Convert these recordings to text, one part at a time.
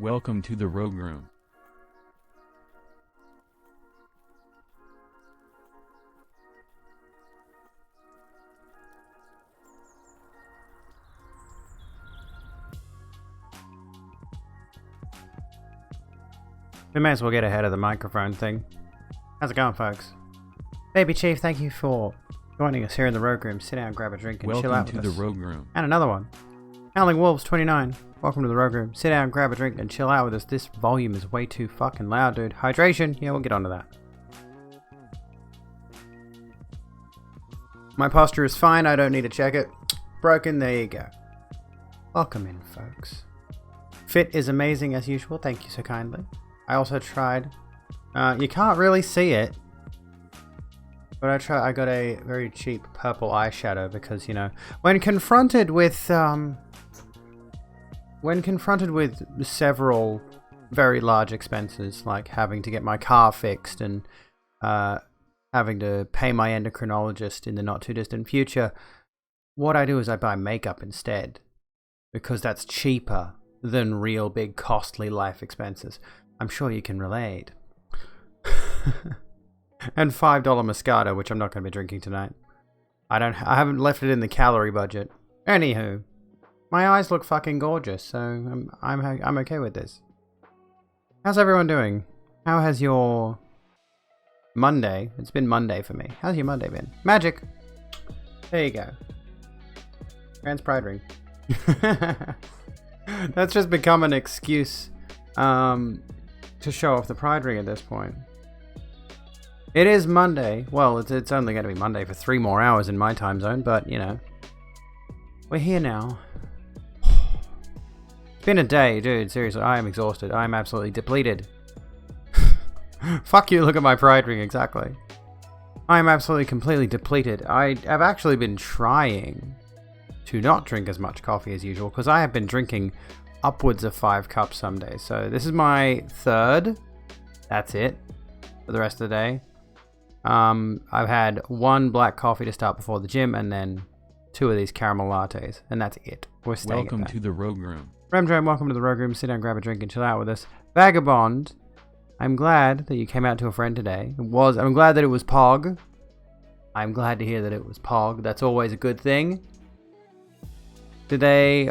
Welcome to the Rogue Room. We may as well get ahead of the microphone thing. How's it going, folks? Baby Chief, thank you for joining us here in the Rogue Room. Sit down, grab a drink, and chill out with us. Welcome to the Rogue Room. And another one. Howling Wolves 29. Welcome to the Rogue Room. Sit down, grab a drink, and chill out with us. This volume is way too fucking loud, dude. Hydration. Yeah, we'll get onto that. My posture is fine. I don't need to check it. Broken. There you go. Welcome in, folks. Fit is amazing as usual. Thank you so kindly. I also tried. You can't really see it. But I got a very cheap purple eyeshadow because, you know, when confronted with several very large expenses, like having to get my car fixed and having to pay my endocrinologist in the not too distant future, what I do is I buy makeup instead, because that's cheaper than real big costly life expenses. I'm sure you can relate. And $5 Moscato, which I'm not going to be drinking tonight. I haven't left it in the calorie budget. Anywho, my eyes look fucking gorgeous, so I'm okay with this. How's everyone doing? How has your Monday? It's been Monday for me. How's your Monday been? Magic. There you go. Trans Pride Ring. That's just become an excuse to show off the Pride Ring at this point. It is Monday. Well, it's only going to be Monday for 3 more hours in my time zone, but, you know. We're here now. It's been a day, dude. Seriously, I am exhausted. I am absolutely depleted. Fuck you, look at my Pride Ring, exactly. I am absolutely completely depleted. I have actually been trying to not drink as much coffee as usual, because I have been drinking upwards of 5 cups some days. So this is my 3rd. That's it for the rest of the day. I've had 1 black coffee to start before the gym, and then 2 of these caramel lattes, and that's it. We're staying Welcome to the Rogue Room. Remdrome, welcome to the Rogue Room. Sit down, grab a drink, and chill out with us. Vagabond, I'm glad that you came out to a friend today. I'm glad that it was Pog. I'm glad to hear that it was Pog. That's always a good thing. Did they...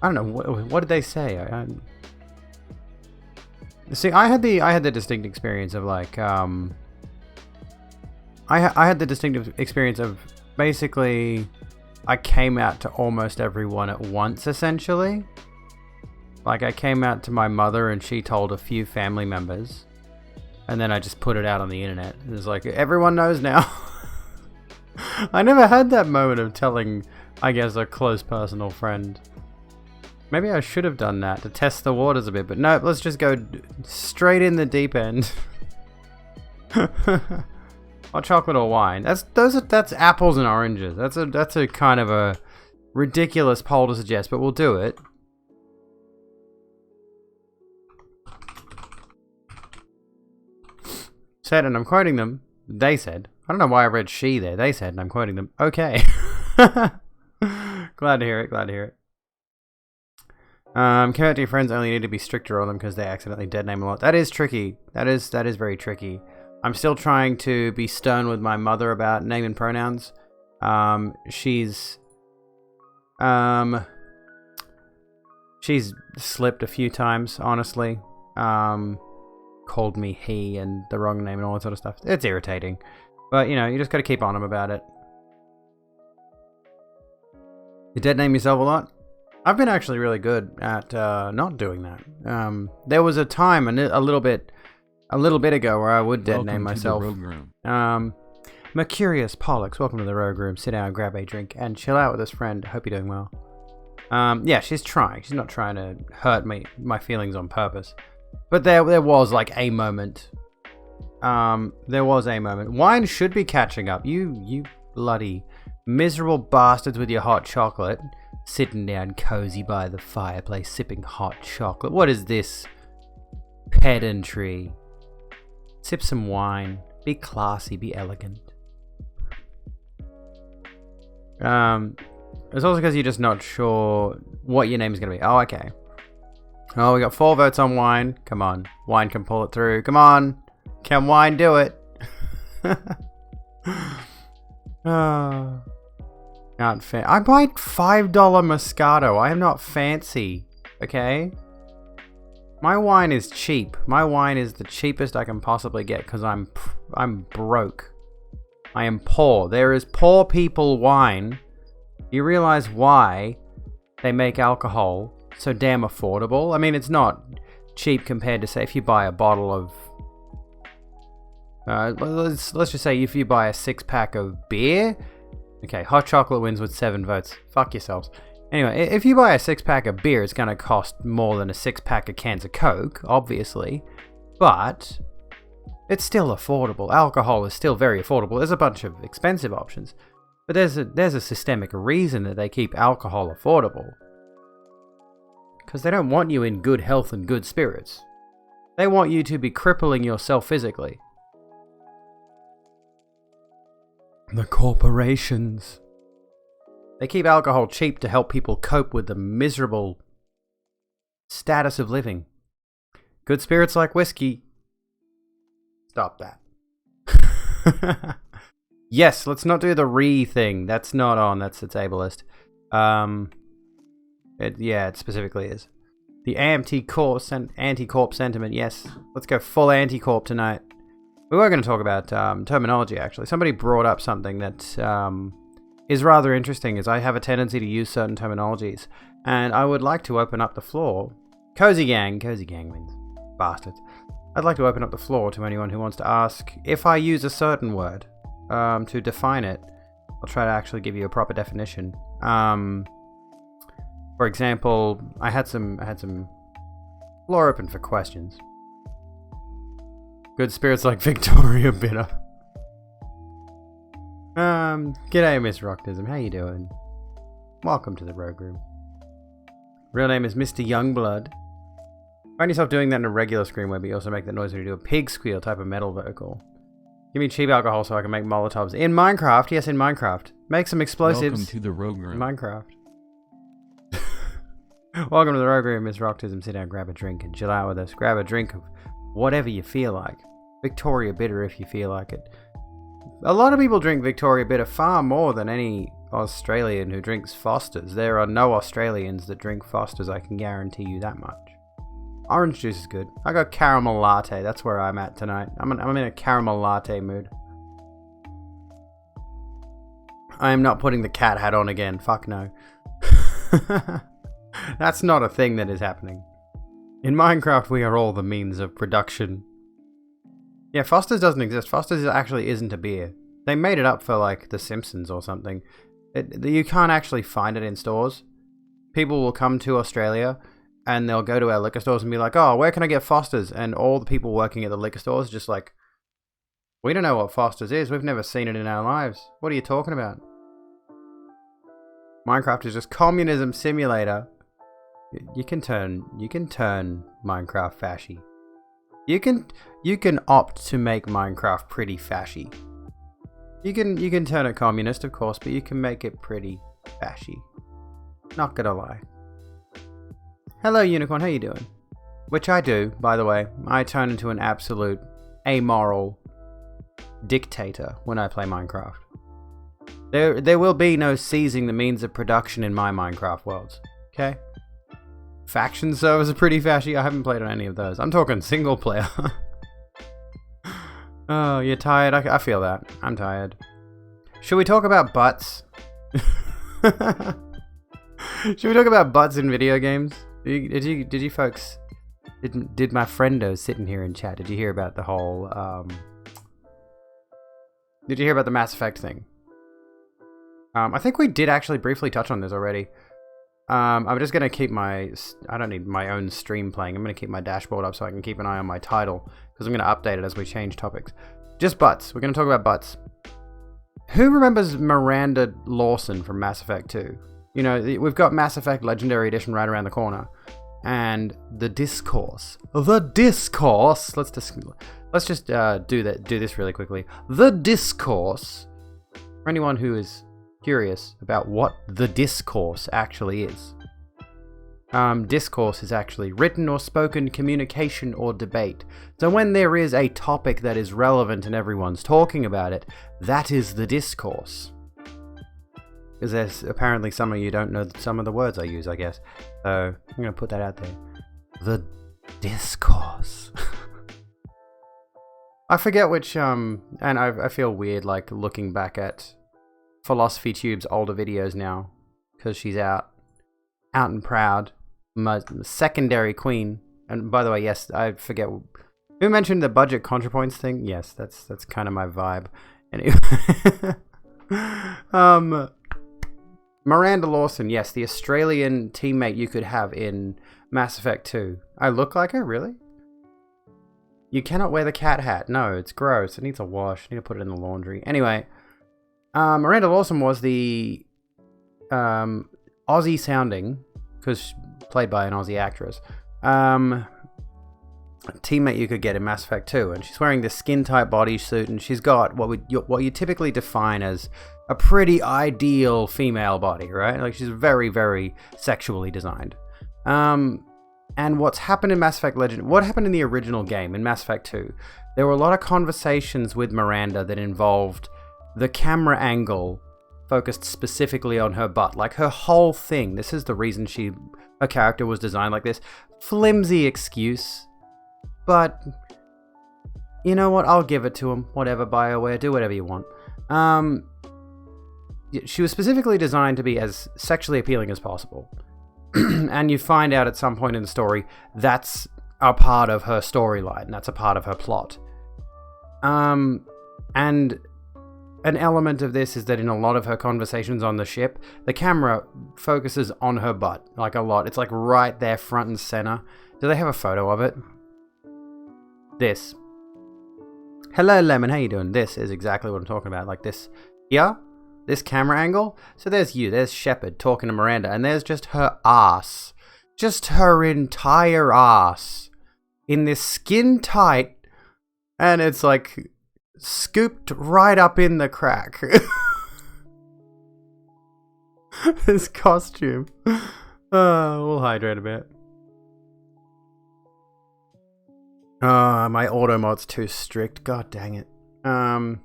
I don't know, what did they say? See, I had the distinct experience of, like, I had the distinctive experience of basically I came out to almost everyone at once, essentially. Like, I came out to my mother and she told a few family members, and then I just put it out on the internet. It was like, everyone knows now. I never had that moment of telling, I guess, a close personal friend. Maybe I should have done that to test the waters a bit, but no, let's just go straight in the deep end. Hot chocolate or wine? That's apples and oranges. That's a kind of a ridiculous poll to suggest, but we'll do it. Said, and I'm quoting them. They said. I don't know why I read she there. They said, and I'm quoting them. Okay. Glad to hear it. Glad to hear it. Come out to your friends, only need to be stricter on them because they accidentally dead name a lot. That is tricky. That is very tricky. I'm still trying to be stern with my mother about name and pronouns. She's slipped a few times, honestly. Called me he and the wrong name and all that sort of stuff. It's irritating. But, you know, you just gotta keep on them about it. You dead name yourself a lot? I've been actually really good at not doing that. There was a time a little bit ago where I would dead name myself. Welcome to the Rogue Room. Mercurius Pollux, welcome to the Rogue Room. Sit down, grab a drink, and chill out with this friend. Hope you're doing well. Yeah, she's trying. She's not trying to hurt my feelings on purpose. But there was like a moment. There was a moment. Wine should be catching up. You bloody miserable bastards with your hot chocolate. Sitting down cozy by the fireplace, sipping hot chocolate. What is this pedantry? Sip some wine. Be classy. Be elegant. It's also because you're just not sure what your name is going to be. Oh, okay. Oh, we got 4 votes on wine. Come on. Wine can pull it through. Come on. Can wine do it? Oh. Not fair. I buy $5 Moscato. I am not fancy. Okay? My wine is cheap. My wine is the cheapest I can possibly get because I'm broke. I am poor. There is poor people wine. You realize why they make alcohol so damn affordable? I mean, it's not cheap compared to, say, if you buy a bottle of... let's just say if you buy a 6-pack of beer... Okay, hot chocolate wins with 7 votes. Fuck yourselves. Anyway, if you buy a 6-pack of beer, it's going to cost more than a 6-pack of cans of Coke, obviously. But it's still affordable. Alcohol is still very affordable. There's a bunch of expensive options. But there's a systemic reason that they keep alcohol affordable. Because they don't want you in good health and good spirits. They want you to be crippling yourself physically. The corporations. They keep alcohol cheap to help people cope with the miserable status of living. Good spirits like whiskey. Stop that. Yes, let's not do the thing. That's not on. It's ableist. It specifically is. The anti-corp sentiment. Yes, let's go full anti-corp tonight. We were going to talk about terminology, actually. Somebody brought up something that is rather interesting, as I have a tendency to use certain terminologies. And I would like to open up the floor. Cozy Gang wins. Bastards. I'd like to open up the floor to anyone who wants to ask if I use a certain word to define it. I'll try to actually give you a proper definition. For example, I had some floor open for questions. Good spirits like Victoria Bitter. G'day, Miss Rocktism. How you doing? Welcome to the Rogue Room. Real name is Mr. Youngblood. Find yourself doing that in a regular screen where you also make that noise when you do a pig squeal type of metal vocal. Give me cheap alcohol so I can make Molotovs. In Minecraft? Yes, in Minecraft. Make some explosives. Welcome to the Rogue Room. In Minecraft. Welcome to the Rogue Room, Miss Rocktism. Sit down, grab a drink, and chill out with us. Grab a drink of whatever you feel like. Victoria Bitter if you feel like it. A lot of people drink Victoria Bitter far more than any Australian who drinks Foster's. There are no Australians that drink Foster's, I can guarantee you that much. Orange juice is good. I got caramel latte. That's where I'm at tonight. I'm in a caramel latte mood. I am not putting the cat hat on again. Fuck no. That's not a thing that is happening. In Minecraft, we are all the means of production. Yeah, Foster's doesn't exist. Foster's actually isn't a beer. They made it up for, like, The Simpsons or something. You can't actually find it in stores. People will come to Australia and they'll go to our liquor stores and be like, oh, where can I get Foster's? And all the people working at the liquor stores just like, we don't know what Foster's is. We've never seen it in our lives. What are you talking about? Minecraft is just communism simulator. You can turn Minecraft fashy. You can opt to make Minecraft pretty fashy. You can turn it communist, of course, but you can make it pretty fashy. Not gonna lie. Hello, Unicorn. How you doing? Which I do, by the way. I turn into an absolute amoral dictator when I play Minecraft. There will be no seizing the means of production in my Minecraft worlds. Okay? Faction servers are pretty fashy. I haven't played on any of those. I'm talking single player. Oh, you're tired? I feel that. I'm tired. Should we talk about butts? Should we talk about butts in video games? Did you folks... Did my friendo sitting here in chat, did you hear about the whole... Did you hear about the Mass Effect thing? I think we did actually briefly touch on this already. I'm just going to keep my... I don't need my own stream playing. I'm going to keep my dashboard up so I can keep an eye on my title. Because I'm going to update it as we change topics. Just butts. We're going to talk about butts. Who remembers Miranda Lawson from Mass Effect 2? You know, we've got Mass Effect Legendary Edition right around the corner. And the discourse. The discourse! Let's just do this really quickly. The discourse. For anyone who is curious about what the discourse actually is. discourse is actually written or spoken communication or debate. So when there is a topic that is relevant and everyone's talking about it, that is the discourse. Because there's apparently some of you don't know some of the words I use, I guess. So I'm going to put that out there. The discourse. I forget which, and I feel weird like looking back at Philosophy Tube's older videos now. Because she's out and proud. My secondary queen. And by the way, yes, I forget. Who mentioned the budget ContraPoints thing? Yes, that's kind of my vibe. Anyway. Miranda Lawson, yes, the Australian teammate you could have in Mass Effect 2. I look like her, really? You cannot wear the cat hat. No, it's gross. It needs a wash. I need to put it in the laundry. Anyway, Miranda Lawson was the Aussie sounding, because played by an Aussie actress, teammate you could get in Mass Effect 2, and she's wearing this skin-tight bodysuit, and she's got what you typically define as a pretty ideal female body, right? Like, she's very, very sexually designed. And what's happened in Mass Effect Legend, what happened in the original game, in Mass Effect 2, there were a lot of conversations with Miranda that involved the camera angle focused specifically on her butt. Like, her whole thing, this is the reason her character was designed like this. Flimsy excuse, but you know what? I'll give it to him. Whatever, BioWare, do whatever you want. She was specifically designed to be as sexually appealing as possible. And you find out at some point in the story that's a part of her storyline. That's a part of her plot. And an element of this is that in a lot of her conversations on the ship, the camera focuses on her butt, like a lot. It's like right there, front and center. Do they have a photo of it? This. Hello, Lemon, how you doing? This is exactly what I'm talking about. Like this here, this camera angle. So there's there's Shepard talking to Miranda, and there's just her ass. Just her entire ass. In this skin tight, and it's like scooped right up in the crack. This costume. We'll hydrate a bit. My auto mod's too strict. God dang it. And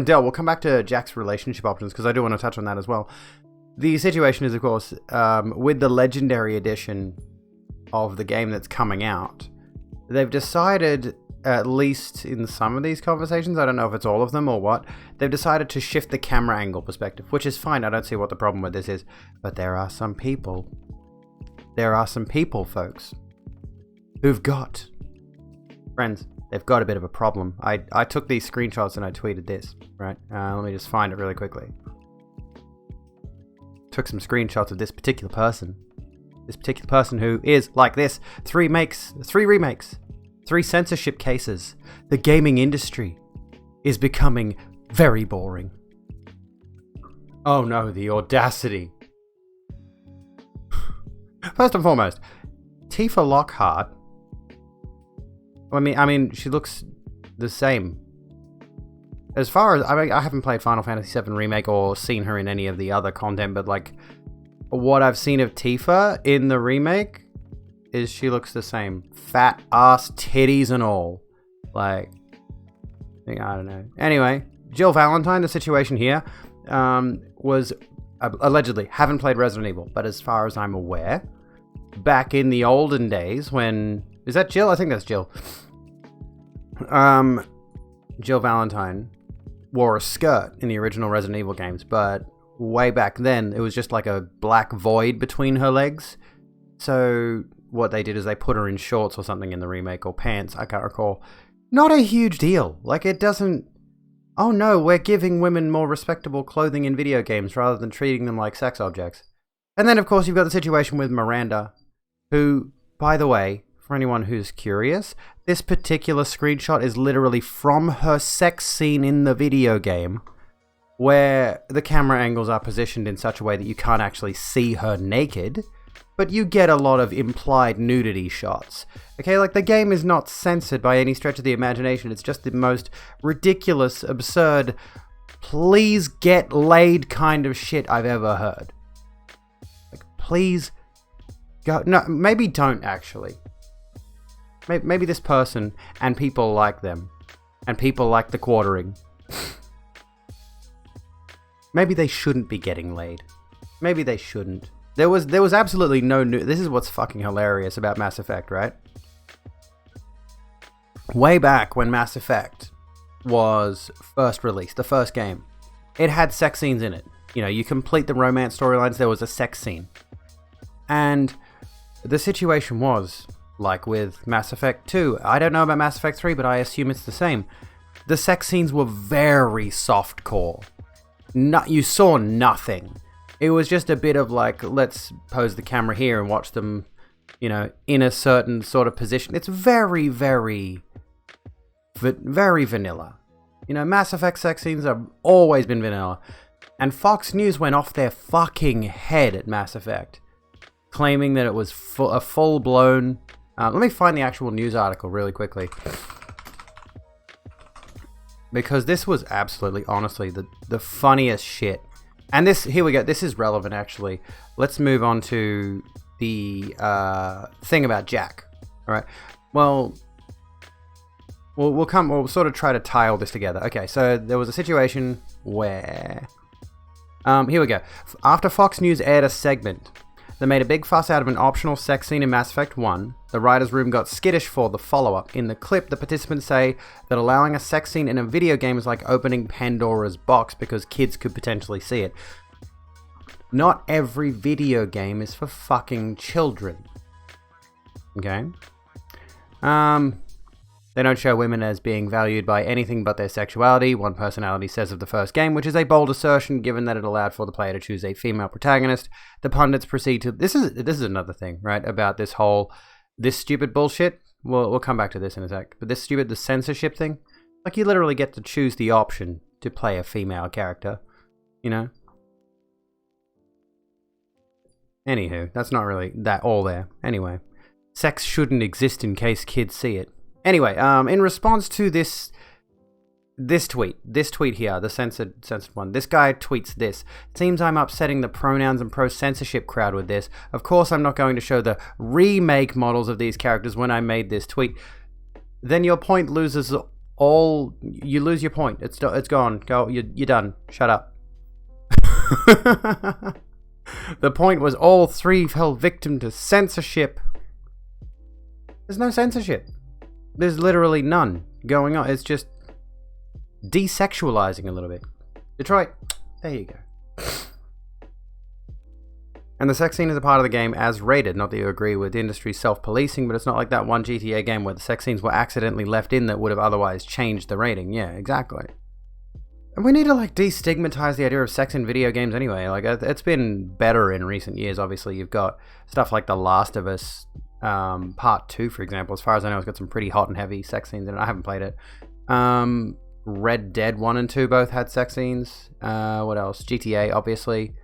Del, we'll come back to Jack's relationship options because I do want to touch on that as well. The situation is, of course, with the Legendary Edition of the game that's coming out, they've decided, at least in some of these conversations, I don't know if it's all of them or what, they've decided to shift the camera angle perspective, which is fine. I don't see what the problem with this is. But there are some people, folks, who've got... Friends, they've got a bit of a problem. I took these screenshots and I tweeted this, right? Let me just find it really quickly. Took some screenshots of this particular person. This particular person who is like this. 3 remakes, 3 censorship cases. The gaming industry is becoming very boring. Oh no, the audacity. First and foremost, Tifa Lockhart. I mean, she looks the same. As far as I haven't played Final Fantasy VII Remake or seen her in any of the other content, but like what I've seen of Tifa in the remake is she looks the same. Fat ass, titties and all. Like, I don't know. Anyway, Jill Valentine, the situation here was allegedly, haven't played Resident Evil, but as far as I'm aware, back in the olden days when... Is that Jill? I think that's Jill. Jill Valentine wore a skirt in the original Resident Evil games, but way back then, it was just like a black void between her legs. So what they did is they put her in shorts or something in the remake, or pants, I can't recall. Not a huge deal. Like, it doesn't... Oh no, we're giving women more respectable clothing in video games rather than treating them like sex objects. And then, of course, you've got the situation with Miranda, who, by the way... For anyone who's curious, this particular screenshot is literally from her sex scene in the video game, where the camera angles are positioned in such a way that you can't actually see her naked, but you get a lot of implied nudity shots. Okay, like, the game is not censored by any stretch of the imagination. It's just the most ridiculous, absurd, please get laid kind of shit I've ever heard. Like, please Go, no, maybe don't actually. Maybe this person and people like them, and people like the quartering. Maybe they shouldn't be getting laid. Maybe they shouldn't. There was absolutely no new. This is what's fucking hilarious about Mass Effect, right? Way back when Mass Effect was first released, the first game, it had sex scenes in it. You know, you complete the romance storylines, there was a sex scene. And the situation was, like with Mass Effect 2, I don't know about Mass Effect 3, but I assume it's the same. The sex scenes were very softcore. You saw nothing. It was just a bit of like, let's pose the camera here and watch them, you know, in a certain sort of position. It's very, very, very vanilla. You know, Mass Effect sex scenes have always been vanilla. And Fox News went off their fucking head at Mass Effect, claiming that it was a full-blown... let me find the actual news article really quickly. Because this was absolutely, honestly, the funniest shit. And this, here we go, this is relevant actually. Let's move on to the thing about Jack. Alright, well, we'll sort of try to tie all this together. Okay, so there was a situation where... here we go. After Fox News aired a segment that made a big fuss out of an optional sex scene in Mass Effect 1, the writer's room got skittish for the follow-up. In the clip, the participants say that allowing a sex scene in a video game is like opening Pandora's box because kids could potentially see it. Not every video game is for fucking children. Okay? They don't show women as being valued by anything but their sexuality, one personality says of the first game, which is a bold assertion given that it allowed for the player to choose a female protagonist. The pundits proceed to... This is another thing, right, about this stupid bullshit. We'll come back to this in a sec. But the censorship thing, like you literally get to choose the option to play a female character, you know? Anywho, that's not really that all there. Anyway, sex shouldn't exist in case kids see it. Anyway, in response to this tweet here, the censored one, this guy tweets this. It seems I'm upsetting the pronouns and pro-censorship crowd with this. Of course I'm not going to show the remake models of these characters when I made this tweet. Then your point loses all... You lose your point. It's gone. Go. You're done. Shut up. The point was all three fell victim to censorship. There's no censorship. There's literally none going on. It's just desexualizing a little bit. Detroit, there you go. And the sex scene is a part of the game as rated. Not that you agree with industry self-policing, but it's not like that one GTA game where the sex scenes were accidentally left in that would have otherwise changed the rating. Yeah, exactly. And we need to like destigmatize the idea of sex in video games anyway. Like it's been better in recent years. Obviously, you've got stuff like The Last of Us Part 2, for example. As far as I know, it's got some pretty hot and heavy sex scenes in it. I haven't played it. Red Dead 1 and 2 both had sex scenes. What else? GTA, obviously.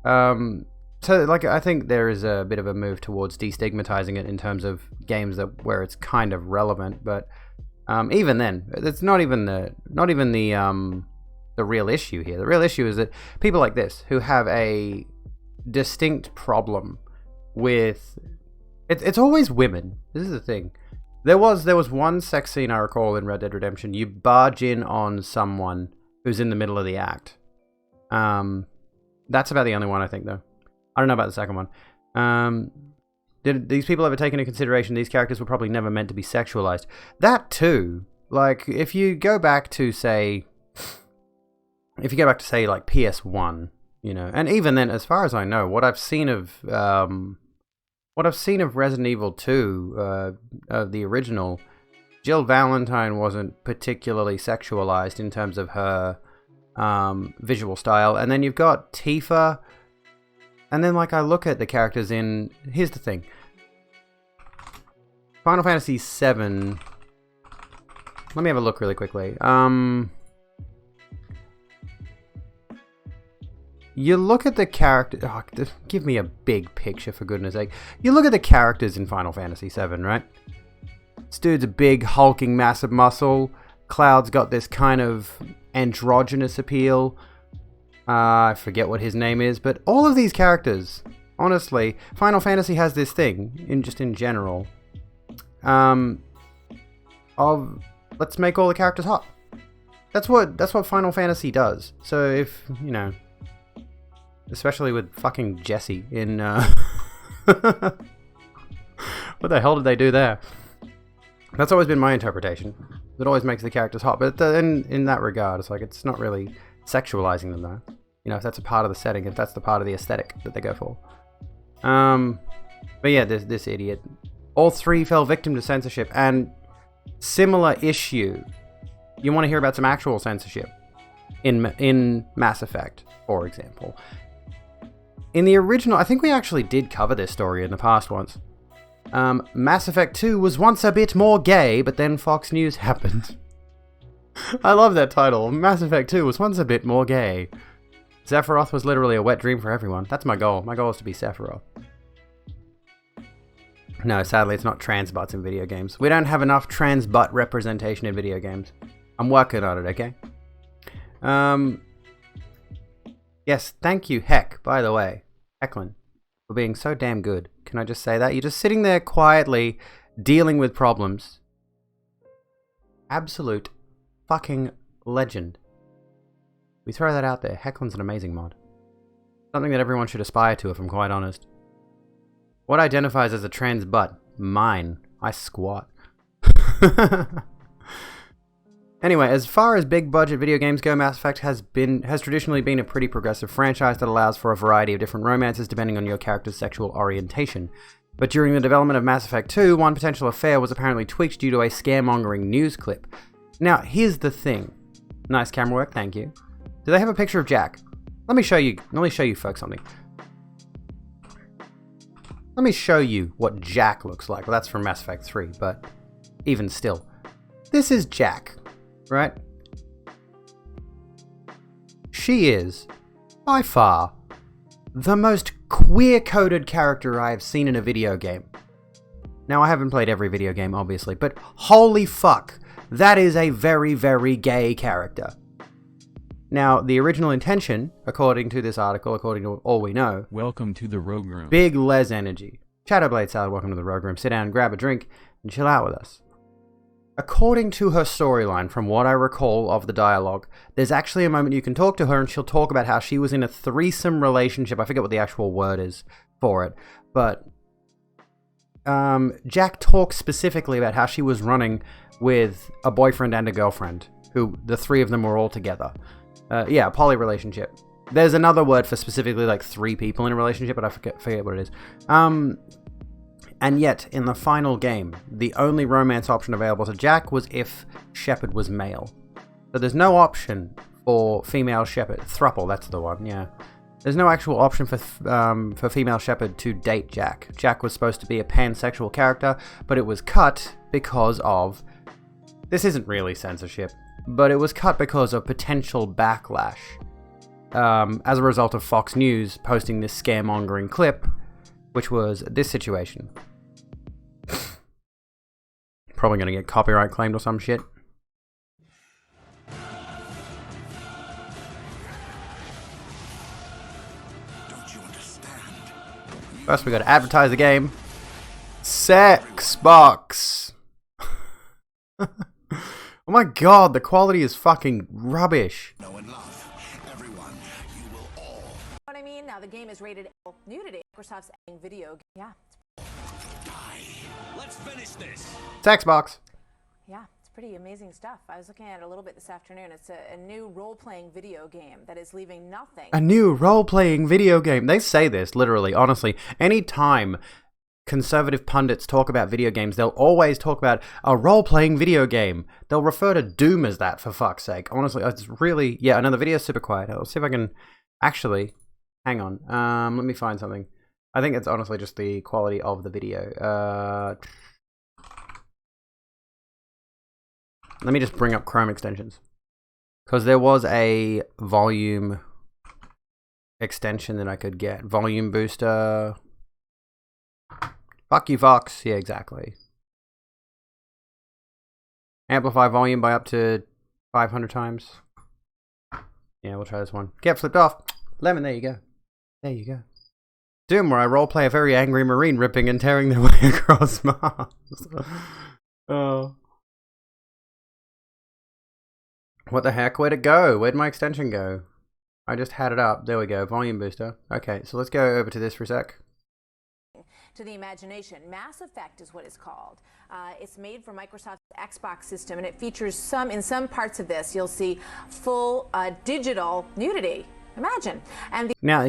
So, like, I think there is a bit of a move towards destigmatizing it in terms of games where it's kind of relevant. But even then, it's not even the real issue here. The real issue is that people like this who have a distinct problem with it's always women. This is the thing. There was one sex scene I recall in Red Dead Redemption. You barge in on someone who's in the middle of the act. That's about the only one, I think, though. I don't know about the second one. Did these people ever take into consideration these characters were probably never meant to be sexualized? That too. Like, if you go back to, say, like PS1, you know, and even then, as far as I know, what I've seen of Resident Evil 2, the original, Jill Valentine wasn't particularly sexualized in terms of her visual style. And then you've got Tifa. And then, like, I look at the characters in... Here's the thing. Final Fantasy VII... Let me have a look really quickly. You look at the character... Oh, give me a big picture, for goodness sake. You look at the characters in Final Fantasy VII, right? This dude's a big, hulking, massive muscle. Cloud's got this kind of androgynous appeal. I forget what his name is, but all of these characters honestly, Final Fantasy has this thing, in general, of let's make all the characters hot. That's what Final Fantasy does. So if, you know, especially with fucking Jessie in, what the hell did they do there? That's always been my interpretation. It always makes the characters hot, but in that regard, it's like, it's not really sexualizing them though. You know, if that's a part of the setting, if that's the part of the aesthetic that they go for. But yeah, this idiot. All three fell victim to censorship, and similar issue. You want to hear about some actual censorship in Mass Effect, for example. In the original, I think we actually did cover this story in the past once. Mass Effect 2 was once a bit more gay, but then Fox News happened. I love that title. Mass Effect 2 was once a bit more gay. Sephiroth was literally a wet dream for everyone. That's my goal. My goal is to be Sephiroth. No, sadly, it's not trans butts in video games. We don't have enough trans butt representation in video games. I'm working on it, okay? Yes, thank you, Heck, by the way. Hecklin, for being so damn good. Can I just say that? You're just sitting there quietly, dealing with problems. Absolute fucking legend. We throw that out there. Hecklin's an amazing mod. Something that everyone should aspire to, if I'm quite honest. What identifies as a trans butt? Mine. I squat. Anyway, as far as big budget video games go, Mass Effect has traditionally been a pretty progressive franchise that allows for a variety of different romances depending on your character's sexual orientation. But during the development of Mass Effect 2, one potential affair was apparently tweaked due to a scaremongering news clip. Now, here's the thing. Nice camera work, thank you. Do they have a picture of Jack? Let me show you folks something. Let me show you what Jack looks like. Well, that's from Mass Effect 3, but even still. This is Jack, right? She is, by far, the most queer-coded character I have seen in a video game. Now, I haven't played every video game, obviously, but holy fuck, that is a very, very gay character. Now, the original intention, according to this article, according to all we know... Welcome to the Rogue Room. Big Les energy. Shadowblade Salad, welcome to the Rogue Room. Sit down, grab a drink, and chill out with us. According to her storyline, from what I recall of the dialogue, there's actually a moment you can talk to her and she'll talk about how she was in a threesome relationship. I forget what the actual word is for it, but Jack talks specifically about how she was running with a boyfriend and a girlfriend, who the three of them were all together. Yeah, poly relationship. There's another word for specifically like three people in a relationship, but I forget what it is. And yet, in the final game, the only romance option available to Jack was if Shepard was male. So there's no option for female Shepard. Thruple, that's the one, yeah. There's no actual option for female Shepard to date Jack. Jack was supposed to be a pansexual character, but it was cut because of... This isn't really censorship, but it was cut because of potential backlash. As a result of Fox News posting this scaremongering clip, which was this situation. Probably going to get copyright claimed or some shit. Don't you understand? First we got to advertise the game. Sex Box. Oh my god, the quality is fucking rubbish. Know and love everyone. You will all What I mean? Now the game is rated L. Nudity. Microsoft's adding video. Yeah. die. Let's finish this. Sex Box. Yeah, it's pretty amazing stuff. I was looking at it a little bit this afternoon. It's a new role-playing video game that is leaving nothing. A new role-playing video game. They say this, literally, honestly. Anytime conservative pundits talk about video games, they'll always talk about a role-playing video game. They'll refer to Doom as that, for fuck's sake. Honestly, it's really... Yeah, another video is super quiet. I'll see if I can... Actually, hang on. Let me find something. I think it's honestly just the quality of the video. Let me just bring up Chrome extensions. Because there was a volume extension that I could get. Volume booster... Fuck you, Fox. Yeah, exactly. Amplify volume by up to 500 times. Yeah, we'll try this one. Get flipped off. Lemon, there you go. There you go. Doom, where I roleplay a very angry marine ripping and tearing their way across Mars. Oh. What the heck? Where'd it go? Where'd my extension go? I just had it up. There we go. Volume booster. Okay, so let's go over to this for a sec. To the imagination. Mass Effect is what it's called. It's made for Microsoft's Xbox system, and it features in some parts of this, you'll see full digital nudity. Imagine. And Now,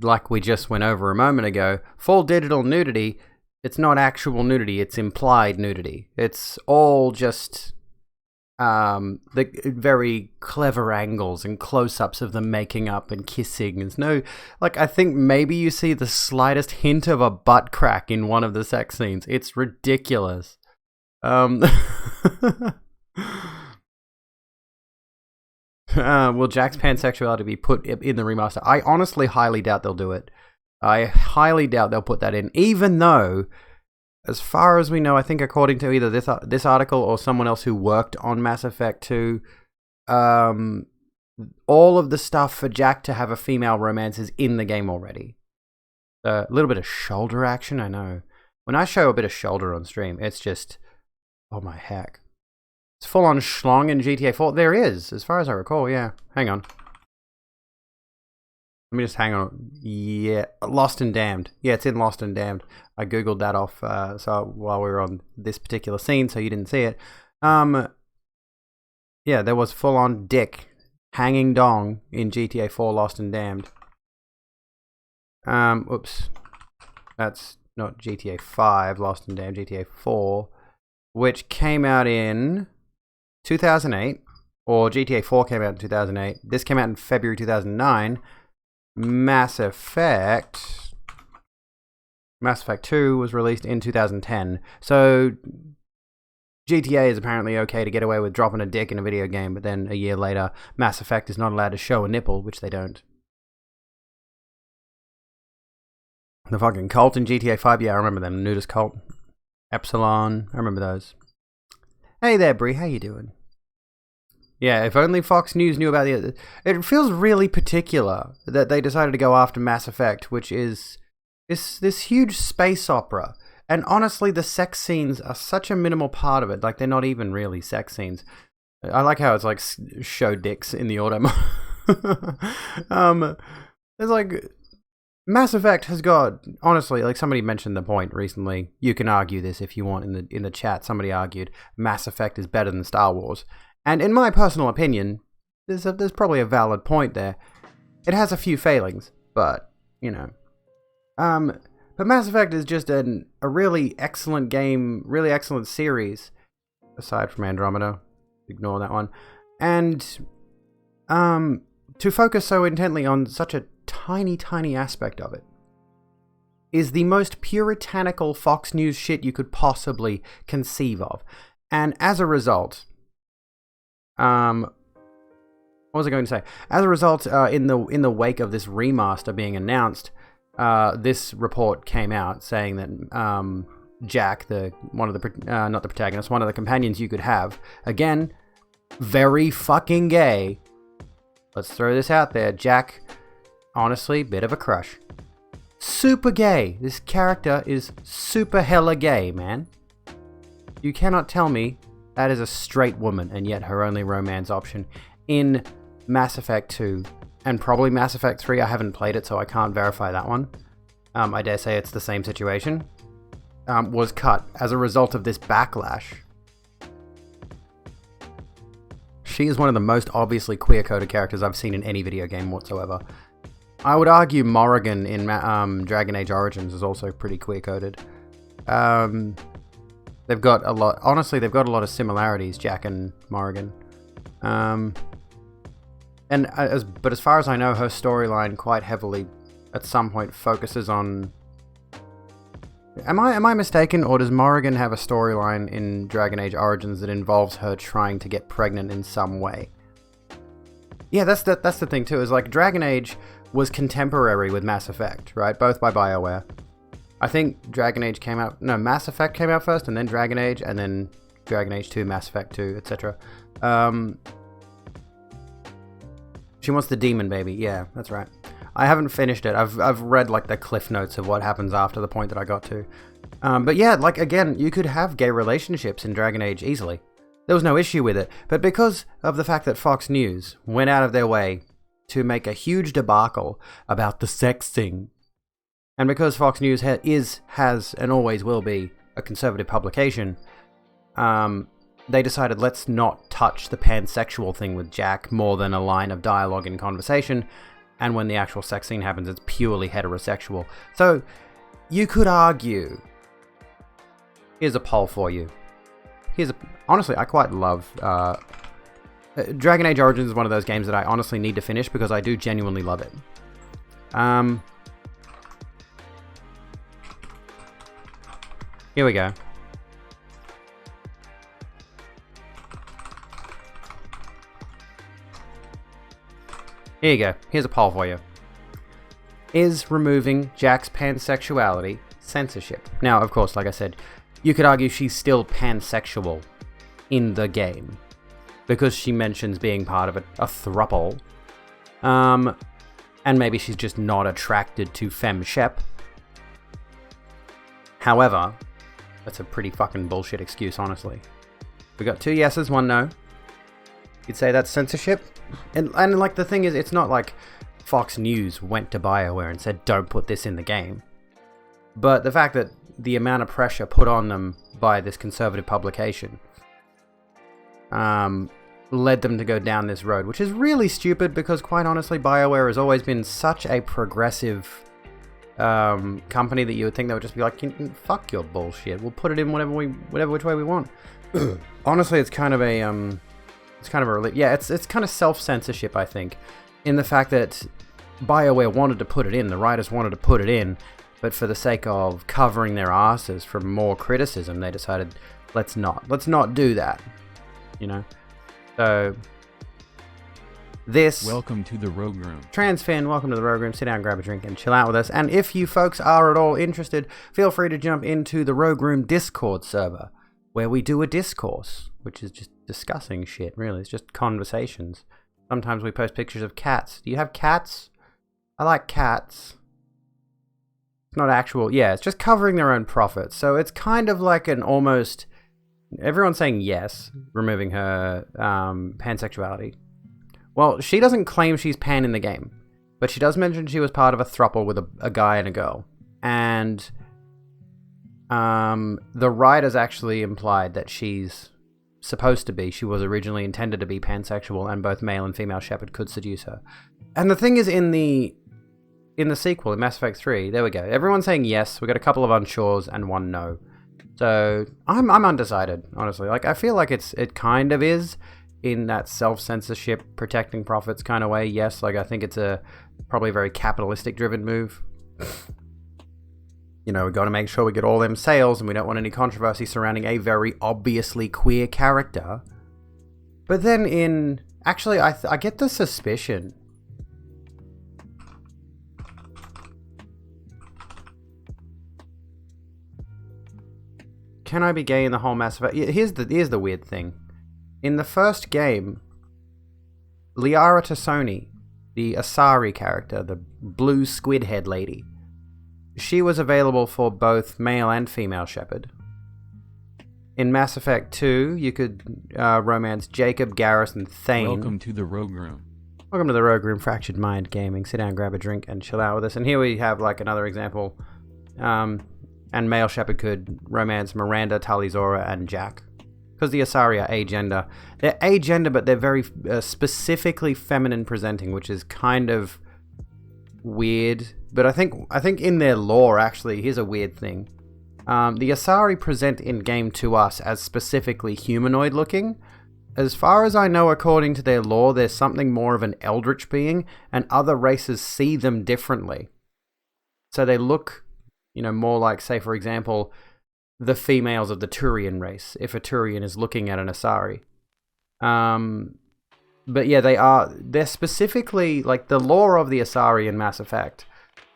like we just went over a moment ago, full digital nudity, it's not actual nudity, it's implied nudity. It's all just the very clever angles and close-ups of them making up and kissing. There's no, like, I think maybe you see the slightest hint of a butt crack in one of the sex scenes. It's ridiculous. Will Jack's pansexuality be put in the remaster? I honestly highly doubt they'll do it. I highly doubt they'll put that in, even though, as far as we know, I think according to either this article or someone else who worked on Mass Effect 2, all of the stuff for Jack to have a female romance is in the game already. A little bit of shoulder action, I know. When I show a bit of shoulder on stream, it's just, oh my heck. It's full on schlong in GTA 4. There is, as far as I recall, yeah. Hang on. Let me just hang on. Yeah, Lost and Damned. Yeah, it's in Lost and Damned. I googled that off so while we were on this particular scene, so you didn't see it. Yeah, there was full on dick hanging dong in GTA 4 Lost and Damned. Oops. That's not GTA 5 Lost and Damned, GTA 4, which came out in 2008, or GTA 4 came out in 2008. This came out in February 2009. Mass Effect 2 was released in 2010. So GTA is apparently okay to get away with dropping a dick in a video game, but then a year later, Mass Effect is not allowed to show a nipple, which they don't. The fucking cult in GTA 5, yeah, I remember them. Nudist cult. Epsilon, I remember those. Hey there, Bree, how you doing? Yeah, if only Fox News knew about the... It feels really particular that they decided to go after Mass Effect, which is this huge space opera. And honestly, the sex scenes are such a minimal part of it. Like, they're not even really sex scenes. I like how it's like show dicks in the auto mode. It's like... Mass Effect has got, honestly, like somebody mentioned the point recently. You can argue this if you want in the chat. Somebody argued Mass Effect is better than Star Wars. And in my personal opinion, there's probably a valid point there. It has a few failings, but, you know. But Mass Effect is just a really excellent game, really excellent series, aside from Andromeda. Ignore that one. And to focus so intently on such a tiny aspect of it is the most puritanical Fox News shit you could possibly conceive of. And as a result... what was I going to say? As a result, in the wake of this remaster being announced, this report came out saying that Jack, one of the companions you could have, again, very fucking gay. Let's throw this out there. Jack, honestly, bit of a crush. Super gay. This character is super hella gay, man. You cannot tell me that is a straight woman, and yet her only romance option in Mass Effect 2, and probably Mass Effect 3, I haven't played it, so I can't verify that one. I dare say it's the same situation. Was cut as a result of this backlash. She is one of the most obviously queer-coded characters I've seen in any video game whatsoever. I would argue Morrigan in Dragon Age Origins is also pretty queer-coded. They've got a lot... Honestly, they've got a lot of similarities, Jack and Morrigan. But as far as I know, her storyline quite heavily, at some point, focuses on... Am I mistaken, or does Morrigan have a storyline in Dragon Age Origins that involves her trying to get pregnant in some way? Yeah, that's the thing too, is like Dragon Age was contemporary with Mass Effect, right? Both by BioWare. I think Dragon Age came out... No, Mass Effect came out first, and then Dragon Age, and then Dragon Age 2, Mass Effect 2, etc. She wants the demon baby. Yeah, that's right. I haven't finished it. I've read like the cliff notes of what happens after the point that I got to. But yeah, like again, you could have gay relationships in Dragon Age easily. There was no issue with it. But because of the fact that Fox News went out of their way to make a huge debacle about the sex thing, and because Fox News has, and always will be a conservative publication, they decided let's not touch the pansexual thing with Jack more than a line of dialogue in conversation, and when the actual sex scene happens, it's purely heterosexual. So, you could argue... Here's a poll for you. Honestly, I quite love... Dragon Age Origins is one of those games that I honestly need to finish because I do genuinely love it. Here we go. Here you go. Here's a poll for you. Is removing Jack's pansexuality censorship? Now, of course, like I said, you could argue she's still pansexual in the game because she mentions being part of a throuple. And maybe she's just not attracted to FemShep. However, that's a pretty fucking bullshit excuse, honestly. We got 2 yeses, 1 no. You'd say that's censorship? And like the thing is, it's not like Fox News went to BioWare and said, don't put this in the game. But the fact that the amount of pressure put on them by this conservative publication led them to go down this road, which is really stupid because, quite honestly, BioWare has always been such a progressive company that you would think they would just be like, fuck your bullshit, we'll put it in whatever which way we want. Honestly, it's kind of a relief. Yeah, it's kind of self-censorship, I think, in the fact that BioWare wanted to put it in, the writers wanted to put it in, but for the sake of covering their asses from more criticism, they decided, let's not do that, you know? So, this... Welcome to the Rogue Room. Trans fan, welcome to the Rogue Room. Sit down, grab a drink, and chill out with us. And if you folks are at all interested, feel free to jump into the Rogue Room Discord server, where we do a discourse, which is just discussing shit, really. It's just conversations. Sometimes we post pictures of cats. Do you have cats? I like cats. It's not actual... Yeah, it's just covering their own profits. So it's kind of like an almost... Everyone's saying yes, removing her pansexuality. Well, she doesn't claim she's pan in the game, but she does mention she was part of a throuple with a guy and a girl. And the writers actually implied that she's supposed to be, she was originally intended to be pansexual, and both male and female Shepard could seduce her. And the thing is, in the sequel, in Mass Effect 3, there we go. Everyone's saying yes. We got a couple of unsures and 1 no. So I'm undecided, honestly. Like, I feel like it kind of is in that self-censorship, protecting profits kind of way. Yes, like I think it's probably a very capitalistic driven move. You know, we got to make sure we get all them sales, and we don't want any controversy surrounding a very obviously queer character. But then actually, I get the suspicion. Can I be gay in the whole Mass Effect? Here's the weird thing. In the first game, Liara Tassoni, the Asari character, the blue squid head lady, she was available for both male and female Shepard. In Mass Effect 2, you could romance Jacob, Garrus, and Thane. Welcome to the Rogue Room. Welcome to the Rogue Room, Fractured Mind Gaming. Sit down, grab a drink, and chill out with us. And here we have like another example. And male Shepard could romance Miranda, Tali'Zorah, and Jack. Because the Asari are agender. They're agender, but they're very specifically feminine presenting, which is kind of weird. But I think in their lore, actually, here's a weird thing. The Asari present in game to us as specifically humanoid looking. As far as I know, according to their lore, there's something more of an eldritch being, and other races see them differently. So they look, you know, more like, say, for example, the females of the Turian race, if a Turian is looking at an Asari. But yeah, they're specifically, like, the lore of the Asari in Mass Effect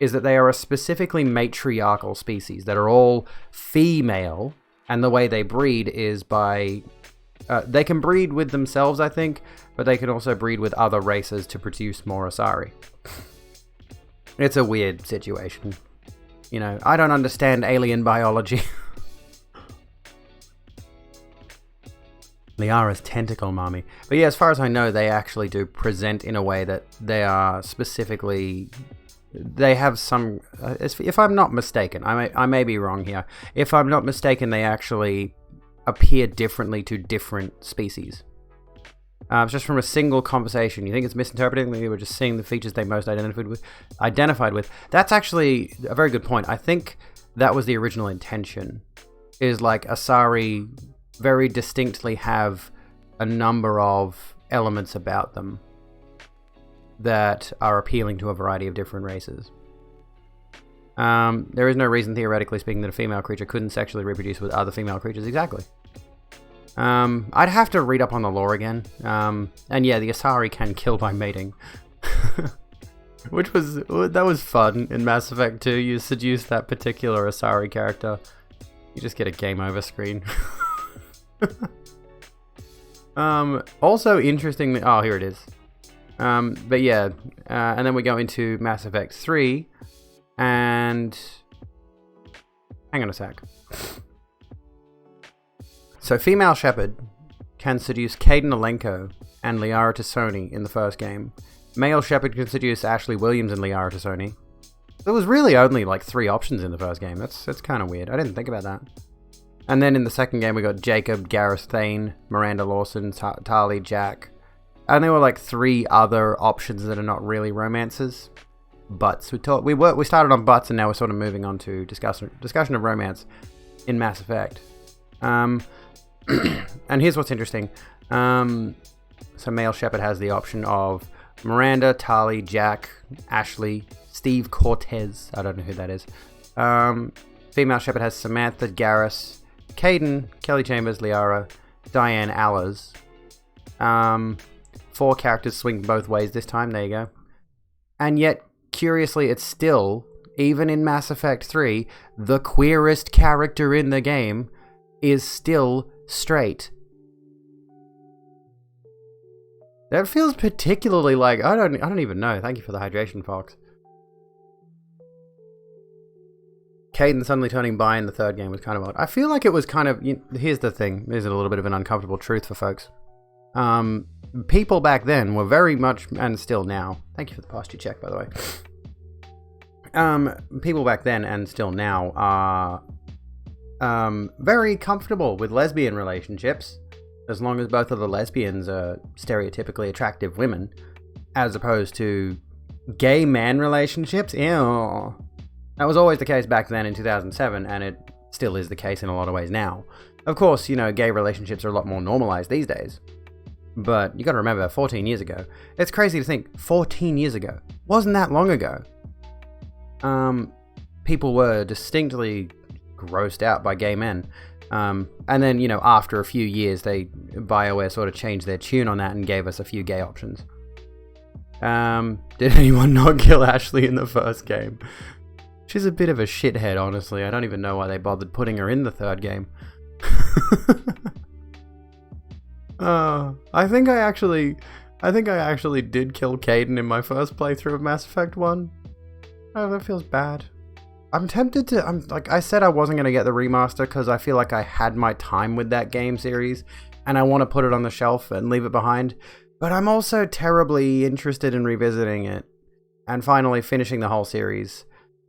is that they are a specifically matriarchal species that are all female, and the way they breed is by... they can breed with themselves, I think, but they can also breed with other races to produce more Asari. It's a weird situation. You know, I don't understand alien biology. Liara's tentacle mommy. But yeah, as far as I know, they actually do present in a way that they are specifically... They have some... if I'm not mistaken, I may be wrong here. If I'm not mistaken, they actually appear differently to different species. Just from a single conversation. You think it's misinterpreting? Maybe we're just seeing the features they most identified with. That's actually a very good point. I think that was the original intention. Is like Asari very distinctly have a number of elements about them that are appealing to a variety of different races. There is no reason, theoretically speaking, that a female creature couldn't sexually reproduce with other female creatures. Exactly. I'd have to read up on the lore again. And yeah, the Asari can kill by mating. That was fun in Mass Effect 2. You seduce that particular Asari character. You just get a game over screen. Also interestingly, oh, here it is. But yeah, and then we go into Mass Effect 3, and hang on a sec. So female Shepard can seduce Kaidan Alenko and Liara Tassoni in the first game. Male Shepard can seduce Ashley Williams and Liara Tassoni. There was really only like 3 options in the first game. That's kind of weird. I didn't think about that. And then in the second game, we got Jacob, Gareth Thane, Miranda Lawson, Tali, Jack. And there were like 3 other options that are not really romances. Butts. We started on butts, and now we're sort of moving on to discussion of romance in Mass Effect. And here's what's interesting. So male Shepard has the option of Miranda, Tali, Jack, Ashley, Steve Cortez. I don't know who that is. Female Shepard has Samantha, Garrus, Kaidan, Kelly Chambers, Liara, Diane Allers. 4 characters swing both ways this time. There you go. And yet, curiously, it's still, even in Mass Effect 3, the queerest character in the game is still straight. That feels particularly like... I don't even know. Thank you for the hydration, Fox. Kaidan suddenly turning bi in the third game was kind of odd. I feel like it was kind of... here's the thing. Here's a little bit of an uncomfortable truth for folks. People back then were very much, and still now... Thank you for the posture check, by the way. People back then and still now are very comfortable with lesbian relationships, as long as both of the lesbians are stereotypically attractive women, as opposed to gay man relationships. Ew. That was always the case back then in 2007, and it still is the case in a lot of ways now. Of course, gay relationships are a lot more normalized these days. But you gotta remember, 14 years ago. It's crazy to think, 14 years ago. Wasn't that long ago. People were distinctly grossed out by gay men. And then, after a few years, BioWare sort of changed their tune on that and gave us a few gay options. Did anyone not kill Ashley in the first game? She's a bit of a shithead, honestly. I don't even know why they bothered putting her in the third game. I think I actually did kill Kaidan in my first playthrough of Mass Effect 1. Oh, that feels bad. I'm tempted to... like I said, I wasn't going to get the remaster because I feel like I had my time with that game series and I want to put it on the shelf and leave it behind. But I'm also terribly interested in revisiting it and finally finishing the whole series.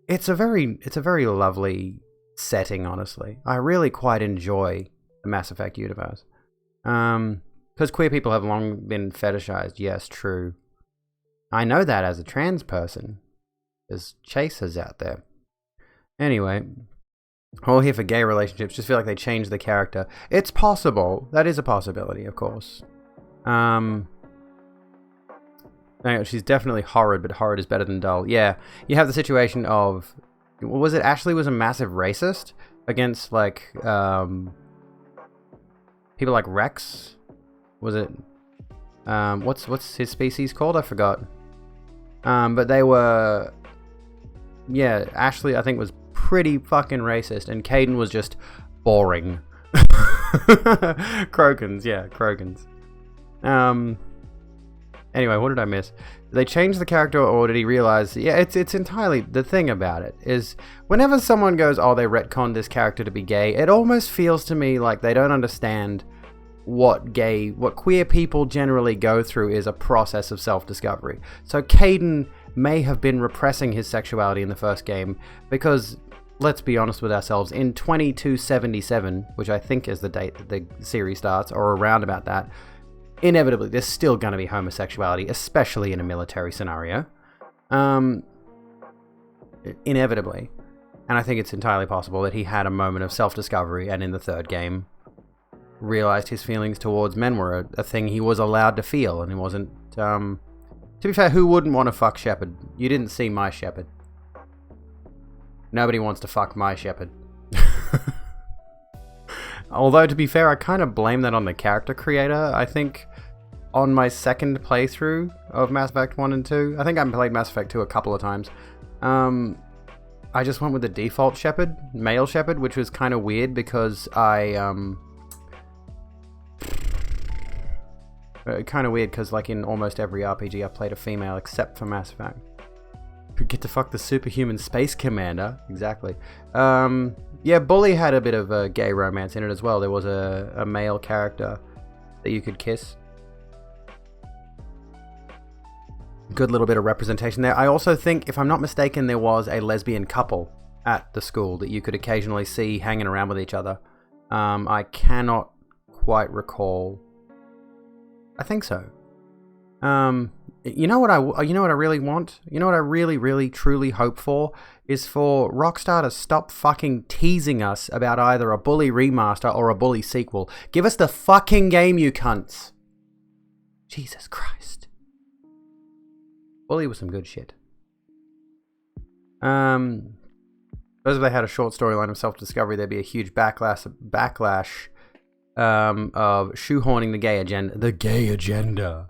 It's a very lovely setting, honestly. I really quite enjoy the Mass Effect universe. Because queer people have long been fetishized. Yes, true. I know that as a trans person. There's chasers out there. Anyway, all here for gay relationships. Just feel like they changed the character. It's possible. That is a possibility, of course. She's definitely horrid, but horrid is better than dull. Yeah, you have the situation of... Was it Ashley was a massive racist against, like, people like Rex? Was it... what's his species called? I forgot. But they were... Yeah, Ashley, I think, was pretty fucking racist, and Kaidan was just boring. Krogans, yeah, Krogans. Anyway, what did I miss? Did they change the character, or did he realize? Yeah, it's entirely the thing about it is whenever someone goes, oh, they retconned this character to be gay, it almost feels to me like they don't understand what queer people generally go through is a process of self-discovery. So Caden may have been repressing his sexuality in the first game because, let's be honest with ourselves, in 2277, which I think is the date that the series starts, or around about that, inevitably there's still going to be homosexuality, especially in a military scenario. Inevitably. And I think it's entirely possible that he had a moment of self-discovery, and in the third game realized his feelings towards men were a thing he was allowed to feel, and he wasn't... To be fair, who wouldn't want to fuck Shepard? You didn't see my Shepard. Nobody wants to fuck my Shepard. Although, to be fair, I kind of blame that on the character creator. I think on my second playthrough of Mass Effect 1 and 2, I think I played Mass Effect 2 a couple of times, I just went with the default Shepard, male Shepard, which was kind of weird because kind of weird because, like, in almost every RPG I've played a female except for Mass Effect. Could get to fuck the superhuman space commander. Exactly. Yeah, Bully had a bit of a gay romance in it as well. There was a male character that you could kiss. Good little bit of representation there. I also think, if I'm not mistaken, there was a lesbian couple at the school that you could occasionally see hanging around with each other. I cannot quite recall. I think so. You know what I really want? You know what I really, really, truly hope for? Is for Rockstar to stop fucking teasing us about either a Bully remaster or a Bully sequel. Give us the fucking game, you cunts. Jesus Christ. Bully was some good shit. Suppose if they had a short storyline of self-discovery, there'd be a huge backlash of shoehorning the gay agenda. The gay agenda.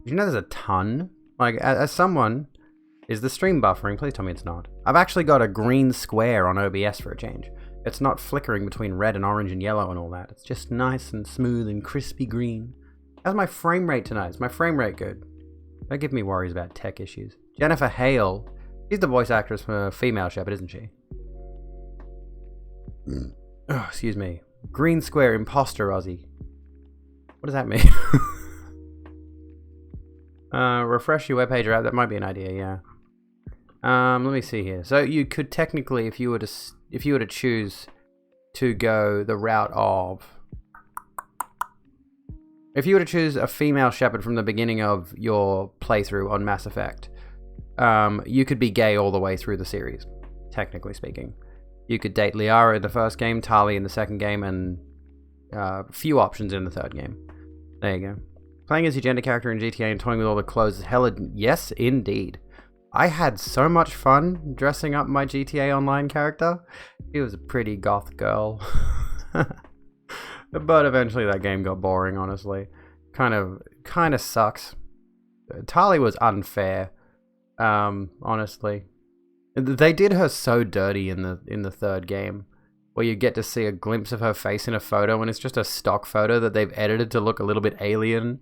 You know there's a ton? Like, as someone... Is the stream buffering? Please tell me it's not. I've actually got a green square on OBS for a change. It's not flickering between red and orange and yellow and all that. It's just nice and smooth and crispy green. How's my frame rate tonight? Is my frame rate good? Don't give me worries about tech issues. Jennifer Hale. She's the voice actress for Female Shepard, isn't she? Oh, excuse me. Green square imposter Aussie. What does that mean? Refresh your webpage or app. That might be an idea, yeah. Let me see here. So you could technically, if you were to choose to go the route of... If you were to choose a female Shepard from the beginning of your playthrough on Mass Effect, you could be gay all the way through the series, technically speaking. You could date Liara in the first game, Tali in the second game, and few options in the third game. There you go. Playing as your gender character in GTA and toying with all the clothes is hella... Yes, indeed. I had so much fun dressing up my GTA Online character. She was a pretty goth girl. But eventually that game got boring, honestly. Kind of sucks. Tali was unfair, honestly. They did her so dirty in the third game, where you get to see a glimpse of her face in a photo, and it's just a stock photo that they've edited to look a little bit alien.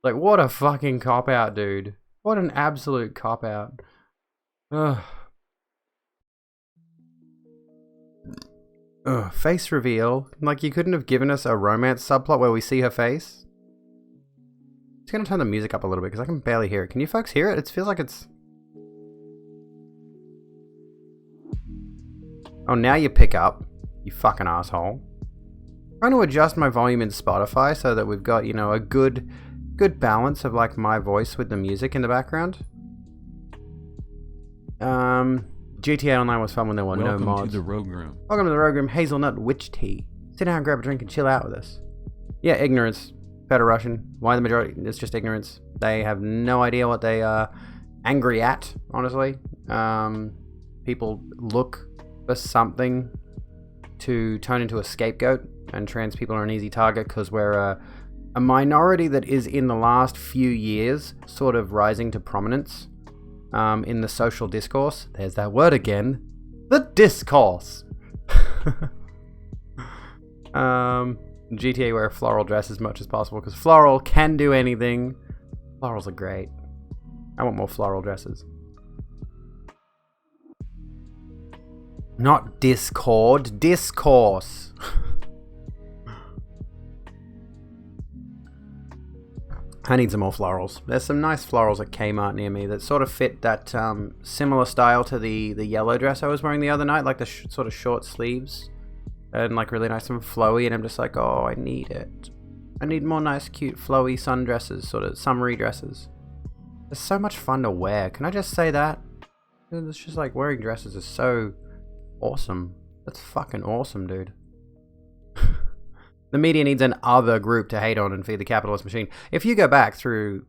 Like, what a fucking cop-out, dude. What an absolute cop-out. Ugh. Ugh. Face reveal. Like, you couldn't have given us a romance subplot where we see her face? Just gonna turn the music up a little bit, because I can barely hear it. Can you folks hear it? It feels like it's... Oh, now you pick up. You fucking asshole. I'm trying to adjust my volume in Spotify so that we've got, you know, a good balance of, like, my voice with the music in the background. GTA Online was fun when there were no mods. Welcome to the Rogue Room. Welcome to the Rogue Room. Hazelnut Witch Tea. Sit down, grab a drink, and chill out with us. Yeah, ignorance. Federation. Why the majority? It's just ignorance. They have no idea what they are angry at, honestly. People look for something to turn into a scapegoat, and trans people are an easy target because we're a minority that is in the last few years sort of rising to prominence in the social discourse. There's that word again. The discourse. GTA wear a floral dress as much as possible because floral can do anything. Florals are great. I want more floral dresses. Not Discord, discourse. I need some more florals. There's some nice florals at Kmart near me that sort of fit that similar style to the yellow dress I was wearing the other night, like the sort of short sleeves and like really nice and flowy, and I'm just like, oh, I need it. I need more nice, cute, flowy sundresses, sort of summery dresses. They're so much fun to wear. Can I just say that? It's just like wearing dresses is so awesome. That's fucking awesome, dude. The media needs an other group to hate on and feed the capitalist machine. If you go back through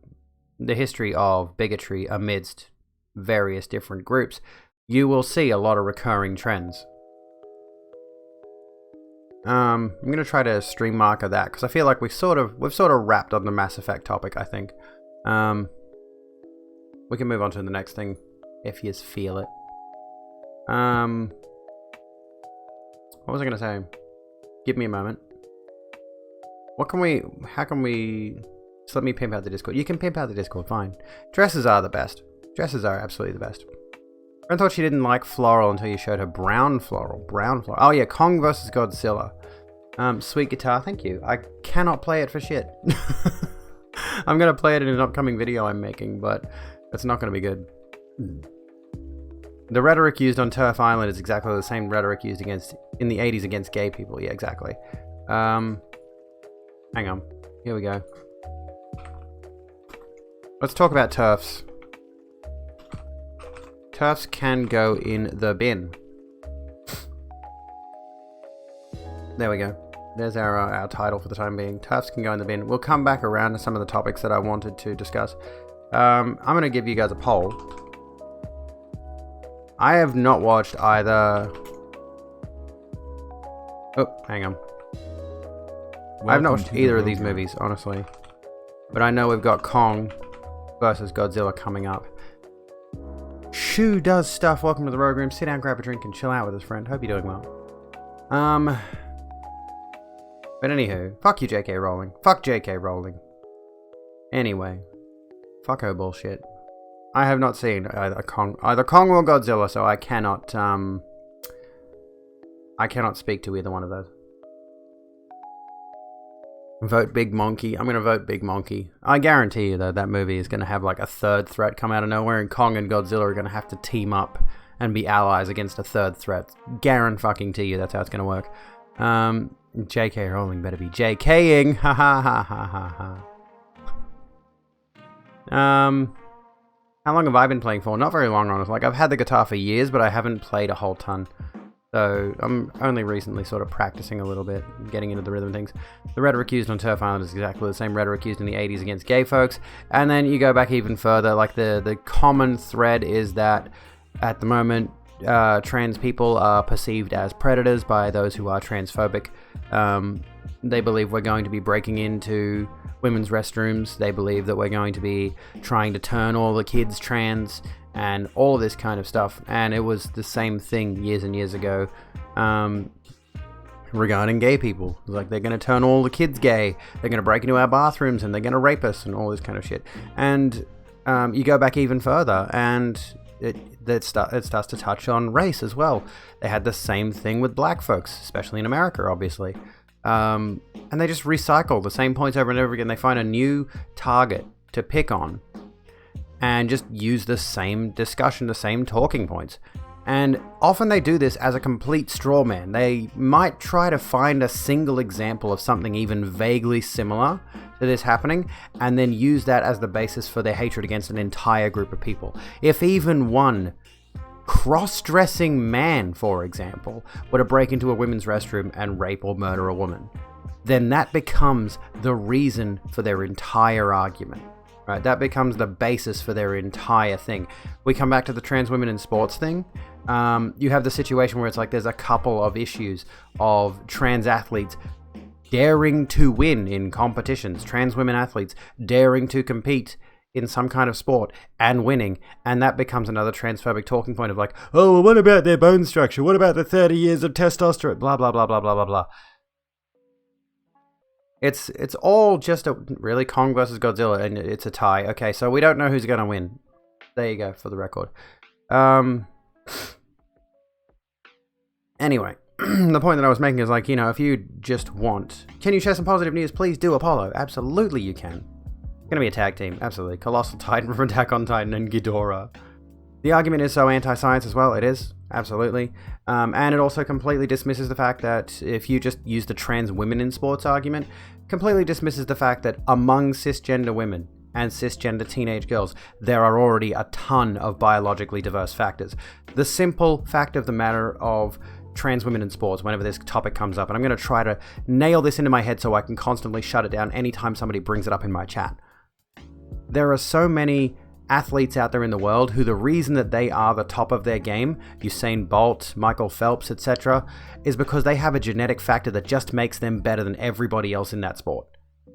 the history of bigotry amidst various different groups, you will see a lot of recurring trends. I'm gonna try to stream marker that because I feel like we've sort of wrapped on the Mass Effect topic. I think we can move on to the next thing if you feel it. What was I gonna say? Give me a moment. How can we... Just let me pimp out the Discord. You can pimp out the Discord, fine. Dresses are the best. Dresses are absolutely the best. I thought she didn't like floral until you showed her brown floral. Brown floral. Oh yeah, Kong vs. Godzilla. Sweet guitar, thank you. I cannot play it for shit. I'm going to play it in an upcoming video I'm making, but it's not going to be good. The rhetoric used on Turf Island is exactly the same rhetoric used in the 80s against gay people. Yeah, exactly. Hang on. Here we go. Let's talk about TERFs. TERFs can go in the bin. There we go. There's our title for the time being. TERFs can go in the bin. We'll come back around to some of the topics that I wanted to discuss. I'm going to give you guys a poll. I have not watched either... Oh, hang on. I have not watched either of these movies, honestly. But I know we've got Kong versus Godzilla coming up. Shu does stuff. Welcome to the Rogue Room. Sit down, grab a drink, and chill out with his friend. Hope you're doing well. But anywho, fuck you, J.K. Rowling. Fuck J.K. Rowling. Anyway, fuck her bullshit. I have not seen either Kong or Godzilla, so I cannot speak to either one of those. Vote Big Monkey. I'm going to vote Big Monkey. I guarantee you, though, that movie is going to have like a third threat come out of nowhere, and Kong and Godzilla are going to have to team up and be allies against a third threat. Guarantee you that's how it's going to work. J.K. Rowling better be JKing. Ha ha ha ha ha ha. How long have I been playing for? Not very long, honestly. Like, I've had the guitar for years, but I haven't played a whole ton. So I'm only recently sort of practicing a little bit, getting into the rhythm of things. The rhetoric used on Turf Island is exactly the same rhetoric used in the 80s against gay folks. And then you go back even further, like the common thread is that at the moment, trans people are perceived as predators by those who are transphobic. They believe we're going to be breaking into women's restrooms. They believe that we're going to be trying to turn all the kids trans and all of this kind of stuff. And it was the same thing years and years ago regarding gay people. Like, they're going to turn all the kids gay. They're going to break into our bathrooms and they're going to rape us and all this kind of shit. And you go back even further and it starts to touch on race as well. They had the same thing with black folks, especially in America, obviously. And they just recycle the same points over and over again. They find a new target to pick on and just use the same discussion, the same talking points. And often they do this as a complete straw man. They might try to find a single example of something even vaguely similar to this happening, and then use that as the basis for their hatred against an entire group of people. If even one cross-dressing man, for example, were to break into a women's restroom and rape or murder a woman, then that becomes the reason for their entire argument. Right, that becomes the basis for their entire thing. We come back to the trans women in sports thing. You have the situation where it's like there's a couple of issues of trans athletes daring to win in competitions, trans women athletes daring to compete in some kind of sport and winning, and that becomes another transphobic talking point of like, oh, well, what about their bone structure? What about the 30 years of testosterone? Blah, blah, blah, blah, blah, blah, blah. It's all just a really Kong versus Godzilla, and it's a tie. Okay, so we don't know who's gonna win. There you go, for the record. Anyway, the point that I was making is like, you know, if you just want, can you share some positive news? Please do, Apollo. Absolutely, you can. It's gonna be a tag team, absolutely. Colossal Titan from Attack on Titan and Ghidorah. The argument is so anti-science as well. It is, absolutely. And it also completely dismisses the fact that if you just use the trans women in sports argument, completely dismisses the fact that among cisgender women and cisgender teenage girls, there are already a ton of biologically diverse factors. The simple fact of the matter of trans women in sports, whenever this topic comes up, and I'm going to try to nail this into my head so I can constantly shut it down anytime somebody brings it up in my chat. There are so many athletes out there in the world who the reason that they are the top of their game, Usain Bolt, Michael Phelps, etc., is because they have a genetic factor that just makes them better than everybody else in that sport.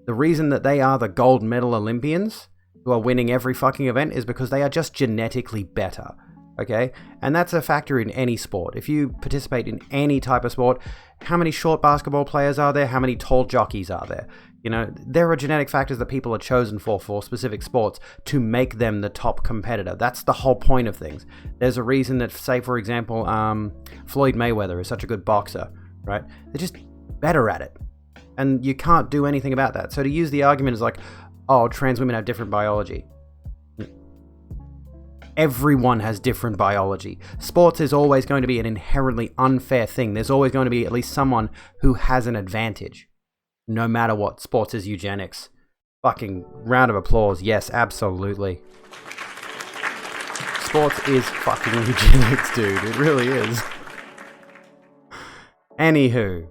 The reason that they are the gold medal Olympians who are winning every fucking event is because they are just genetically better. Okay? And that's a factor in any sport. If you participate in any type of sport, how many short basketball players are there? How many tall jockeys are there? You know, there are genetic factors that people are chosen for specific sports to make them the top competitor. That's the whole point of things. There's a reason that, say, for example, Floyd Mayweather is such a good boxer, right? They're just better at it. And you can't do anything about that. So to use the argument is like, oh, trans women have different biology. Everyone has different biology. Sports is always going to be an inherently unfair thing. There's always going to be at least someone who has an advantage. No matter what. Sports is eugenics. Fucking round of applause. Yes, absolutely. Sports is fucking eugenics, dude. It really is. Anywho.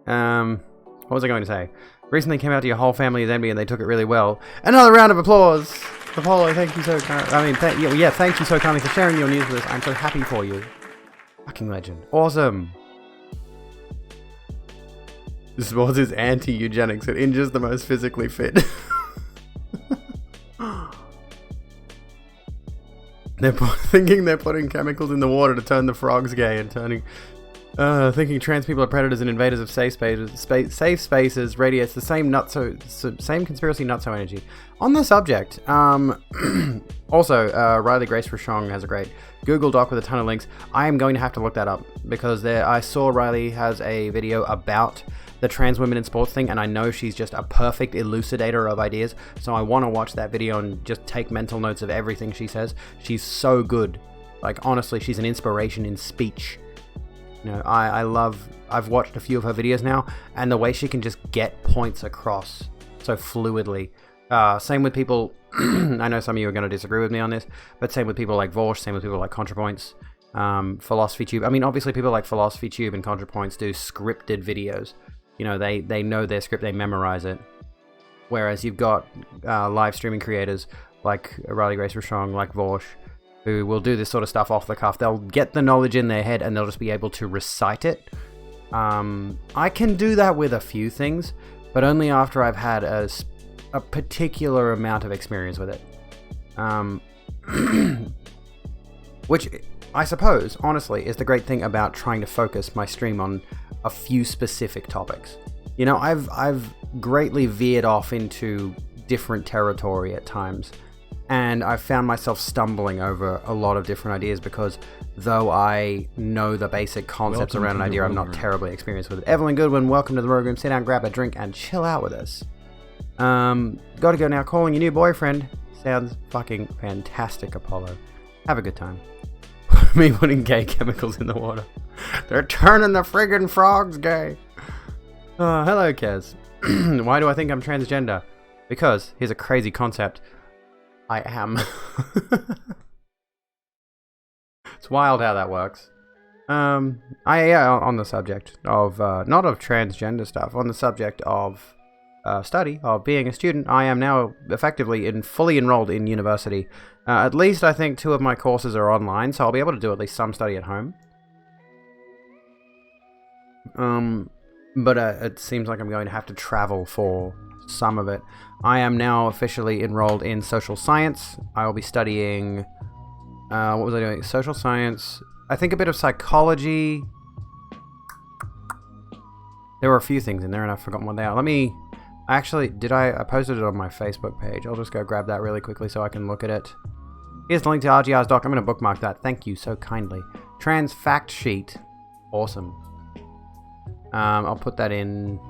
What was I going to say? Recently came out to your whole family as enemy and they took it really well. Another round of applause! Apollo, thank you so kindly. Thank you so kindly for sharing your news with us. I'm so happy for you. Fucking legend. Awesome. Sports is anti-eugenics. It injures the most physically fit. They're thinking they're putting chemicals in the water to turn the frogs gay and thinking trans people are predators and invaders of safe spaces radiates the same conspiracy nutso energy. On the subject, also, Riley Grace Rochong has a great Google Doc with a ton of links. I am going to have to look that up because I saw Riley has a video about the trans women in sports thing, and I know she's just a perfect elucidator of ideas, so I want to watch that video and just take mental notes of everything she says. She's so good. Like, honestly, she's an inspiration in speech. You know, I've watched a few of her videos now, and the way she can just get points across so fluidly. Same with people, I know some of you are going to disagree with me on this, but same with people like Vorsh, same with people like ContraPoints, PhilosophyTube. I mean, obviously people like PhilosophyTube and ContraPoints do scripted videos. You know, they know their script, they memorize it. Whereas you've got live streaming creators like Riley Grace Rochong, like Vorsh, who will do this sort of stuff off the cuff. They'll get the knowledge in their head and they'll just be able to recite it. I can do that with a few things, but only after I've had a particular amount of experience with it. Which I suppose, honestly, is the great thing about trying to focus my stream on a few specific topics. You know, I've greatly veered off into different territory at times. And I've found myself stumbling over a lot of different ideas because though I know the basic concepts around an idea, I'm not terribly experienced with it. Evelyn Goodwin, welcome to the Rogue Room. Sit down, grab a drink, and chill out with us. Gotta go now. Calling your new boyfriend. Sounds fucking fantastic, Apollo. Have a good time. Me putting gay chemicals in the water. They're turning the friggin' frogs gay. Hello, Kez. Why do I think I'm transgender? Because, here's a crazy concept. I am. It's wild how that works. On the subject of, not of transgender stuff, on the subject of study, of being a student, I am now effectively fully enrolled in university. At least I think 2 of my courses are online, so I'll be able to do at least some study at home. But it seems like I'm going to have to travel for some of it. I am now officially enrolled in social science. I will be studying, what was I doing? Social science, I think a bit of psychology, There were a few things in there and I've forgotten what they are. Let me... Actually, I posted it on my Facebook page. I'll just go grab that really quickly so I can look at it. Here's the link to RGR's doc. I'm going to bookmark that. Thank you so kindly. Trans fact sheet. Awesome. I'll put that in...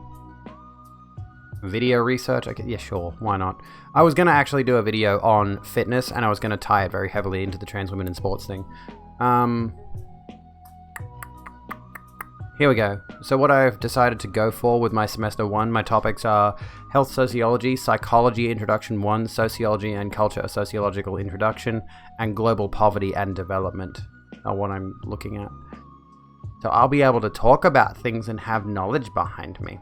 Video research? Okay, yeah, sure. Why not? I was going to actually do a video on fitness and I was going to tie it very heavily into the trans women in sports thing. Here we go. So what I've decided to go for with my semester 1, my topics are health sociology, psychology introduction 1, sociology and culture, a sociological introduction, and global poverty and development are what I'm looking at. So I'll be able to talk about things and have knowledge behind me.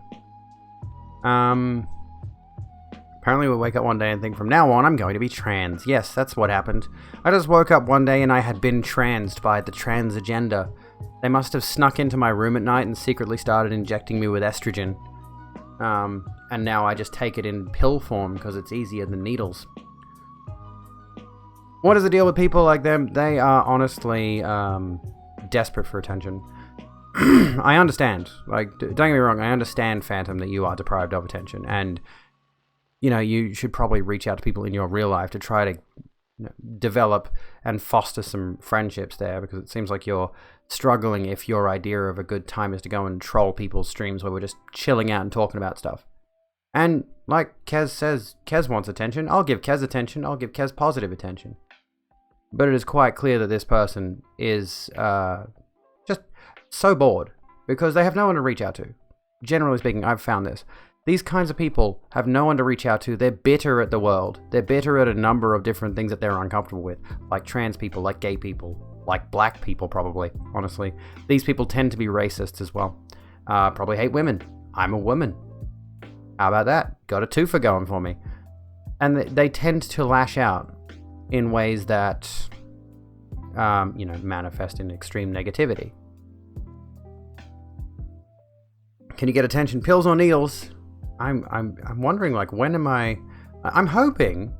Apparently we wake up one day and think from now on I'm going to be trans. Yes, that's what happened. I just woke up one day and I had been transed by the trans agenda. They must have snuck into my room at night and secretly started injecting me with estrogen. And now I just take it in pill form because it's easier than needles. What is the deal with people like them? They are honestly desperate for attention. I understand. Like, don't get me wrong, I understand, Phantom, that you are deprived of attention. And, you know, you should probably reach out to people in your real life to try to develop and foster some friendships there, because it seems like you're struggling if your idea of a good time is to go and troll people's streams where we're just chilling out and talking about stuff. And like Kez says, Kez wants attention. I'll give Kez attention. I'll give Kez positive attention. But it is quite clear that this person is just so bored because they have no one to reach out to. Generally speaking, I've found this. These kinds of people have no one to reach out to. They're bitter at the world. They're bitter at a number of different things that they're uncomfortable with, like trans people, like gay people, like black people probably, honestly. These people tend to be racists as well. Probably hate women. I'm a woman. How about that? Got a twofer going for me. And they tend to lash out in ways that, manifest in extreme negativity. Can you get attention, pills or needles? I'm wondering, like, when am I... I'm hoping,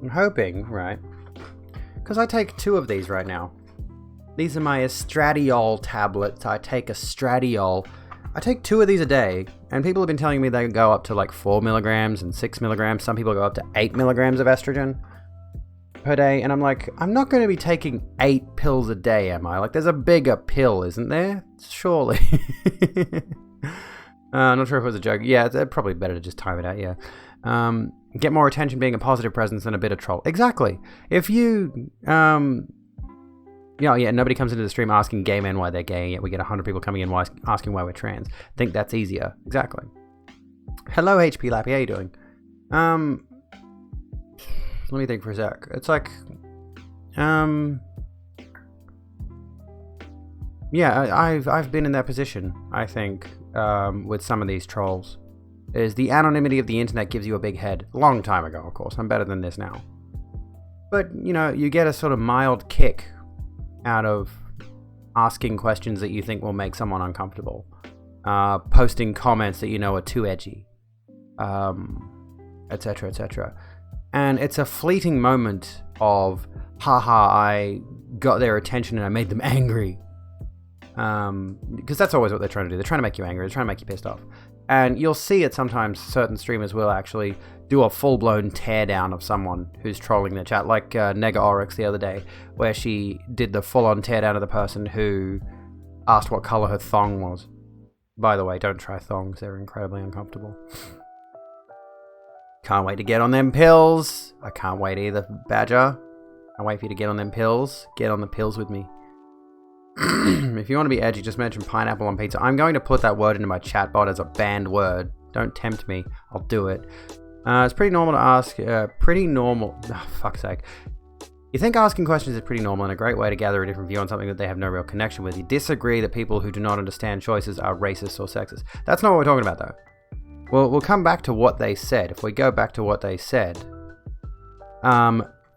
right? Because I take 2 of these right now. These are my estradiol tablets. I take estradiol. I take 2 of these a day, and people have been telling me they go up to like 4 milligrams and 6 milligrams. Some people go up to 8 milligrams of estrogen per day, and I'm like, I'm not going to be taking 8 pills a day, am I? Like, there's a bigger pill, isn't there? Surely. I'm not sure if it was a joke. Yeah, it's probably better to just time it out, yeah. Get more attention being a positive presence than a bitter troll. Exactly. If you, nobody comes into the stream asking gay men why they're gay, yet we get 100 people coming in asking why we're trans. Think that's easier. Exactly. Hello, HP Lappy, how you doing? Let me think for a sec. It's like, I've been in that position, I think, with some of these trolls. Is the anonymity of the internet gives you a big head. Long time ago, of course. I'm better than this now. But, you get a sort of mild kick out of asking questions that you think will make someone uncomfortable. Posting comments that you know are too edgy. Etc., etc. And it's a fleeting moment of, haha, I got their attention and I made them angry. Because that's always what they're trying to do. They're trying to make you angry. They're trying to make you pissed off. And you'll see it sometimes. Certain streamers will actually do a full-blown teardown of someone who's trolling their chat, like Nega Oryx the other day, where she did the full-on teardown of the person who asked what color her thong was. By the way, don't try thongs. They're incredibly uncomfortable. Can't wait to get on them pills. I can't wait either, Badger. Can't wait for you to get on them pills. Get on the pills with me. If you want to be edgy, just mention pineapple on pizza. I'm going to put that word into my chatbot as a banned word. Don't tempt me. I'll do it. It's pretty normal to ask. Fuck's sake. You think asking questions is pretty normal and a great way to gather a different view on something that they have no real connection with. You disagree that people who do not understand choices are racist or sexist. That's not what we're talking about, though. Well, we'll come back to what they said. If we go back to what they said,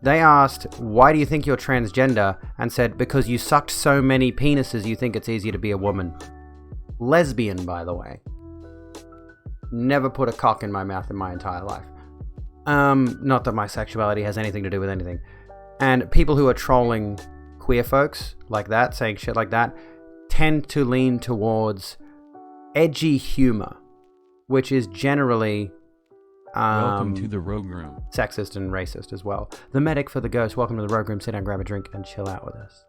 they asked, why do you think you're transgender? And said, because you sucked so many penises, you think it's easier to be a woman. Lesbian, by the way. Never put a cock in my mouth in my entire life. Not that my sexuality has anything to do with anything. And people who are trolling queer folks like that, saying shit like that, tend to lean towards edgy humor, which is generally Welcome to the Rogue Room. sexist and racist as well. The medic for the ghost. Welcome to the Rogue Room. Sit down, grab a drink, and chill out with us.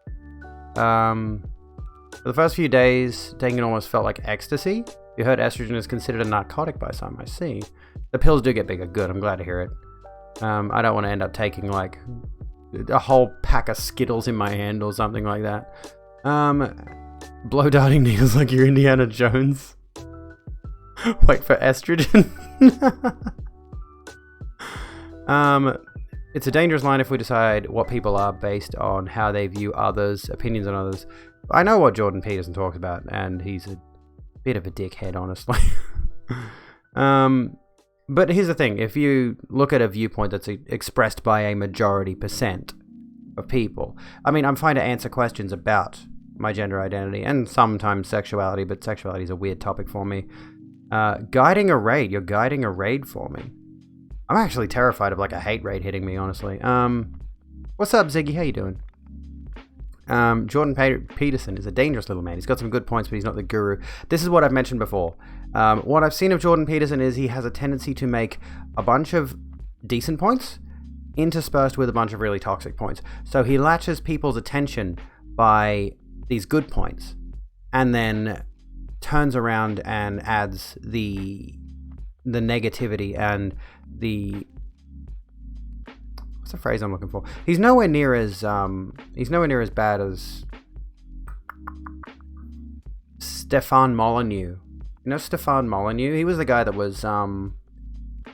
For the first few days, taking it almost felt like ecstasy. You heard estrogen is considered a narcotic by some. I see. The pills do get bigger. Good. I'm glad to hear it. I don't want to end up taking like a whole pack of Skittles in my hand or something like that. Blow darting needles like you're Indiana Jones. Wait for estrogen. It's a dangerous line if we decide what people are based on how they view others, opinions on others. I know what Jordan Peterson talks about, and he's a bit of a dickhead, honestly. But here's the thing. If you look at a viewpoint that's expressed by a majority percent of people, I mean, I'm fine to answer questions about my gender identity and sometimes sexuality, but sexuality is a weird topic for me. Guiding a raid. You're guiding a raid for me. I'm actually terrified of like a hate raid hitting me, honestly. What's up, Ziggy? How you doing? Jordan Peterson is a dangerous little man. He's got some good points, but he's not the guru. This is what I've mentioned before. What I've seen of Jordan Peterson is he has a tendency to make a bunch of decent points interspersed with a bunch of really toxic points. So he latches people's attention by these good points and then turns around and adds the negativity and the... What's the phrase I'm looking for? He's nowhere near as bad as Stefan Molyneux. You know Stefan Molyneux? He was the guy that was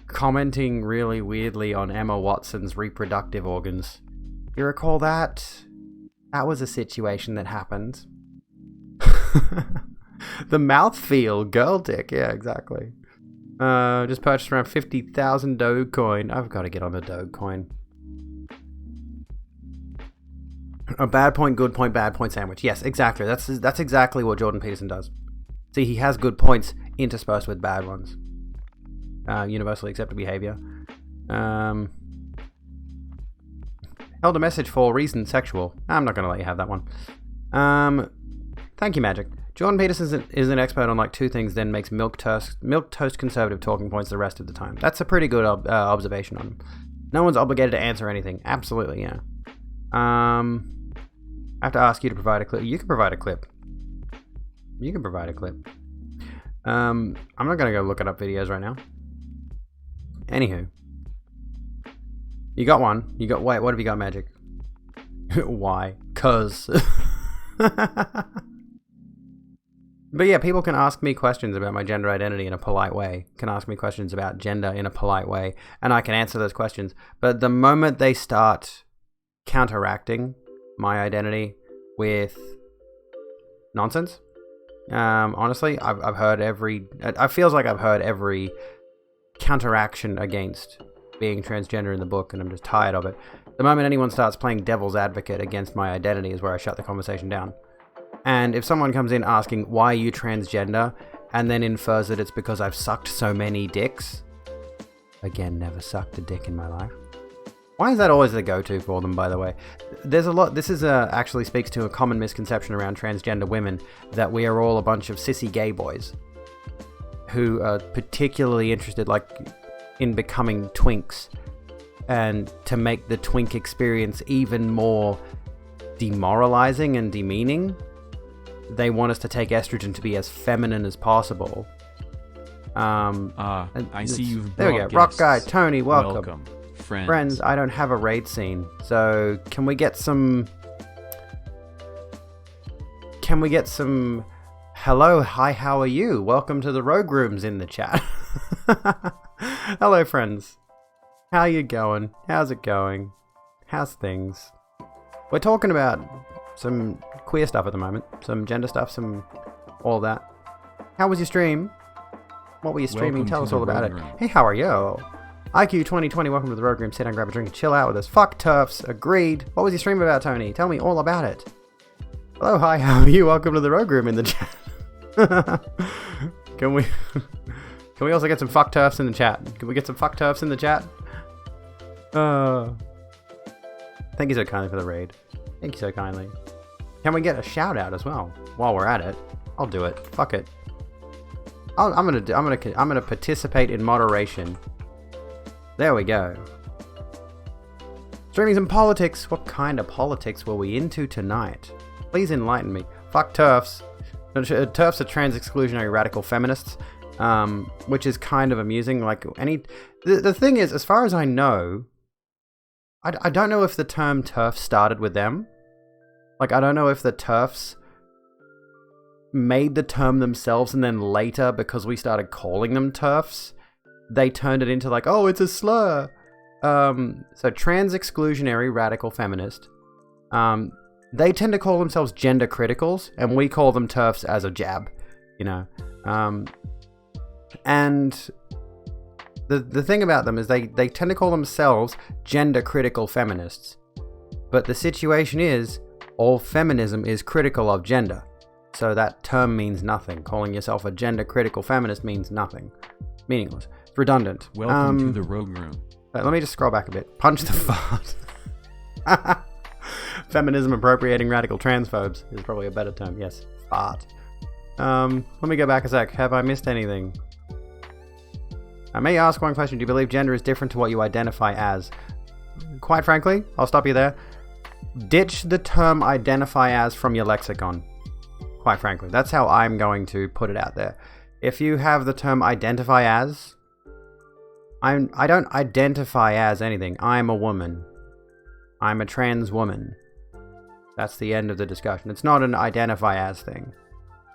commenting really weirdly on Emma Watson's reproductive organs. You recall that? That was a situation that happened. The mouthfeel, girl dick. Yeah, exactly. Just purchased around 50,000 Dogecoin. I've got to get on the Dogecoin. A bad point, good point, bad point sandwich. Yes, exactly. That's exactly what Jordan Peterson does. See, he has good points interspersed with bad ones. Universally accepted behavior. Held a message for reason sexual. I'm not going to let you have that one. Thank you, Magic. Jordan Peterson is an expert on like two things, then makes milquetoast conservative talking points the rest of the time. That's a pretty good observation on him. No one's obligated to answer anything. Absolutely, yeah. I have to ask you to provide a clip. You can provide a clip. You can provide a clip. I'm not going to go looking up videos right now. Anywho. You got one. Wait, what have you got, Magic? Why? 'Cause... But yeah, people can ask me questions about my gender identity in a polite way. Can ask me questions about gender in a polite way. And I can answer those questions. But the moment they start counteracting my identity with nonsense, honestly, I've heard it feels like I've heard every counteraction against being transgender in the book, and I'm just tired of it. The moment anyone starts playing devil's advocate against my identity is where I shut the conversation down. And if someone comes in asking, why are you transgender, and then infers that it's because I've sucked so many dicks, again, never sucked a dick in my life. Why is that always the go-to for them, by the way? There's a lot... This is actually speaks to a common misconception around transgender women, that we are all a bunch of sissy gay boys who are particularly interested, like, in becoming twinks, and to make the twink experience even more demoralizing and demeaning, they want us to take estrogen to be as feminine as possible. I see you've there we go. brought Rock guy, guests. Tony, welcome. Friends. I don't have a raid scene, so can we get some... Hello, hi, how are you? Welcome to the Rogue Rooms in the chat. Hello, friends. How you going? How's it going? How's things? We're talking about some queer stuff at the moment, some gender stuff, some all that. How was your stream? What were you streaming? Welcome Tell to us the all about it. Rogue Room. Hey, how are you? IQ 2020, welcome to the Rogue Room. Sit down, grab a drink, and chill out with us. Fuck turfs, agreed. What was your stream about, Tony? Tell me all about it. Hello, hi, how are you? Welcome to the Rogue Room in the chat. Can we also get some fuck turfs in the chat? Can we get some fuck turfs in the chat? Thank you so kindly for the raid. Thank you so kindly. Can we get a shout out as well while we're at it? I'll do it. Fuck it. I'm gonna participate in moderation. There we go. Streaming some politics. What kind of politics were we into tonight? Please enlighten me. Fuck TERFs. TERFs are trans exclusionary radical feminists, which is kind of amusing. Like the thing is, as far as I know, I don't know if the term TERF started with them. Like, I don't know if the TERFs made the term themselves and then later, because we started calling them TERFs, they turned it into like, oh, it's a slur. So trans exclusionary radical feminist. They tend to call themselves gender criticals, and we call them TERFs as a jab, you know. And the thing about them is they tend to call themselves gender critical feminists. But the situation is, all feminism is critical of gender. So that term means nothing. Calling yourself a gender critical feminist means nothing. Meaningless. It's redundant. Welcome to the Rogue Room. Let me just scroll back a bit. Punch the fart. Feminism appropriating radical transphobes is probably a better term. Yes, fart. Let me go back a sec. Have I missed anything? I may ask one question. Do you believe gender is different to what you identify as? Quite frankly, I'll stop you there. Ditch the term identify as from your lexicon. Quite frankly, that's how I'm going to put it out there. If you have the term identify as, I don't identify as anything. I'm a woman. I'm a trans woman. That's the end of the discussion. It's not an identify as thing.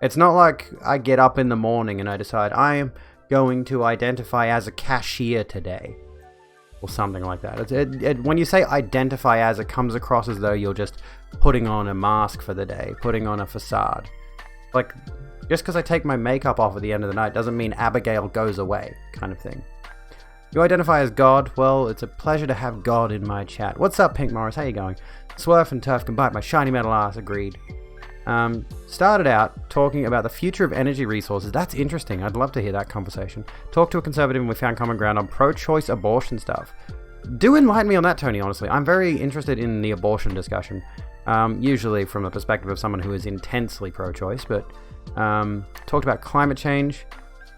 It's not like I get up in the morning and I decide I am going to identify as a cashier today. Or something like that. When you say identify as, it comes across as though you're just putting on a mask for the day, putting on a facade. Like, just because I take my makeup off at the end of the night doesn't mean Abigail goes away, kind of thing. You identify as God? Well, it's a pleasure to have God in my chat. What's up, Pink Morris? How you going? Swerf and Turf can bite my shiny metal ass, agreed. Started out talking about the future of energy resources. That's interesting. I'd love to hear that conversation. Talked to a conservative and we found common ground on pro-choice abortion stuff. Do enlighten me on that, Tony, honestly. I'm very interested in the abortion discussion. Usually from the perspective of someone who is intensely pro-choice, but talked about climate change.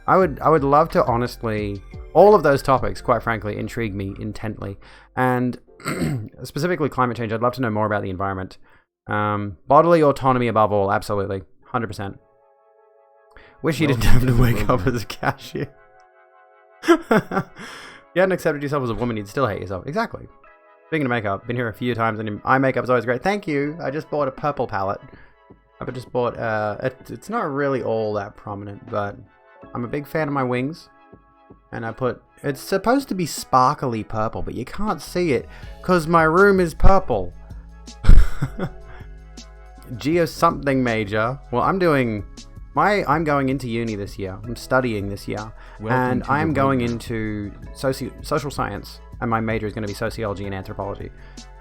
I would love to, honestly, all of those topics, quite frankly, intrigue me intently. And specifically climate change, I'd love to know more about the environment. Bodily autonomy above all, absolutely. 100%. Wish you didn't have to wake up as a cashier. If you hadn't accepted yourself as a woman, you'd still hate yourself. Exactly. Speaking of makeup, been here a few times, and eye makeup is always great. Thank you. I just bought a purple palette. I just bought, it's not really all that prominent, but I'm a big fan of my wings. And I put, it's supposed to be sparkly purple, but you can't see it, because my room is purple. Geo something major. Well, I'm going into uni this year. I'm studying this year. And I'm going into social science. And my major is going to be sociology and anthropology.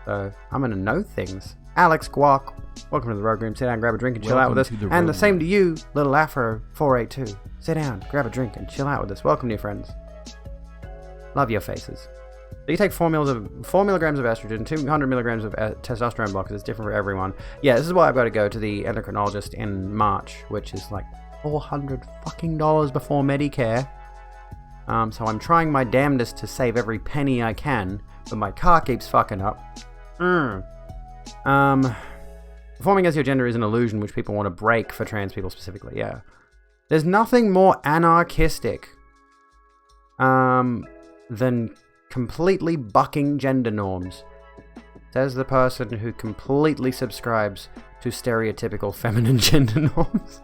So I'm going to know things. Alex Guac, welcome to the Rogue Room. Sit down, grab a drink and chill out with us. And the same to you, Little Afro 482. Sit down, grab a drink and chill out with us. Welcome, new friends. Love your faces. So you take 4 milligrams of estrogen, 200 milligrams of testosterone blockers. It's different for everyone. Yeah, this is why I've got to go to the endocrinologist in March, which is like $400 fucking before Medicare. So I'm trying my damnedest to save every penny I can, but my car keeps fucking up. Performing as your gender is an illusion which people want to break for trans people specifically. Yeah, there's nothing more anarchistic than completely bucking gender norms, says the person who completely subscribes to stereotypical feminine gender norms.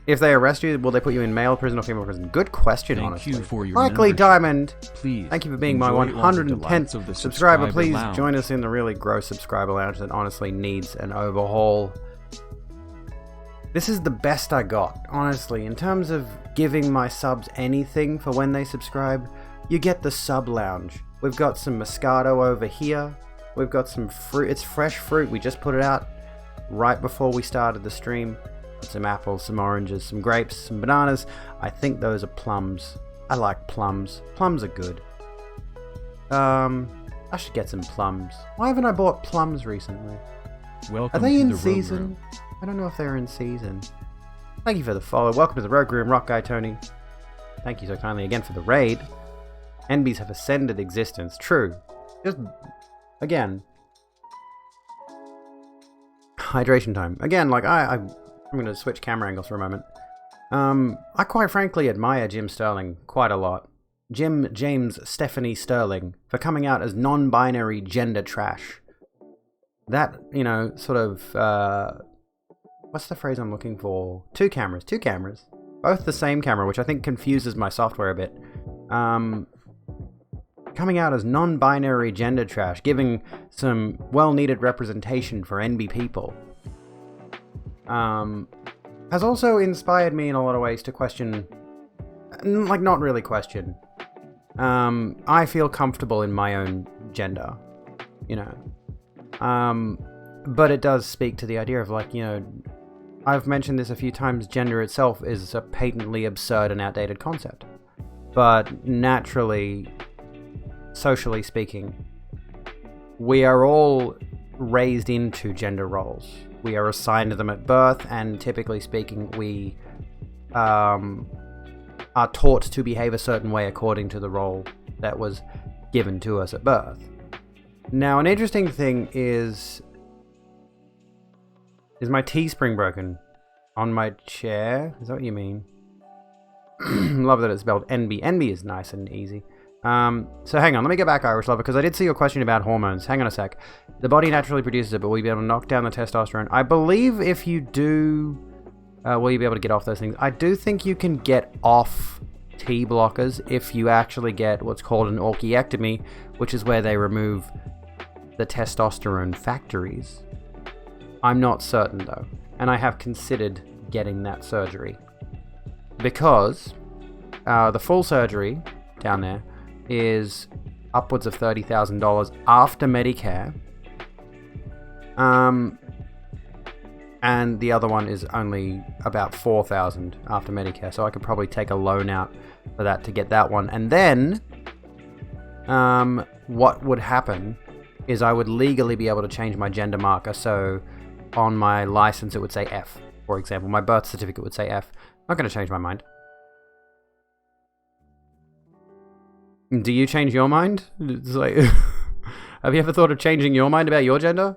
If they arrest you, will they put you in male prison or female prison? Good question, honestly. Thank you for your Likely Diamond, please. Thank you for being my 110th subscriber. Please join us in the really gross subscriber lounge that honestly needs an overhaul. This is the best I got, honestly. In terms of giving my subs anything for when they subscribe, you get the sub lounge. We've got some Moscato over here. We've got some fruit. It's fresh fruit. We just put it out right before we started the stream. Some apples, some oranges, some grapes, some bananas. I think those are plums. I like plums. Plums are good. I should get some plums. Why haven't I bought plums recently? Welcome are they to in the season? I don't know if they're in season. Thank you for the follow. Welcome to the Rogue Room, Rock Guy Tony. Thank you so kindly again for the raid. NBs have ascended existence. True. Just, again, hydration time. Again, like, I'm going to switch camera angles for a moment. I quite frankly admire Jim Sterling quite a lot. Jim James Stephanie Sterling for coming out as non-binary gender trash. That, you know, sort of, what's the phrase I'm looking for? Two cameras. Both the same camera, which I think confuses my software a bit. Coming out as non-binary gender trash, giving some well-needed representation for NB people. Has also inspired me in a lot of ways to question, like, not really question. I feel comfortable in my own gender, you know. But it does speak to the idea of, like, you know, I've mentioned this a few times, gender itself is a patently absurd and outdated concept. But naturally, socially speaking, we are all raised into gender roles. We are assigned them at birth, and typically speaking, we are taught to behave a certain way according to the role that was given to us at birth. Now, an interesting thing is my Teespring broken on my chair? Is that what you mean? Love that it's spelled NB. NB is nice and easy. So hang on, let me get back, Irish Lover, because I did see your question about hormones. Hang on a sec. The body naturally produces it, but will you be able to knock down the testosterone? I believe if you do, will you be able to get off those things? I do think you can get off T blockers if you actually get what's called an orchiectomy, which is where they remove the testosterone factories. I'm not certain though, and I have considered getting that surgery because the full surgery down there is upwards of $30,000 after Medicare, and the other one is only about $4,000 after Medicare. So I could probably take a loan out for that to get that one, and then what would happen is I would legally be able to change my gender marker. So on my license it would say F, for example. My birth certificate would say F. Not going to change my mind. Do you change your mind? It's like, have you ever thought of changing your mind about your gender?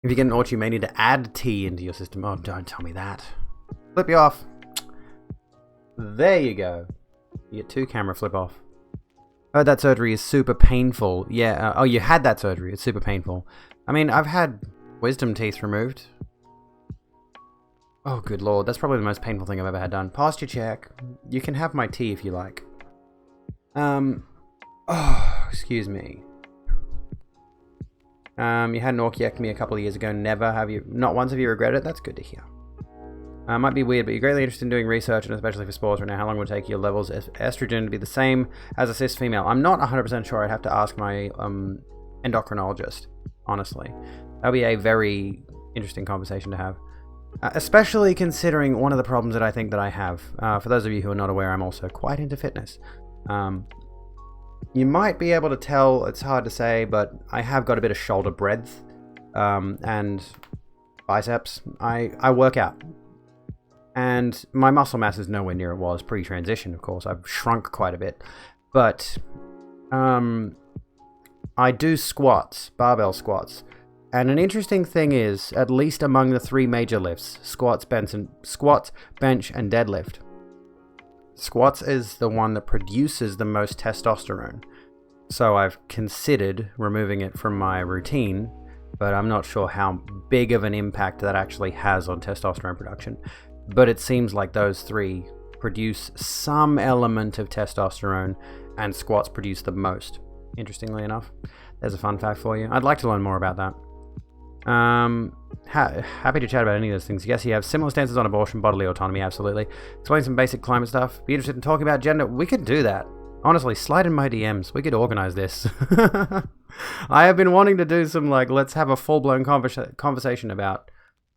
If you get an orch, you may need to add T into your system. Oh, don't tell me that. Flip you off. There you go. You get 2 camera flip off. Oh, that surgery is super painful. Yeah, oh, you had that surgery. It's super painful. I mean, I've had wisdom teeth removed. Oh, good lord. That's probably the most painful thing I've ever had done. Posture check. You can have my tea if you like. Oh, excuse me. You had an orchiectomy a couple of years ago. Never have you... Not once have you regretted it? That's good to hear. Might be weird, but you're greatly interested in doing research, and especially for sports right now. How long would it take your levels of estrogen to be the same as a cis female? I'm not 100% sure. I'd have to ask my endocrinologist, honestly. That would be a very interesting conversation to have. Especially considering one of the problems that I think that I have. For those of you who are not aware, I'm also quite into fitness. You might be able to tell, it's hard to say, but I have got a bit of shoulder breadth and biceps. I work out. And my muscle mass is nowhere near it was pre-transition, of course. I've shrunk quite a bit. But I do squats, barbell squats. And an interesting thing is, at least among the 3 major lifts, squats, bench, and deadlift, squats is the one that produces the most testosterone. So I've considered removing it from my routine, but I'm not sure how big of an impact that actually has on testosterone production. But it seems like those 3 produce some element of testosterone, and squats produce the most, interestingly enough. There's a fun fact for you. I'd like to learn more about that. Happy to chat about any of those things. Yes, you have similar stances on abortion, bodily autonomy, absolutely. Explain some basic climate stuff. Be interested in talking about gender. We could do that. Honestly, slide in my DMs. We could organize this. I have been wanting to do some, like, let's have a full-blown conversation about,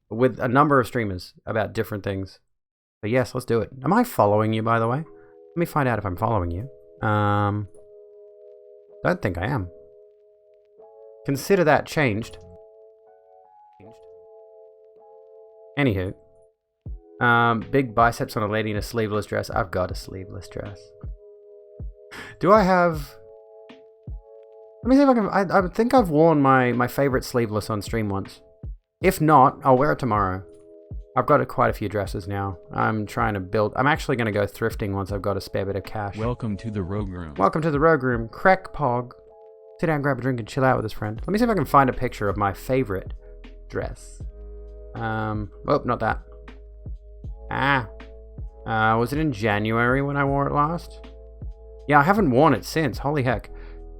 with a number of streamers, about different things. But yes, let's do it. Am I following you, by the way? Let me find out if I'm following you. Don't think I am. Consider that changed. Anywho. Big biceps on a lady in a sleeveless dress. I've got a sleeveless dress. Do I have... Let me see if I can... I think I've worn my favorite sleeveless on stream once. If not, I'll wear it tomorrow. I've got quite a few dresses now. I'm trying to build... I'm actually going to go thrifting once I've got a spare bit of cash. Welcome to the Rogue Room. Welcome to the Rogue Room. Crack Pog. Sit down, grab a drink, and chill out with his friend. Let me see if I can find a picture of my favorite dress. Oh, not that. Was it in January when I wore it last? Yeah, I haven't worn it since. Holy heck.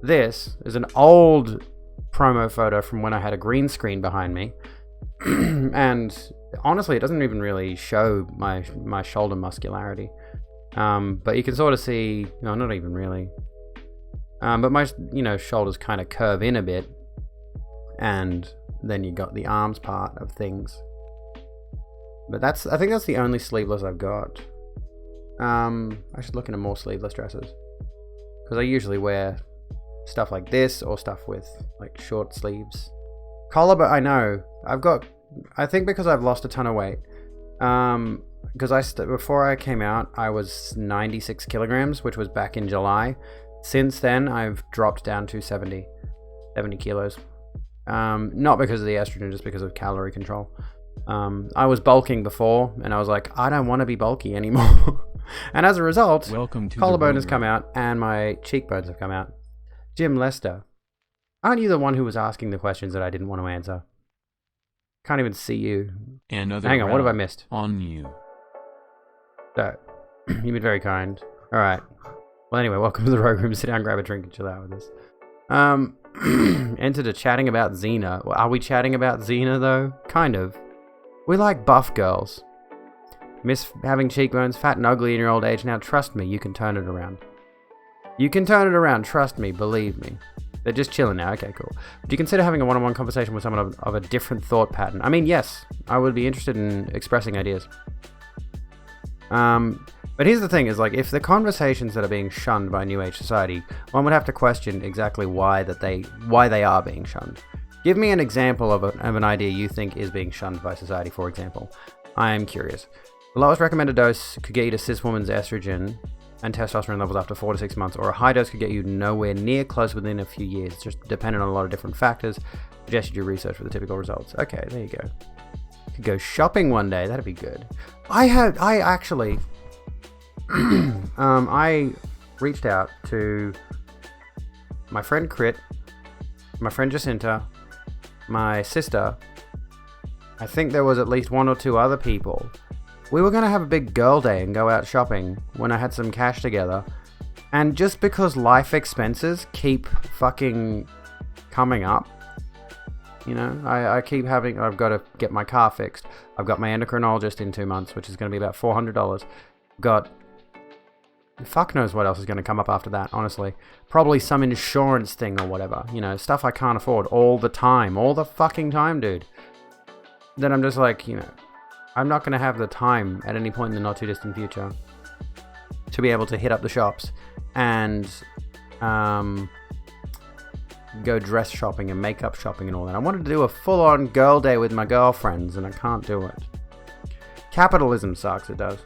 This is an old promo photo from when I had a green screen behind me. And honestly, it doesn't even really show my shoulder muscularity. But you can sort of see... No, not even really. But my, shoulders kind of curve in a bit. And then you got the arms part of things. But I think that's the only sleeveless I've got. I should look into more sleeveless dresses. Because I usually wear stuff like this or stuff with like short sleeves. Collar, but I know. I think because I've lost a ton of weight. Because before I came out, I was 96 kilograms, which was back in July. Since then, I've dropped down to 70 kilos. Not because of the estrogen, just because of calorie control. I was bulking before, and I was like, I don't want to be bulky anymore. And as a result, collarbone has come out, and my cheekbones have come out. Jim Lester, aren't you the one who was asking the questions that I didn't want to answer? Can't even see you. Hang on, what have I missed? On you. So, you've been very kind. Alright. Well, anyway, welcome to the Rogue Room. Sit down, grab a drink, and chill out with us. Entered a chatting about Xena. Well, are we chatting about Xena, though? Kind of. We like buff girls. Miss having cheekbones, fat and ugly in your old age. Now, trust me, you can turn it around. You can turn it around, trust me, believe me. They're just chilling now, okay, cool. Do you consider having a one-on-one conversation with someone of a different thought pattern? I mean, yes, I would be interested in expressing ideas. But here's the thing, is like, if the conversations that are being shunned by New Age society, one would have to question exactly why they are being shunned. Give me an example of an idea you think is being shunned by society, for example. I am curious. The lowest recommended dose could get you to cis woman's estrogen and testosterone levels after 4 to 6 months, or a high dose could get you nowhere near close within a few years, just dependent on a lot of different factors. Suggest you do research for the typical results. Okay, there you go. Could go shopping one day, that'd be good. I actually... I reached out to my friend Crit, my friend Jacinta, my sister. I think there was at least 1 or 2 other people. We were going to have a big girl day and go out shopping when I had some cash together. And just because life expenses keep fucking coming up, I keep having... I've got to get my car fixed. I've got my endocrinologist in 2 months, which is going to be about $400. Got... Fuck knows what else is going to come up after that, honestly. Probably some insurance thing or whatever. Stuff I can't afford all the time. All the fucking time, dude. Then I'm just like, I'm not going to have the time at any point in the not too distant future to be able to hit up the shops and go dress shopping and makeup shopping and all that. I wanted to do a full-on girl day with my girlfriends, and I can't do it. Capitalism sucks, it does.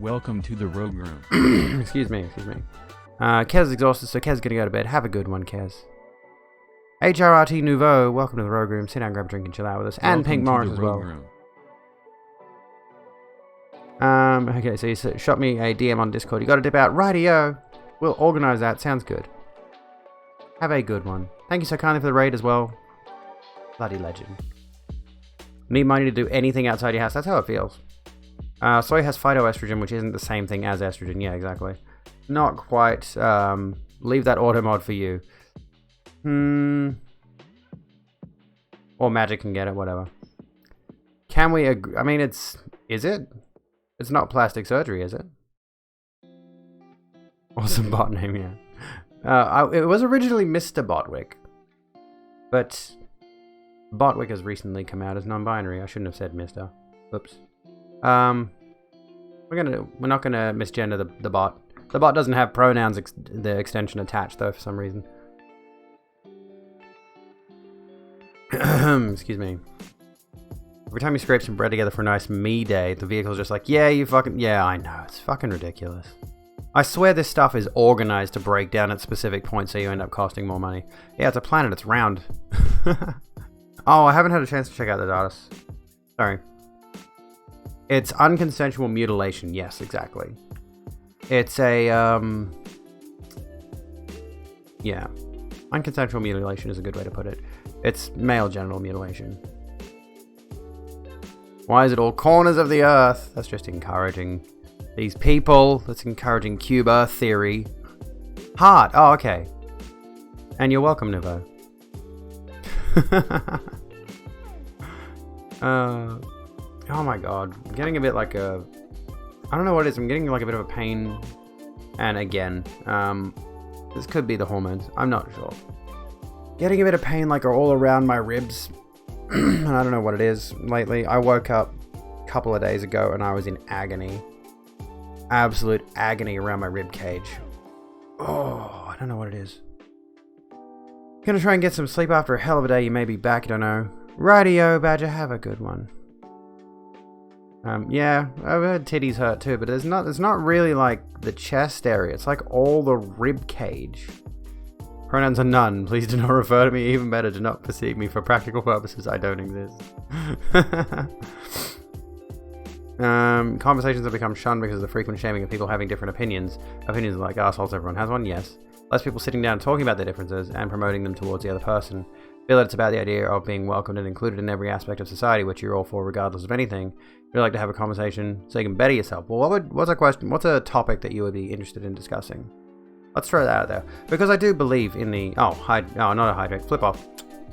Welcome to the Rogue Room. Excuse me. Kez is exhausted, so Kez is gonna go to bed. Have a good one, Kez. HRRT Nouveau, welcome to the Rogue Room. Sit down, grab a drink, and chill out with us. And Pink Morris as well. Okay, so you shot me a DM on Discord. You got to dip out. Rightio. We'll organize that. Sounds good. Have a good one. Thank you so kindly for the raid as well. Bloody legend. Need money to do anything outside your house. That's how it feels. Soy has phytoestrogen, which isn't the same thing as estrogen. Yeah, exactly. Not quite. Leave that auto mod for you. Or Magic can get it, whatever. Can we agree? I mean, is it? It's not plastic surgery, is it? Awesome bot name, yeah. It was originally Mr. Botwick. But Botwick has recently come out as non-binary. I shouldn't have said Mr. Oops. We're not gonna misgender the bot. The bot doesn't have pronouns the extension attached though for some reason. Excuse me. Every time you scrape some bread together for a nice me day, the vehicle's just like, yeah, you fucking... Yeah, I know. It's fucking ridiculous. I swear this stuff is organized to break down at specific points so you end up costing more money. Yeah, it's a planet. It's round. Oh, I haven't had a chance to check out the data. Sorry. It's unconsensual mutilation. Yes, exactly. It's a, yeah. Unconsensual mutilation is a good way to put it. It's male genital mutilation. Why is it all corners of the earth? That's just encouraging these people. That's encouraging cube earth theory. Heart. Oh, okay. And you're welcome, Nuvo. Oh my god. I'm getting a bit like a... I don't know what it is. I'm getting like a bit of a pain. And again, this could be the hormones. I'm not sure. Getting a bit of pain like all around my ribs. And I don't know what it is lately. I woke up a couple of days ago and I was in agony. Absolute agony around my rib cage. Oh, I don't know what it is. Gonna try and get some sleep after a hell of a day. You may be back, don't know. Rightio, Badger, have a good one. Yeah, I've heard titties hurt too, but it's not really like the chest area. It's like all the rib cage. Pronouns are none. Please do not refer to me. Even better, do not perceive me. For practical purposes, I don't exist. Conversations have become shunned because of the frequent shaming of people having different opinions. Opinions are like assholes, everyone has one, yes. Less people sitting down talking about their differences and promoting them towards the other person. Feel that it's about the idea of being welcomed and included in every aspect of society, which you're all for regardless of anything. You'd like to have a conversation so you can better yourself. Well, what's a question? What's a topic that you would be interested in discussing? Let's throw that out there. Because I do believe in the... Oh, not a hydrate. Flip off.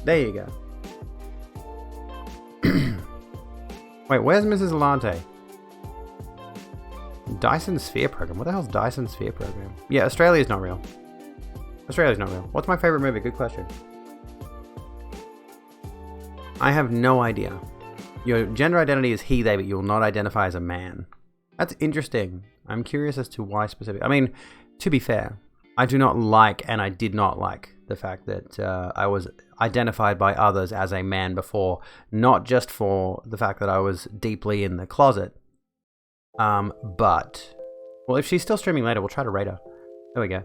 There you go. Wait, where's Mrs. Alante? Dyson Sphere Program. What the hell's Dyson Sphere Program? Yeah, Australia's not real. Australia's not real. What's my favorite movie? Good question. I have no idea. Your gender identity is he, they, but you will not identify as a man. That's interesting. I'm curious as to why specific. I mean, to be fair, I do not like, and I did not like, the fact that I was identified by others as a man before, not just for the fact that I was deeply in the closet, but, well, if she's still streaming later, we'll try to rate her. There we go.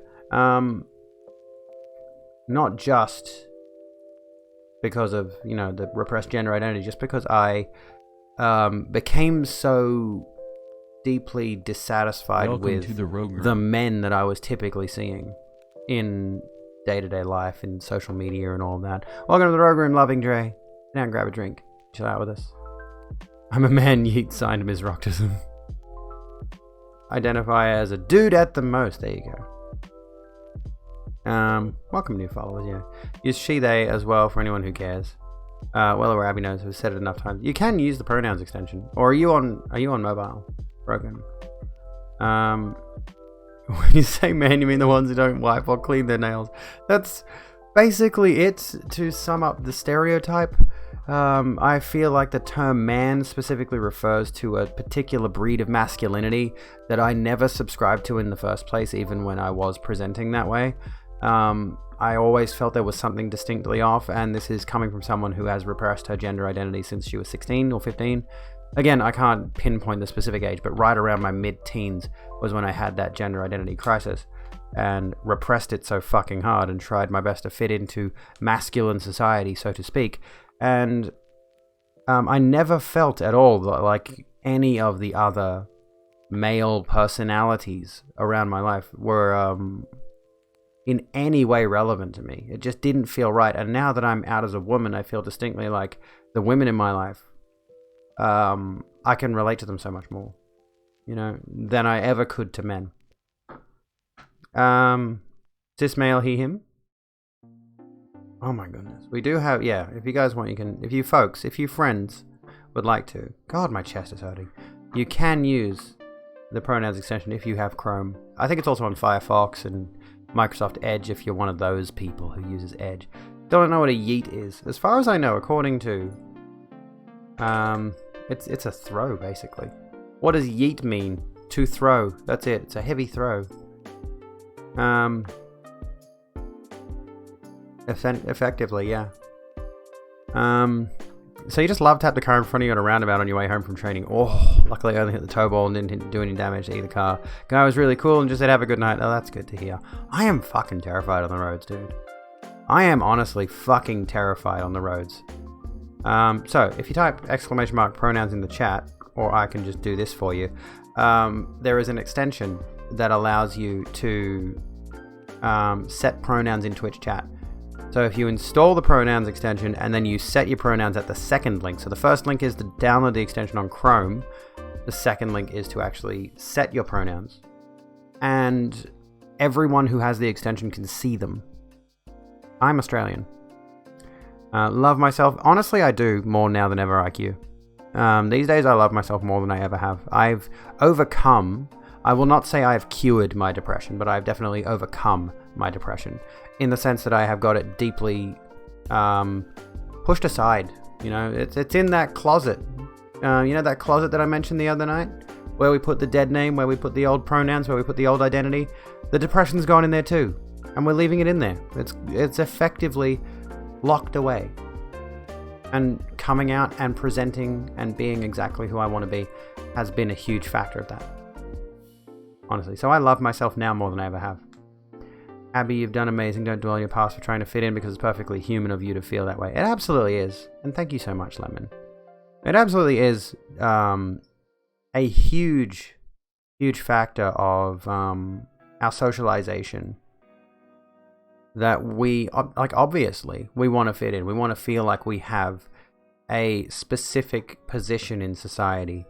Not just because of, you know, the repressed gender identity, just because I became so deeply dissatisfied with the men that I was typically seeing in day-to-day life, in social media and all of that. Welcome to the Rogue Room, Loving Dre. Sit down, grab a drink, chill out with us. I'm a man, yeet, signed Ms. Rocktism. Identify as a dude at the most. There you go. Welcome new followers, yeah. Use she, they as well for anyone who cares. Well over Abby knows, we've said it enough times. You can use the pronouns extension. Or are you on mobile? Broken. When you say man, you mean the ones who don't wipe or clean their nails. That's basically it, to sum up the stereotype. I feel like the term man specifically refers to a particular breed of masculinity that I never subscribed to in the first place, even when I was presenting that way. I always felt there was something distinctly off, and this is coming from someone who has repressed her gender identity since she was 16 or 15. Again, I can't pinpoint the specific age, but right around my mid-teens was when I had that gender identity crisis and repressed it so fucking hard and tried my best to fit into masculine society, so to speak. And I never felt at all like any of the other male personalities around my life were in any way relevant to me. It just didn't feel right. And now that I'm out as a woman, I feel distinctly like the women in my life, I can relate to them so much more, you know, than I ever could to men. Cis male, he, him. Oh my goodness. We do have, yeah, if you guys want, you can, if you friends would like to. God, my chest is hurting. You can use the pronouns extension if you have Chrome. I think it's also on Firefox and Microsoft Edge if you're one of those people who uses Edge. Don't know what a yeet is. As far as I know, according to... It's a throw, basically. What does yeet mean? To throw. That's it. It's a heavy throw. Effectively, yeah. So you just love tap the car in front of you on a roundabout on your way home from training. Oh, luckily I only hit the tow ball and didn't do any damage to either car. Guy was really cool and just said have a good night. Oh, that's good to hear. I am fucking terrified on the roads, dude. I am honestly fucking terrified on the roads. So if you type !pronouns in the chat, or I can just do this for you, there is an extension that allows you to set pronouns in Twitch chat. So if you install the pronouns extension and then you set your pronouns at the second link. So the first link is to download the extension on Chrome. The second link is to actually set your pronouns. And everyone who has the extension can see them. I'm Australian. Love myself. Honestly, I do more now than ever, IQ. These days I love myself more than I ever have. I've overcome... I will not say I have cured my depression, but I've definitely overcome my depression in the sense that I have got it deeply pushed aside. You know, it's in that closet. You know that closet that I mentioned the other night, where we put the dead name, where we put the old pronouns, where we put the old identity. The depression's gone in there too, and we're leaving it in there. It's effectively locked away. And coming out and presenting and being exactly who I want to be has been a huge factor of that. Honestly. So I love myself now more than I ever have. Abby, you've done amazing. Don't dwell on your past for trying to fit in because it's perfectly human of you to feel that way. It absolutely is. And thank you so much, Lemon. It absolutely is a huge, huge factor of our socialization. That we, like, obviously, we want to fit in. We want to feel like we have a specific position in society.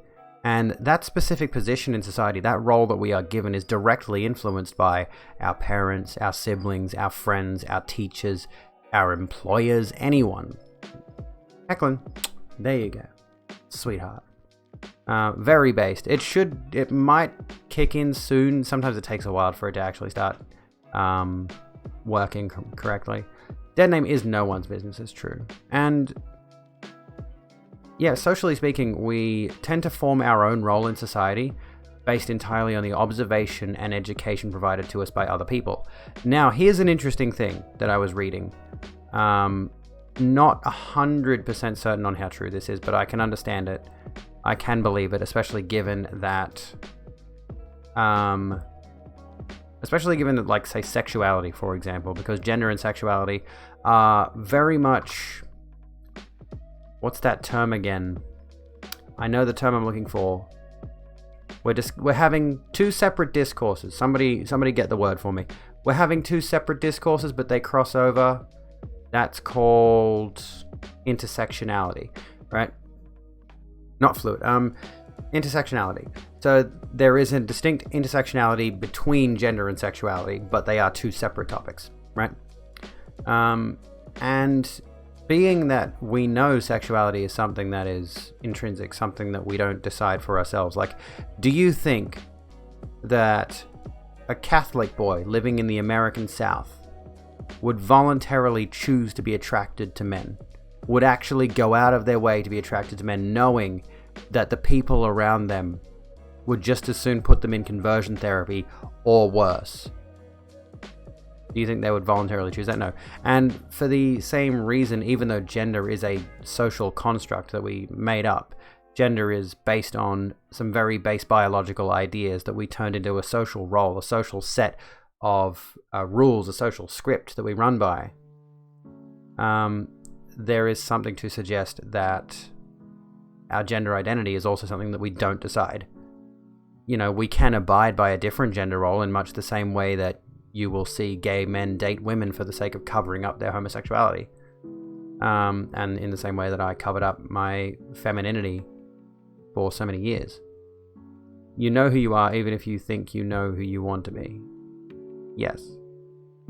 And that specific position in society, that role that we are given, is directly influenced by our parents, our siblings, our friends, our teachers, our employers, anyone. Hecklin, there you go. Sweetheart. Very based. It might kick in soon. Sometimes it takes a while for it to actually start working correctly. Dead name is no one's business, it's true. And yeah, socially speaking, we tend to form our own role in society based entirely on the observation and education provided to us by other people. Now, here's an interesting thing that I was reading. Not 100% certain on how true this is, but I can understand it. I can believe it, especially given that, like, say, sexuality, for example, because gender and sexuality are very much... What's that term again? I know the term I'm looking for. We're having two separate discourses. Somebody get the word for me. We're having two separate discourses, but they cross over. That's called intersectionality, right? Not fluid. Intersectionality. So there is a distinct intersectionality between gender and sexuality, but they are two separate topics, right? And being that we know sexuality is something that is intrinsic, something that we don't decide for ourselves, like, do you think that a Catholic boy living in the American South would voluntarily choose to be attracted to men, would actually go out of their way to be attracted to men, knowing that the people around them would just as soon put them in conversion therapy or worse? Do you think they would voluntarily choose that? No. And for the same reason, even though gender is a social construct that we made up, gender is based on some very base biological ideas that we turned into a social role, a social set of rules, a social script that we run by. There is something to suggest that our gender identity is also something that we don't decide. You know, we can abide by a different gender role in much the same way that you will see gay men date women for the sake of covering up their homosexuality. And in the same way that I covered up my femininity for so many years. You know who you are, even if you think you know who you want to be. Yes.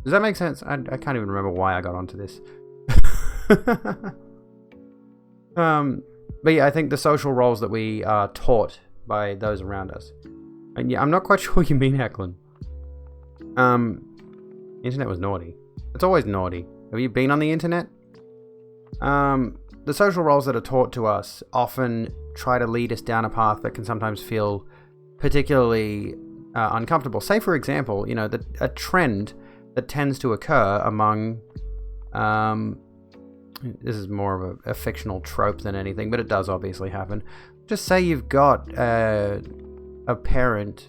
Does that make sense? I can't even remember why I got onto this. But yeah, I think the social roles that we are taught by those around us. And yeah, I'm not quite sure what you mean, Hecklin. Internet was naughty. It's always naughty. Have you been on the internet? The social roles that are taught to us often try to lead us down a path that can sometimes feel particularly uncomfortable. Say, for example, you know, a trend that tends to occur among this is more of a fictional trope than anything, but it does obviously happen. Just say you've got a parent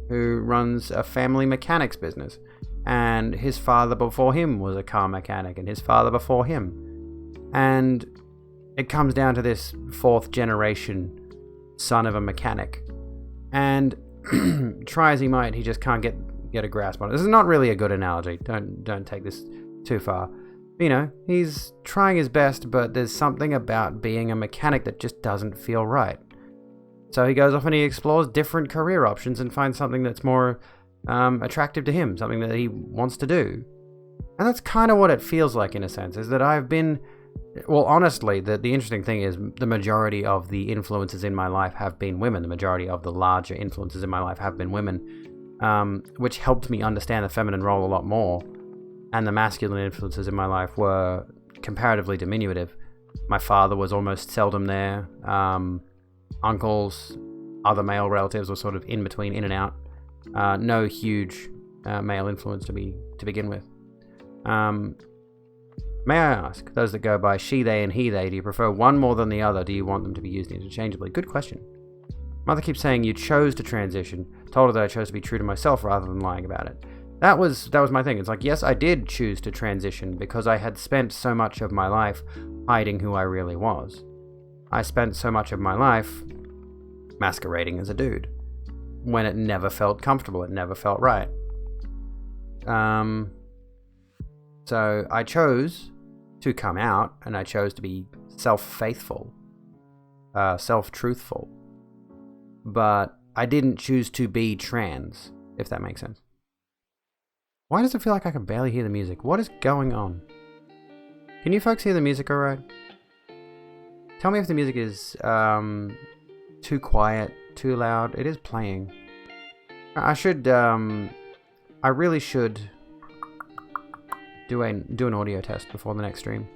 who runs a family mechanics business, and his father before him was a car mechanic, and his father before him. And it comes down to this fourth generation son of a mechanic. And try as he might, he just can't get a grasp on it. This is not really a good analogy. Don't take this too far. You know, he's trying his best, but there's something about being a mechanic that just doesn't feel right. So he goes off and he explores different career options and finds something that's more attractive to him, something that he wants to do. And that's kind of what it feels like, in a sense, is that I've been... Well, honestly, the interesting thing is the majority of the influences in my life have been women. The majority of the larger influences in my life have been women, which helped me understand the feminine role a lot more. And the masculine influences in my life were comparatively diminutive. My father was almost seldom there. Uncles, other male relatives were sort of in between, in and out. No huge male influence to begin with. May I ask, those that go by she, they, and he, they, do you prefer one more than the other? Do you want them to be used interchangeably? Good question. Mother keeps saying you chose to transition. Told her that I chose to be true to myself rather than lying about it. That was my thing. It's like, yes, I did choose to transition because I had spent so much of my life hiding who I really was. I spent so much of my life masquerading as a dude when it never felt comfortable. It never felt right. So I chose to come out, and I chose to be self-faithful, self-truthful. But I didn't choose to be trans, if that makes sense. Why does it feel like I can barely hear the music? What is going on? Can you folks hear the music alright? Tell me if the music is too quiet, too loud. It is playing. I really should do an audio test before the next stream.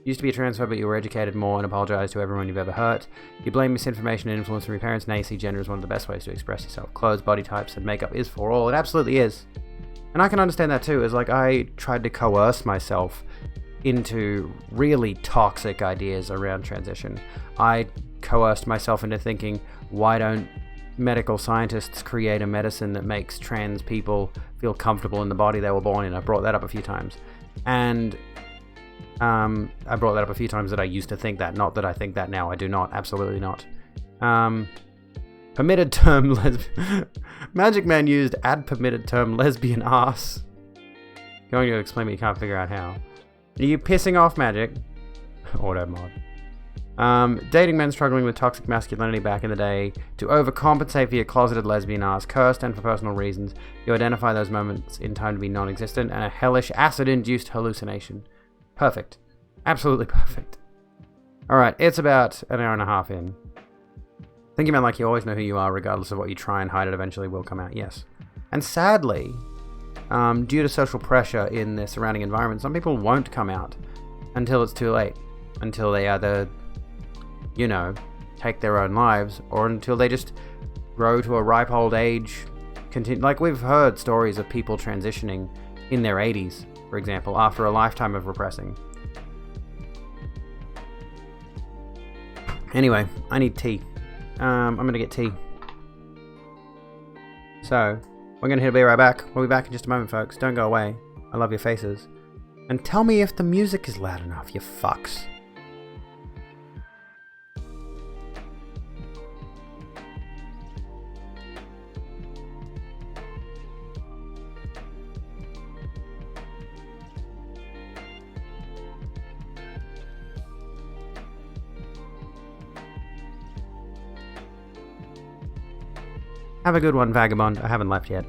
Used to be a transphobe, but you were educated more and apologized to everyone you've ever hurt. You blame misinformation and influence from your parents. Now you see gender as one of the best ways to express yourself. Clothes, body types, and makeup is for all. It absolutely is. And I can understand that too. It's like I tried to coerce myself into really toxic ideas around transition. I coerced myself into thinking, why don't medical scientists create a medicine that makes trans people feel comfortable in the body they were born in? I brought that up a few times. And I brought that up a few times that I used to think that, not that I think that now. I do not, absolutely not. Permitted term Magic Man used add permitted term lesbian ass. Going to explain, but you can't figure out how. Are you pissing off, Magic? Auto mod. Dating men struggling with toxic masculinity back in the day to overcompensate for your closeted lesbian ass, cursed and for personal reasons. You identify those moments in time to be non-existent and a hellish acid-induced hallucination. Perfect. Absolutely perfect. Alright, it's about an hour and a half in. Thinking about like you always know who you are, regardless of what you try and hide, it eventually will come out, yes. And sadly, due to social pressure in their surrounding environment, some people won't come out until it's too late. Until they either, you know, take their own lives, or until they just grow to a ripe old age. Like we've heard stories of people transitioning in their 80s, for example, after a lifetime of repressing. Anyway, I need tea. I'm gonna get tea. So, we're gonna be right back. We'll be back in just a moment, folks. Don't go away. I love your faces. And tell me if the music is loud enough, you fucks. Have a good one, Vagabond. I haven't left yet.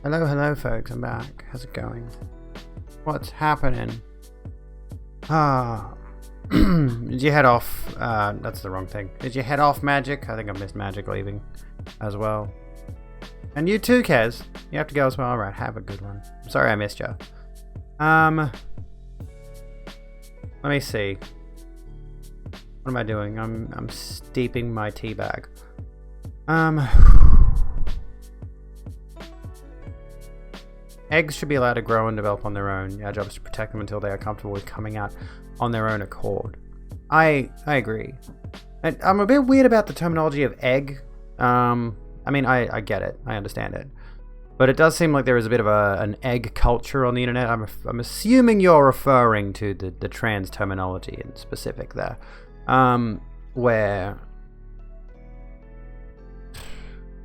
Hello, hello, folks. I'm back. How's it going? What's happening? Ah. Did you head off? That's the wrong thing. Did you head off, Magic? I think I missed Magic leaving as well. And you too, Kez. You have to go as well. Alright, have a good one. I'm sorry I missed you. Let me see. What am I doing? I'm steeping my tea bag. Eggs should be allowed to grow and develop on their own. Our job is to protect them until they are comfortable with coming out on their own accord. I agree. And I'm a bit weird about the terminology of egg. I mean, I get it. I understand it. But it does seem like there is a bit of an egg culture on the internet. I'm assuming you're referring to the trans terminology in specific there.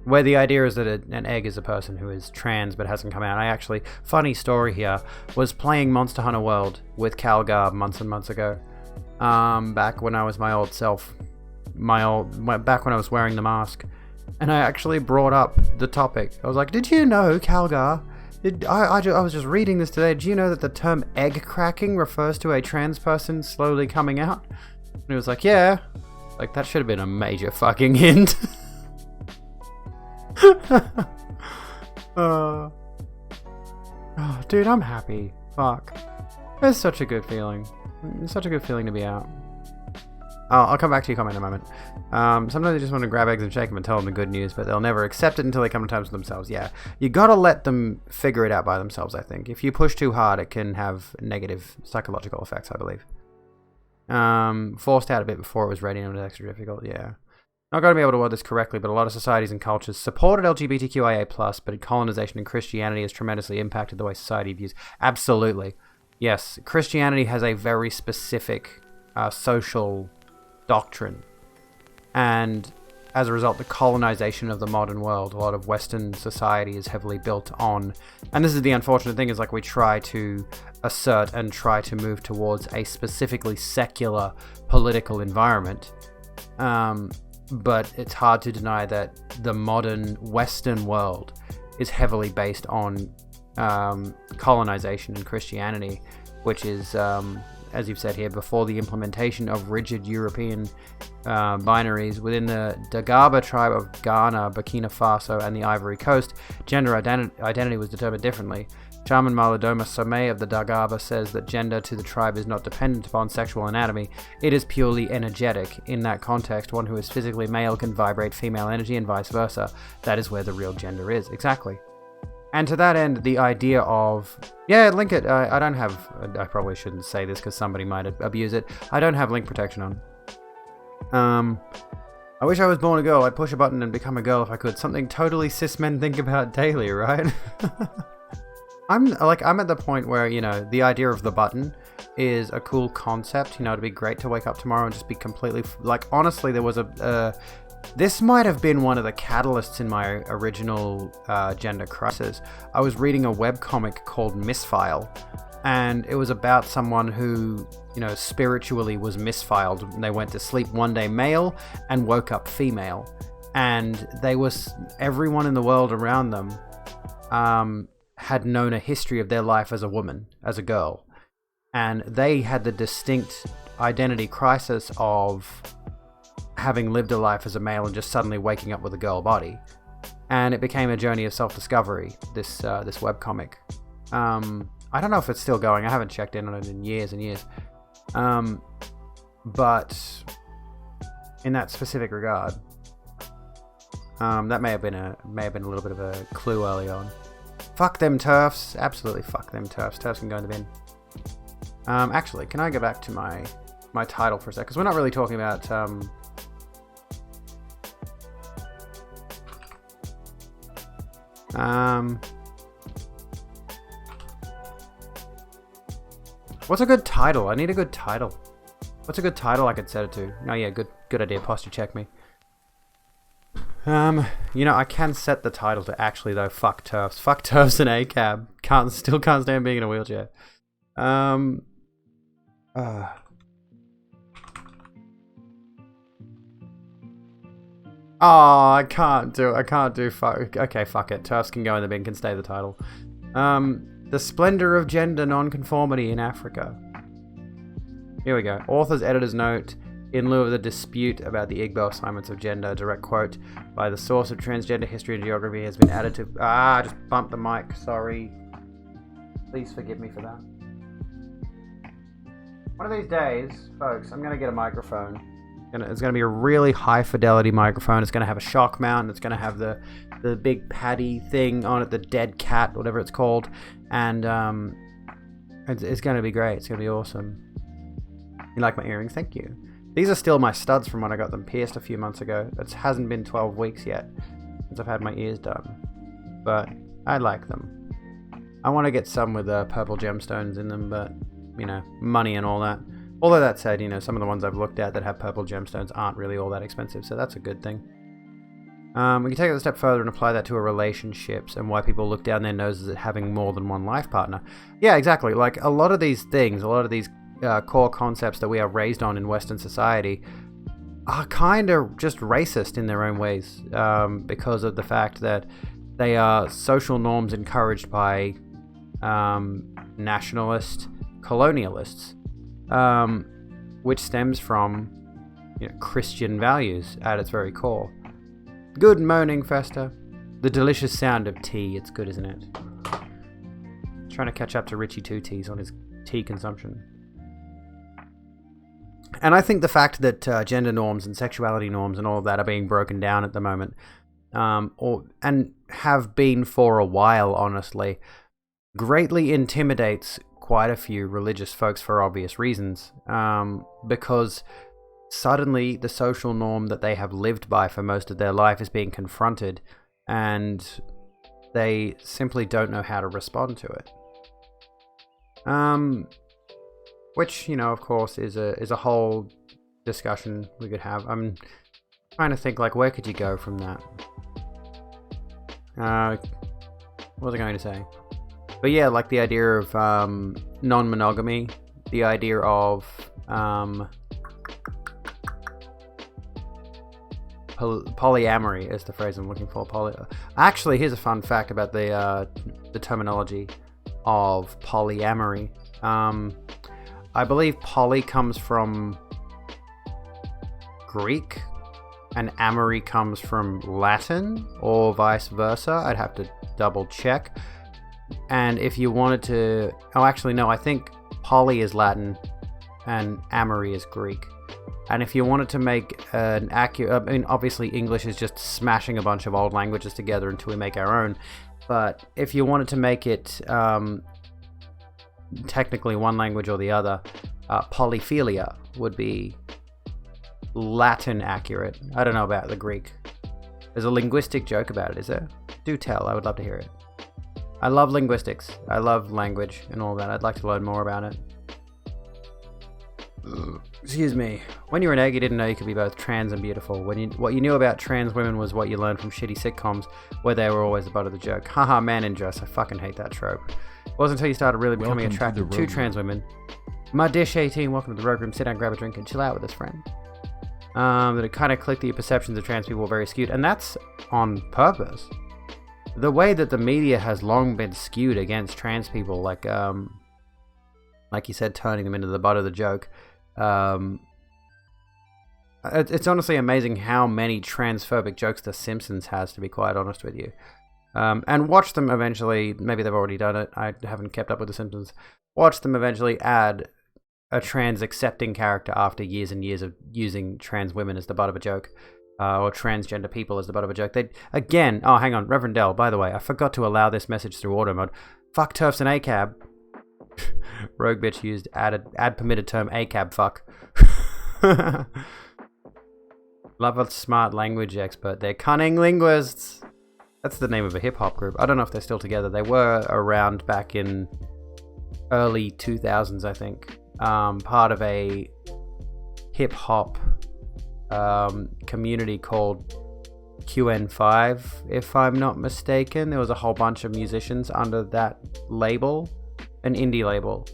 Where the idea is that an egg is a person who is trans but hasn't come out. I actually, funny story here, was playing Monster Hunter World with Calgar months and months ago. Back when I was my old self. Back when I was wearing the mask. And I actually brought up the topic. I was like, did you know, Calgar? I was just reading this today. Do you know that the term egg cracking refers to a trans person slowly coming out? And he was like, yeah. Like, that should have been a major fucking hint. Oh, dude, I'm happy. Fuck. It's such a good feeling. It's such a good feeling to be out. I'll come back to your comment in a moment. Sometimes they just want to grab eggs and shake them and tell them the good news, but they'll never accept it until they come to terms with themselves. Yeah, you gotta let them figure it out by themselves, I think. If you push too hard, it can have negative psychological effects, I believe. Forced out a bit before it was ready and it was extra difficult, yeah. Not going to be able to word this correctly, but a lot of societies and cultures supported LGBTQIA+, but colonization and Christianity has tremendously impacted the way society views. Absolutely. Yes, Christianity has a very specific social doctrine. And as a result, the colonization of the modern world, a lot of Western society is heavily built on, and this is the unfortunate thing, is like we try to assert and try to move towards a specifically secular political environment. But it's hard to deny that the modern Western world is heavily based on colonization and Christianity, which is, as you've said here, before the implementation of rigid European binaries within the Dagaba tribe of Ghana, Burkina Faso, and the Ivory Coast, gender identity was determined differently. Shaman Malidoma Somé of the Dagaba says that gender to the tribe is not dependent upon sexual anatomy, it is purely energetic. In that context, one who is physically male can vibrate female energy and vice versa. That is where the real gender is. Exactly. And to that end, the idea of... Yeah, link it. I don't have... I probably shouldn't say this because somebody might abuse it. I don't have link protection on. I wish I was born a girl. I'd push a button and become a girl if I could. Something totally cis men think about daily, right? I'm at the point where, you know, the idea of the button is a cool concept. You know, it'd be great to wake up tomorrow and just be completely... Like, honestly, there was this might have been one of the catalysts in my original gender crisis. I was reading a webcomic called Misfile, and it was about someone who, you know, spiritually was misfiled. They went to sleep one day male and woke up female. And everyone in the world around them had known a history of their life as a woman, as a girl. And they had the distinct identity crisis of having lived a life as a male and just suddenly waking up with a girl body. And it became a journey of self-discovery, this webcomic. I don't know if it's still going. I haven't checked in on it in years and years. But in that specific regard, that may have been a little bit of a clue early on. Fuck them TERFs. Absolutely fuck them TERFs. TERFs can go in the bin. Actually, can I go back to my title for a sec? Because we're not really talking about... what's a good title? I need a good title. What's a good title I could set it to? Oh yeah, good idea. Posture check me. You know, I can set the title to actually though. Fuck TERFs. Fuck TERFs and ACAB. Still can't stand being in a wheelchair. Oh, I can't do fuck. Okay, fuck it. Turfs can go in the bin, can stay the title. The splendor of gender nonconformity in Africa. Here we go. Author's editor's note. In lieu of the dispute about the Igbo assignments of gender, a direct quote by the source of transgender history and geography has been added to... I just bumped the mic. Sorry. Please forgive me for that. One of these days, folks, I'm going to get a microphone. It's going to be a really high fidelity microphone. It's going to have a shock mount. It's going to have the big paddy thing on it, the dead cat, whatever it's called. And it's going to be great. It's going to be awesome. You like my earrings? Thank you. These are still my studs from when I got them pierced a few months ago. It hasn't been 12 weeks yet since I've had my ears done. But I like them. I want to get some with purple gemstones in them, but, you know, money and all that. Although that said, you know, some of the ones I've looked at that have purple gemstones aren't really all that expensive, so that's a good thing. We can take it a step further and apply that to relationships and why people look down their noses at having more than one life partner. Yeah, exactly. Like, a lot of these things, a lot of these core concepts that we are raised on in Western society are kind of just racist in their own ways, because of the fact that they are social norms encouraged by nationalist colonialists, which stems from, you know, Christian values at its very core. Good morning, Festa. The delicious sound of tea. It's good, isn't it? Trying to catch up to Richie Two Teas on his tea consumption. And I think the fact that gender norms and sexuality norms and all of that are being broken down at the moment, and have been for a while, honestly, greatly intimidates quite a few religious folks for obvious reasons, because suddenly the social norm that they have lived by for most of their life is being confronted, and they simply don't know how to respond to it. Which, you know, of course, is a whole discussion we could have. I'm trying to think, like, where could you go from that? What was I going to say? But yeah, like the idea of non-monogamy, the idea of polyamory is the phrase I'm looking for. Actually, here's a fun fact about the terminology of polyamory. I believe poly comes from Greek and amory comes from Latin, or vice versa. I'd have to double check. And if you wanted to... Oh, actually, no, I think poly is Latin and amory is Greek. And if you wanted to make an accurate... I mean, obviously, English is just smashing a bunch of old languages together until we make our own. But if you wanted to make it technically one language or the other, polyphilia would be Latin accurate. I don't know about the Greek. There's a linguistic joke about it, is there? Do tell, I would love to hear it. I love linguistics. I love language and all that. I'd like to learn more about it. Excuse me. When you were an egg, you didn't know you could be both trans and beautiful. What you knew about trans women was what you learned from shitty sitcoms, where they were always the butt of the joke. Haha, man in dress. I fucking hate that trope. It wasn't until you started really becoming attracted to trans women. My dish 18, welcome to the Rogue Room. Sit down, grab a drink, and chill out with us, friend. That it kind of clicked that your perceptions of trans people were very skewed, and that's on purpose. The way that the media has long been skewed against trans people, like you said, turning them into the butt of the joke. It's honestly amazing how many transphobic jokes The Simpsons has, to be quite honest with you. And watch them eventually, maybe they've already done it, I haven't kept up with The Simpsons, watch them eventually add a trans-accepting character after years and years of using trans women as the butt of a joke. Or transgender people as the butt of a joke. Again, oh, hang on, Reverend Dell, by the way, I forgot to allow this message through auto mode. Fuck TERFs and ACAB. Rogue bitch used add permitted term ACAB fuck. Love a smart language expert. They're cunning linguists. That's the name of a hip-hop group. I don't know if they're still together. They were around back in early 2000s, I think. Part of a hip-hop community called QN5, if I'm not mistaken. There was a whole bunch of musicians under that label, an indie label,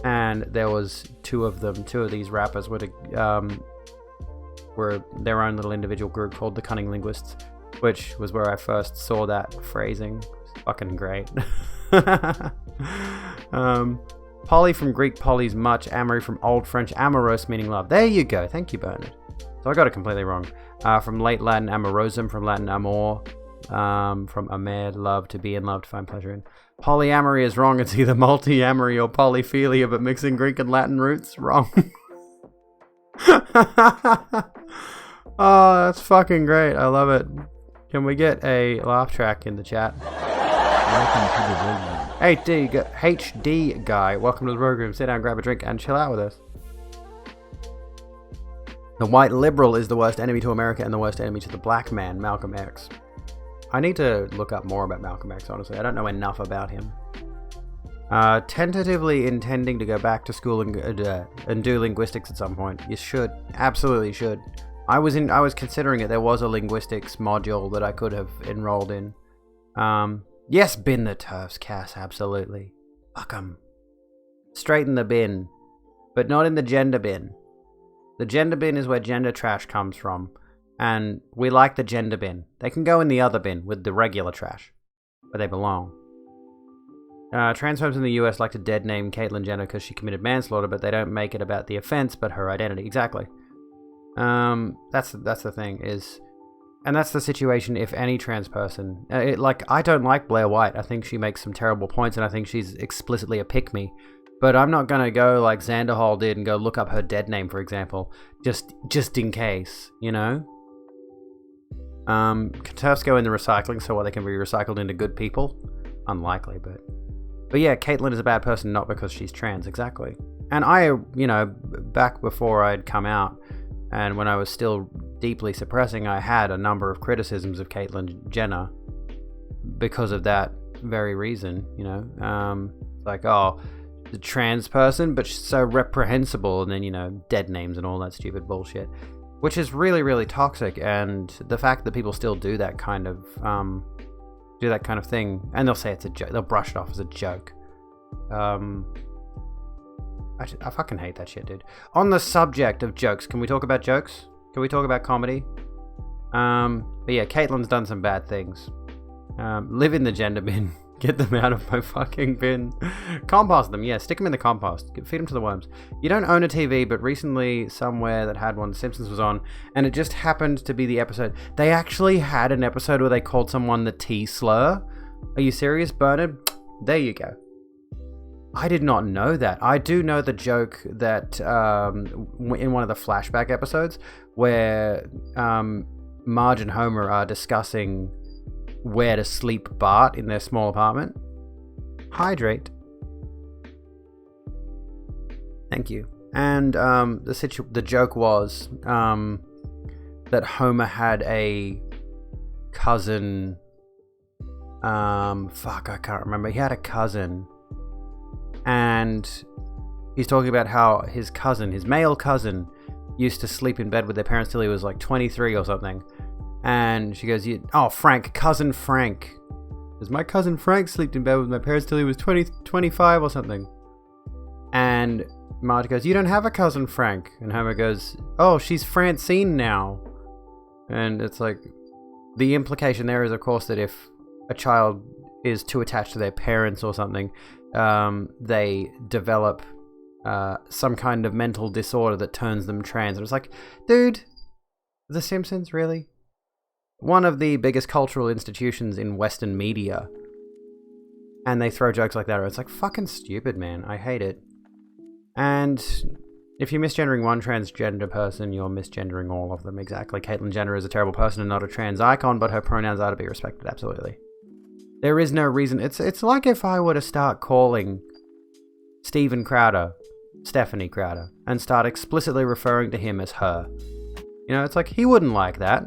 and there was two of these rappers were were their own little individual group called the Cunning Linguists, which was where I first saw that phrasing. It's fucking great. Poly from Greek polys much, amory from Old French amoros, meaning love. There you go. Thank you, Bernard. So I got it completely wrong. From late Latin amorosum, from Latin amor, from amer, love, to be in love, to find pleasure in. Polyamory is wrong. It's either multi-amory or polyphilia, but mixing Greek and Latin roots, wrong. Oh, that's fucking great. I love it. Can we get a laugh track in the chat? Welcome to the Rogue Room. HD guy, welcome to the Rogue Room. Sit down, grab a drink, and chill out with us. The white liberal is the worst enemy to America and the worst enemy to the black man, Malcolm X. I need to look up more about Malcolm X, honestly. I don't know enough about him. Tentatively intending to go back to school and do linguistics at some point. You should. Absolutely should. I was considering it. There was a linguistics module that I could have enrolled in. Yes, bin the turfs, Cass, absolutely. Fuck 'em. Straight in the bin. But not in the gender bin. The gender bin is where gender trash comes from. And we like the gender bin. They can go in the other bin with the regular trash. Where they belong. Transphobes in the US like to dead name Caitlyn Jenner because she committed manslaughter, but they don't make it about the offense, but her identity. Exactly. That's the thing, is... And that's the situation if any trans person... I don't like Blair White. I think she makes some terrible points, and I think she's explicitly a pick-me. But I'm not gonna go like Xander Hall did and go look up her dead name, for example. Just in case, you know? Can turfs go in the recycling so they can be recycled into good people? Unlikely, but... But yeah, Caitlyn is a bad person not because she's trans, exactly. And I, back before I'd come out, and when I was still deeply suppressing, I had a number of criticisms of Caitlyn Jenner because of that very reason, like, oh, the trans person, but she's so reprehensible, and then, dead names and all that stupid bullshit, which is really, really toxic. And the fact that people still do that kind of thing, and they'll say it's a joke, they'll brush it off as a joke. I fucking hate that shit, dude. On the subject of jokes, can we talk about jokes? Can we talk about comedy? But yeah, Caitlyn's done some bad things. Live in the gender bin. Get them out of my fucking bin. Compost them, yeah. Stick them in the compost. Feed them to the worms. You don't own a TV, but recently somewhere that had one, The Simpsons was on, and it just happened to be the episode. They actually had an episode where they called someone the T-slur. Are you serious, Bernard? There you go. I did not know that. I do know the joke that in one of the flashback episodes where Marge and Homer are discussing where to sleep Bart in their small apartment. Hydrate. Thank you. And the joke was that Homer had a cousin. I can't remember. He had a cousin. And he's talking about how his male cousin, used to sleep in bed with their parents till he was like 23 or something. And she goes, cousin Frank. Because my cousin Frank slept in bed with my parents till he was 25 or something. And Marge goes, you don't have a cousin Frank. And Homer goes, oh, she's Francine now. And it's like, the implication there is, of course, that if a child is too attached to their parents or something, they develop some kind of mental disorder that turns them trans. And it's like, dude, The Simpsons, really? One of the biggest cultural institutions in Western media. And they throw jokes like that. It's like, fucking stupid, man. I hate it. And if you're misgendering one transgender person, you're misgendering all of them. Exactly. Caitlyn Jenner is a terrible person and not a trans icon, but her pronouns are to be respected. Absolutely. There is no reason. It's like if I were to start calling Steven Crowder Stephanie Crowder and start explicitly referring to him as her. It's like, he wouldn't like that.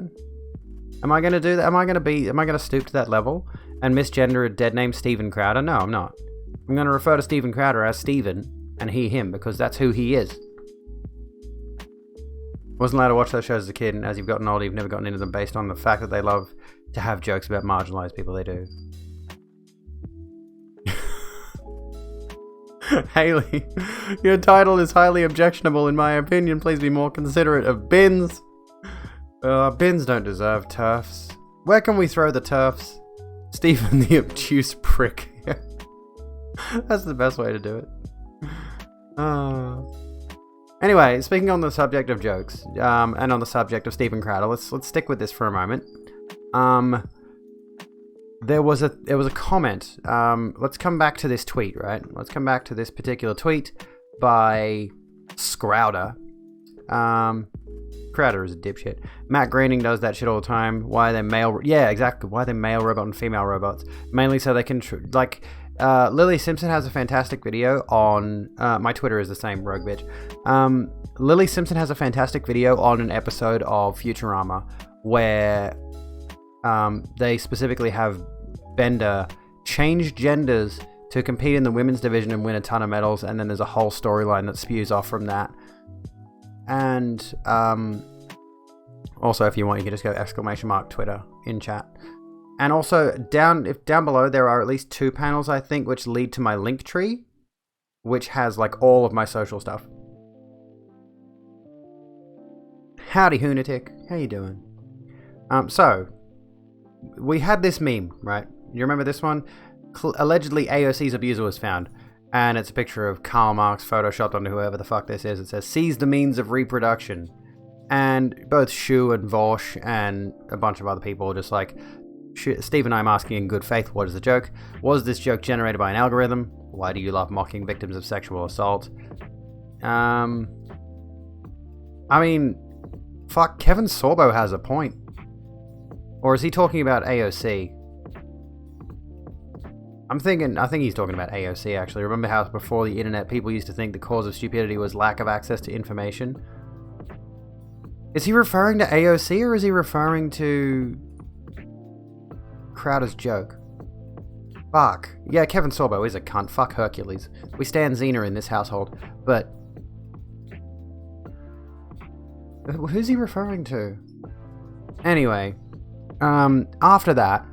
Am I going to do that? Am I going to stoop to that level and misgender a dead name Steven Crowder? No, I'm not. I'm going to refer to Steven Crowder as Steven and he, him, because that's who he is. Wasn't allowed to watch those shows as a kid, and as you've gotten older, you've never gotten into them based on the fact that they love to have jokes about marginalized people. They do. Haley, your title is highly objectionable in my opinion. Please be more considerate of bins. Bins don't deserve turfs. Where can we throw the turfs? Stephen the obtuse prick. That's the best way to do it. Anyway, speaking on the subject of jokes, and on the subject of Stephen Crowder, let's stick with this for a moment. There was a comment. Let's come back to this tweet, right? Let's come back to this particular tweet by Scrowder. Crowder is a dipshit. Matt Groening does that shit all the time. Why are they male? Yeah, exactly. Why are they male robot and female robots? Mainly so they can Lily Simpson has a fantastic video on my Twitter is the same, rogue bitch. Lily Simpson has a fantastic video on an episode of Futurama where they specifically have Bender change genders to compete in the women's division and win a ton of medals, and then there's a whole storyline that spews off from that. And also, if you want, you can just go !Twitter in chat. And also, down below, there are at least 2 panels, I think, which lead to my link tree, which has, like, all of my social stuff. Howdy, Hoonatic. How you doing? So, we had this meme, right? You remember this one? Allegedly, AOC's abuser was found. And it's a picture of Karl Marx photoshopped onto whoever the fuck this is. It says, seize the means of reproduction. And both Shu and Vosh and a bunch of other people are just like, Steve and I am asking in good faith, what is the joke? Was this joke generated by an algorithm? Why do you love mocking victims of sexual assault? I mean, fuck, Kevin Sorbo has a point. Or is he talking about AOC? I think he's talking about AOC, actually. Remember how before the internet, people used to think the cause of stupidity was lack of access to information? Is he referring to AOC, or is he referring to Crowder's joke? Fuck. Yeah, Kevin Sorbo is a cunt. Fuck Hercules. We stand Xena in this household. But who's he referring to? Anyway, after that,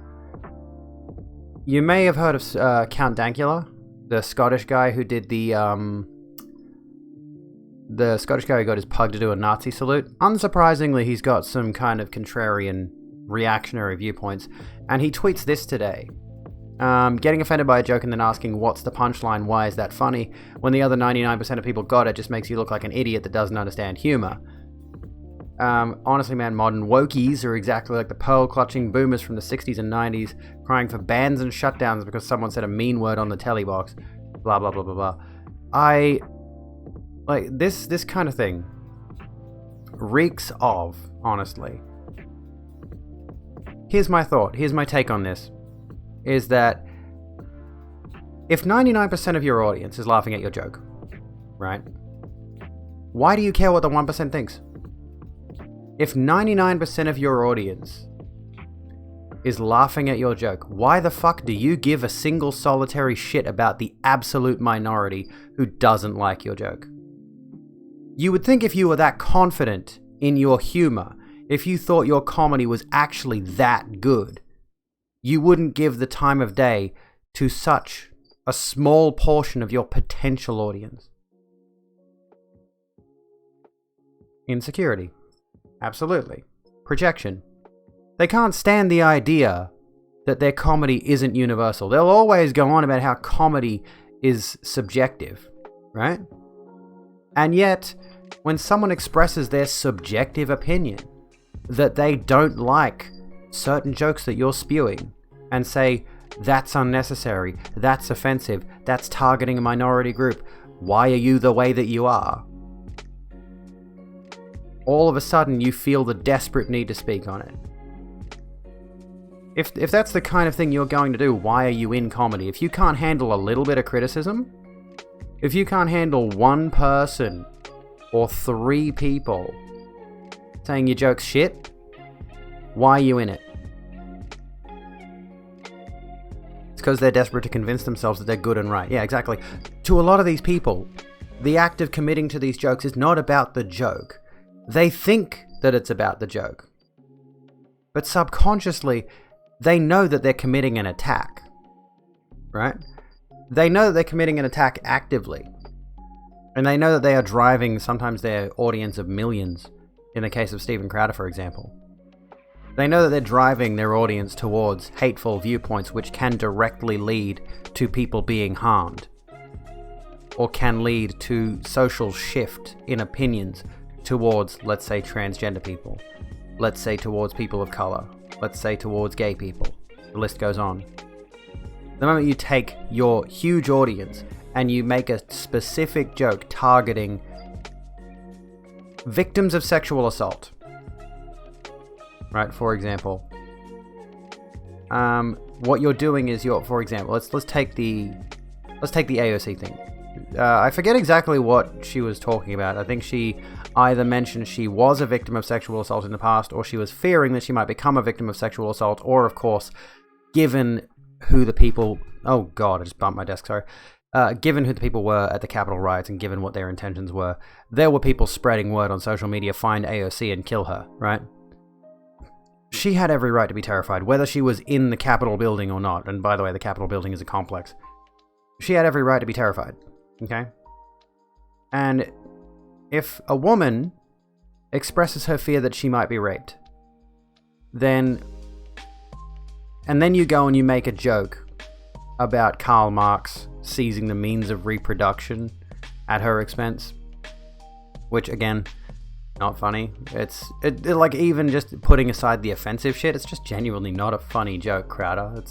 you may have heard of Count Dankula, the Scottish guy who did the Scottish guy who got his pug to do a Nazi salute. Unsurprisingly, he's got some kind of contrarian, reactionary viewpoints, and he tweets this today. Getting offended by a joke and then asking, what's the punchline, why is that funny? When the other 99% of people got it, just makes you look like an idiot that doesn't understand humor. Honestly, man, modern wokies are exactly like the pearl-clutching boomers from the 60s and 90s, crying for bans and shutdowns because someone said a mean word on the telly box. Blah, blah, blah, blah, blah. Like, this kind of thing reeks of, honestly. Here's my thought, here's my take on this, is that if 99% of your audience is laughing at your joke, right? Why do you care what the 1% thinks? If 99% of your audience is laughing at your joke, why the fuck do you give a single solitary shit about the absolute minority who doesn't like your joke? You would think if you were that confident in your humor, if you thought your comedy was actually that good, you wouldn't give the time of day to such a small portion of your potential audience. Insecurity. Absolutely. Projection. They can't stand the idea that their comedy isn't universal. They'll always go on about how comedy is subjective, right? And yet, when someone expresses their subjective opinion that they don't like certain jokes that you're spewing and say, that's unnecessary, that's offensive, that's targeting a minority group, why are you the way that you are? All of a sudden you feel the desperate need to speak on it. If that's the kind of thing you're going to do, why are you in comedy? If you can't handle a little bit of criticism, if you can't handle one person or 3 people saying your joke's shit, why are you in it? It's because they're desperate to convince themselves that they're good and right. Yeah, exactly. To a lot of these people, the act of committing to these jokes is not about the joke. They think that it's about the joke. But subconsciously, they know that they're committing an attack. Right? They know that they're committing an attack actively. And they know that they are driving sometimes their audience of millions, in the case of Stephen Crowder, for example. They know that they're driving their audience towards hateful viewpoints which can directly lead to people being harmed, or can lead to social shift in opinions towards, let's say, transgender people, let's say towards people of color, let's say towards gay people. The list goes on. The moment you take your huge audience and you make a specific joke targeting victims of sexual assault, right? For example, what you're doing is for example, let's take the AOC thing. I forget exactly what she was talking about. I think she either mentioned she was a victim of sexual assault in the past, or she was fearing that she might become a victim of sexual assault, or of course, given who the people... Oh god, I just bumped my desk, sorry. Given who the people were at the Capitol riots and given what their intentions were, there were people spreading word on social media, find AOC and kill her, right? She had every right to be terrified, whether she was in the Capitol building or not. And by the way, the Capitol building is a complex. She had every right to be terrified, okay? And if a woman expresses her fear that she might be raped, then you go and you make a joke about Karl Marx seizing the means of reproduction at her expense, which again, not funny. It's like, even just putting aside the offensive shit, it's just genuinely not a funny joke, Crowder.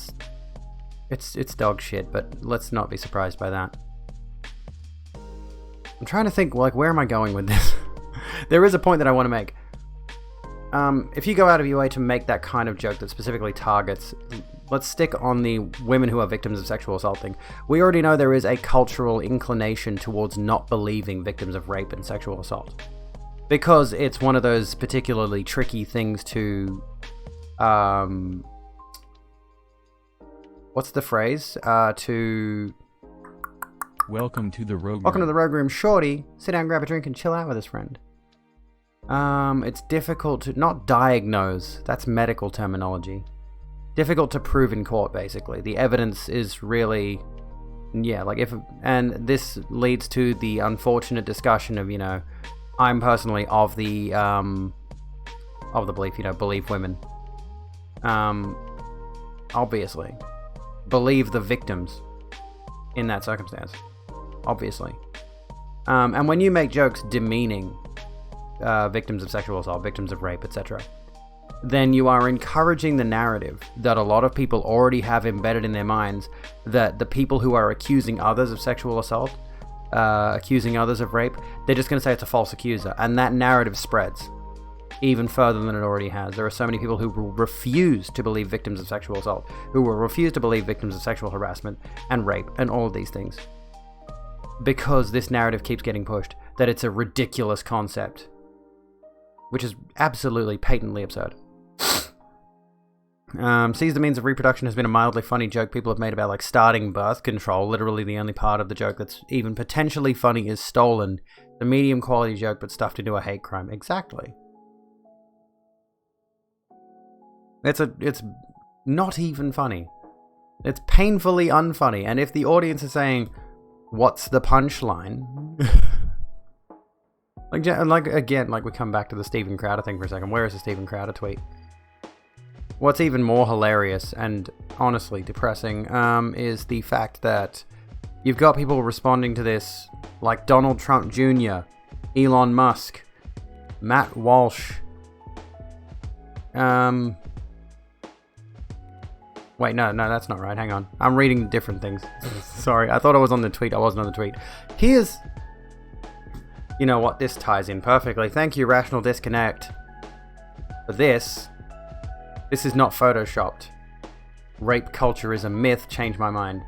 It's dog shit, but let's not be surprised by that. I'm trying to think, like, where am I going with this? There is a point that I want to make. If you go out of your way to make that kind of joke that specifically targets... Let's stick on the women who are victims of sexual assault thing. We already know there is a cultural inclination towards not believing victims of rape and sexual assault, because it's one of those particularly tricky things to... what's the phrase? Welcome to the Rogue Welcome to Room. the Rogue Room, shorty. Sit down, grab a drink, and chill out with his friend. It's difficult to not diagnose. That's medical terminology. Difficult to prove in court, basically. The evidence is really, and this leads to the unfortunate discussion of, I'm personally of the belief, believe women. Obviously, believe the victims in that circumstance. Obviously, and when you make jokes demeaning victims of sexual assault, victims of rape, etc., then you are encouraging the narrative that a lot of people already have embedded in their minds, that the people who are accusing others of sexual assault, accusing others of rape, they're just going to say it's a false accuser. And that narrative spreads even further than it already has. There are so many people who will refuse to believe victims of sexual assault, who will refuse to believe victims of sexual harassment and rape and all of these things, because this narrative keeps getting pushed that it's a ridiculous concept, which is absolutely patently absurd. Seize the means of reproduction has been a mildly funny joke people have made about, like, starting birth control. Literally the only part of the joke that's even potentially funny is stolen. The medium quality joke but stuffed into a hate crime. Exactly. It's not even funny. It's painfully unfunny. And if the audience is saying, what's the punchline? Again, we come back to the Steven Crowder thing for a second. Where is the Steven Crowder tweet? What's even more hilarious and honestly depressing is the fact that you've got people responding to this like Donald Trump Jr., Elon Musk, Matt Walsh. Wait, no, that's not right. Hang on. I'm reading different things. Sorry, I thought I was on the tweet. I wasn't on the tweet. Here's... You know what? This ties in perfectly. Thank you, Rational Disconnect, for this. This is not photoshopped. Rape culture is a myth. Change my mind.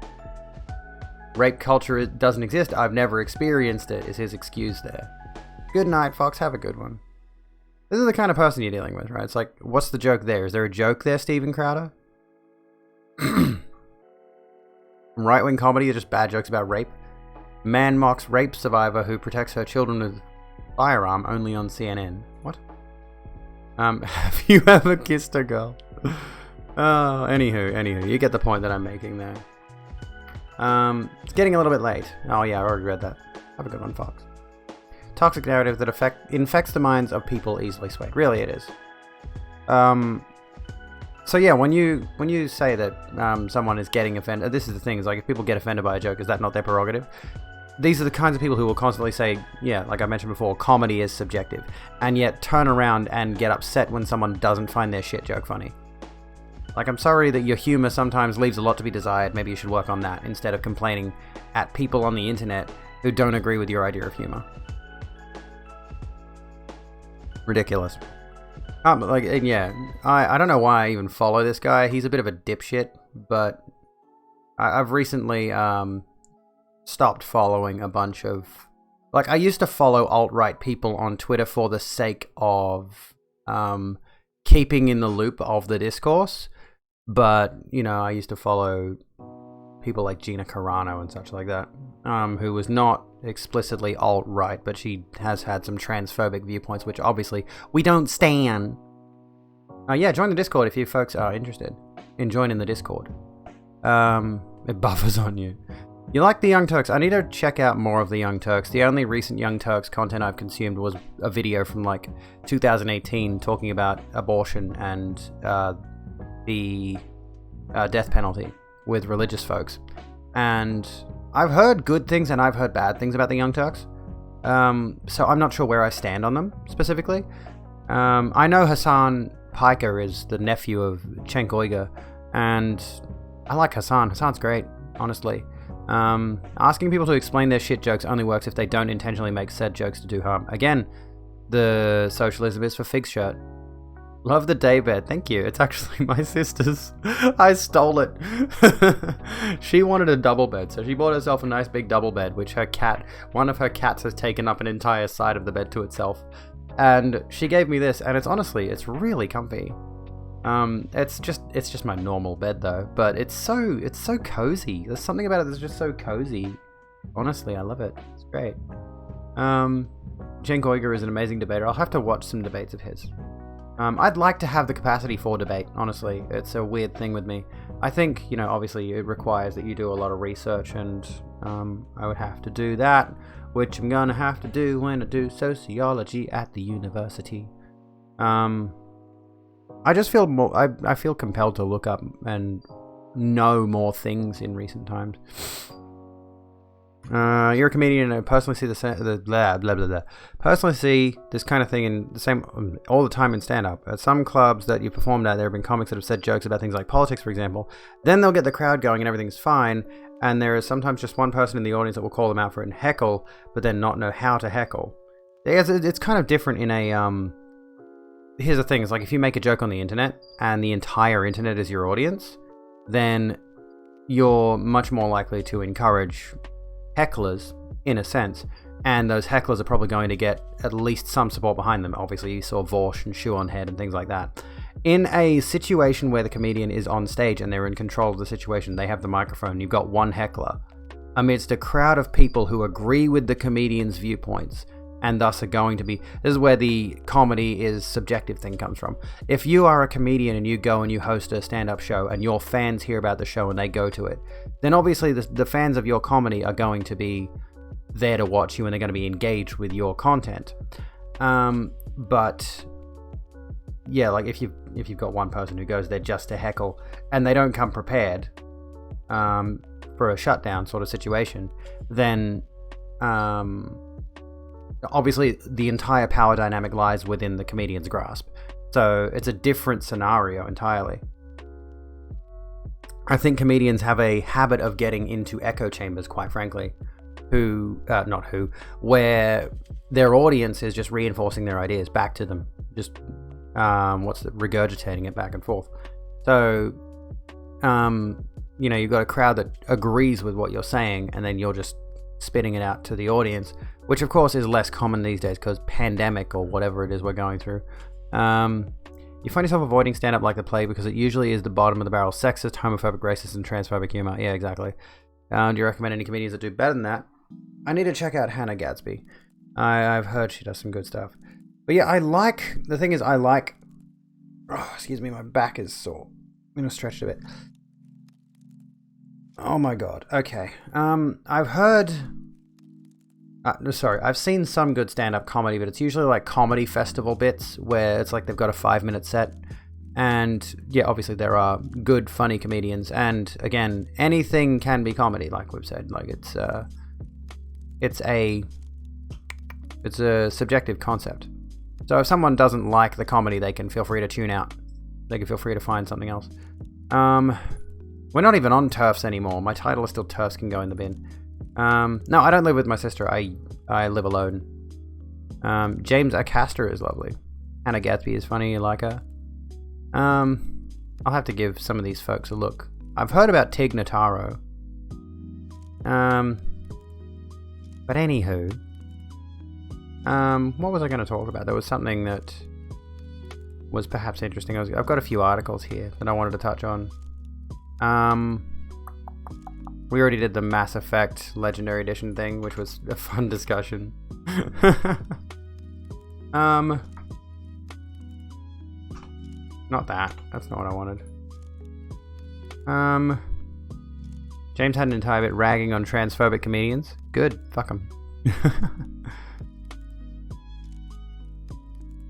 Rape culture doesn't exist. I've never experienced it, is his excuse there. Good night, Fox. Have a good one. This is the kind of person you're dealing with, right? It's like, what's the joke there? Is there a joke there, Steven Crowder? Right-wing comedy are just bad jokes about rape. Man mocks rape survivor who protects her children with firearm, only on CNN. What? Have you ever kissed a girl? Anywho, you get the point that I'm making there. It's getting a little bit late. Oh yeah, I already read that. Have a good one, Fox. Toxic narrative that infects the minds of people easily swayed. Really, it is. So yeah, when you say that someone is getting offended, this is the thing, is like if people get offended by a joke, is that not their prerogative? These are the kinds of people who will constantly say, yeah, like I mentioned before, comedy is subjective, and yet turn around and get upset when someone doesn't find their shit joke funny. Like, I'm sorry that your humor sometimes leaves a lot to be desired. Maybe you should work on that instead of complaining at people on the internet who don't agree with your idea of humor. Ridiculous. I don't know why I even follow this guy. He's a bit of a dipshit, but I've recently stopped following a bunch of... Like, I used to follow alt-right people on Twitter for the sake of keeping in the loop of the discourse, but, you know, I used to follow people like Gina Carano and such like that, who was not explicitly alt-right, but she has had some transphobic viewpoints, which obviously we don't stan. Yeah, join the Discord if you folks are interested in joining the Discord. It buffers on you. You like the Young Turks? I need to check out more of the Young Turks. The only recent Young Turks content I've consumed was a video from like 2018 talking about abortion and the death penalty with religious folks. And I've heard good things and I've heard bad things about the Young Turks. So I'm not sure where I stand on them specifically. I know Hassan Piker is the nephew of Cenk Uygur, and I like Hassan. Hassan's great, honestly. Asking people to explain their shit jokes only works if they don't intentionally make said jokes to do harm. Again, the socialism is for Fig's shirt. Love the daybed. Thank you. It's actually my sister's. I stole it. She wanted a double bed, so she bought herself a nice big double bed, which one of her cats has taken up an entire side of the bed to itself. And she gave me this, and it's really comfy. It's just my normal bed though, but it's so cozy. There's something about it that's just so cozy. Honestly, I love it. It's great. Cenk Uygur is an amazing debater. I'll have to watch some debates of his. I'd like to have the capacity for debate, honestly. It's a weird thing with me. I think, you know, obviously it requires that you do a lot of research, and I would have to do that, which I'm gonna have to do when I do sociology at the university. I just feel more. I feel compelled to look up and know more things in recent times. You're a comedian and I personally see the blah blah blah blah. Personally see this kind of thing in the same all the time in stand-up. At some clubs that you performed at, there have been comics that have said jokes about things like politics, for example. Then they'll get the crowd going and everything's fine. And there is sometimes just one person in the audience that will call them out for it and heckle, but then not know how to heckle. It's kind of different in a Here's the thing: is like if you make a joke on the internet and the entire internet is your audience, then you're much more likely to encourage hecklers, in a sense, and those hecklers are probably going to get at least some support behind them. Obviously, you saw Vorsh and Shoe on Head and things like that. In a situation where the comedian is on stage and they're in control of the situation, they have the microphone, you've got one heckler, amidst a crowd of people who agree with the comedian's viewpoints, and thus are going to be... This is where the comedy is subjective thing comes from. If you are a comedian and you go and you host a stand-up show and your fans hear about the show and they go to it, then obviously the fans of your comedy are going to be there to watch you and they're going to be engaged with your content. But yeah, like if you've got one person who goes there just to heckle and they don't come prepared for a shutdown sort of situation, then obviously the entire power dynamic lies within the comedian's grasp. So it's a different scenario entirely. I think comedians have a habit of getting into echo chambers, quite frankly, where their audience is just reinforcing their ideas back to them, just regurgitating it back and forth. So, you've got a crowd that agrees with what you're saying, and then you're just spitting it out to the audience, which of course is less common these days because pandemic or whatever it is we're going through. You find yourself avoiding stand-up like the plague because it usually is the bottom of the barrel sexist, homophobic, racist, and transphobic humor. Yeah, exactly. Do you recommend any comedians that do better than that? I need to check out Hannah Gadsby. I've heard she does some good stuff. But yeah, excuse me, my back is sore. I'm going to stretch it a bit. Oh my god. Okay. I've seen some good stand-up comedy, but it's usually like comedy festival bits where it's like they've got a 5-minute set And yeah, obviously there are good, funny comedians, and again, anything can be comedy, like we've said. Like it's a subjective concept. So if someone doesn't like the comedy, they can feel free to tune out. They can feel free to find something else. We're not even on TERFs anymore. My title is still TERFs can go in the bin. No, I don't live with my sister. I live alone. James Acaster is lovely. Hannah Gatsby is funny. You like her? I'll have to give some of these folks a look. I've heard about Tig Notaro. But anywho, what was I going to talk about? There was something that was perhaps interesting. I've got a few articles here that I wanted to touch on. We already did the Mass Effect Legendary Edition thing, which was a fun discussion. Not that. That's not what I wanted. James had an entire bit ragging on transphobic comedians. Good. Fuck them.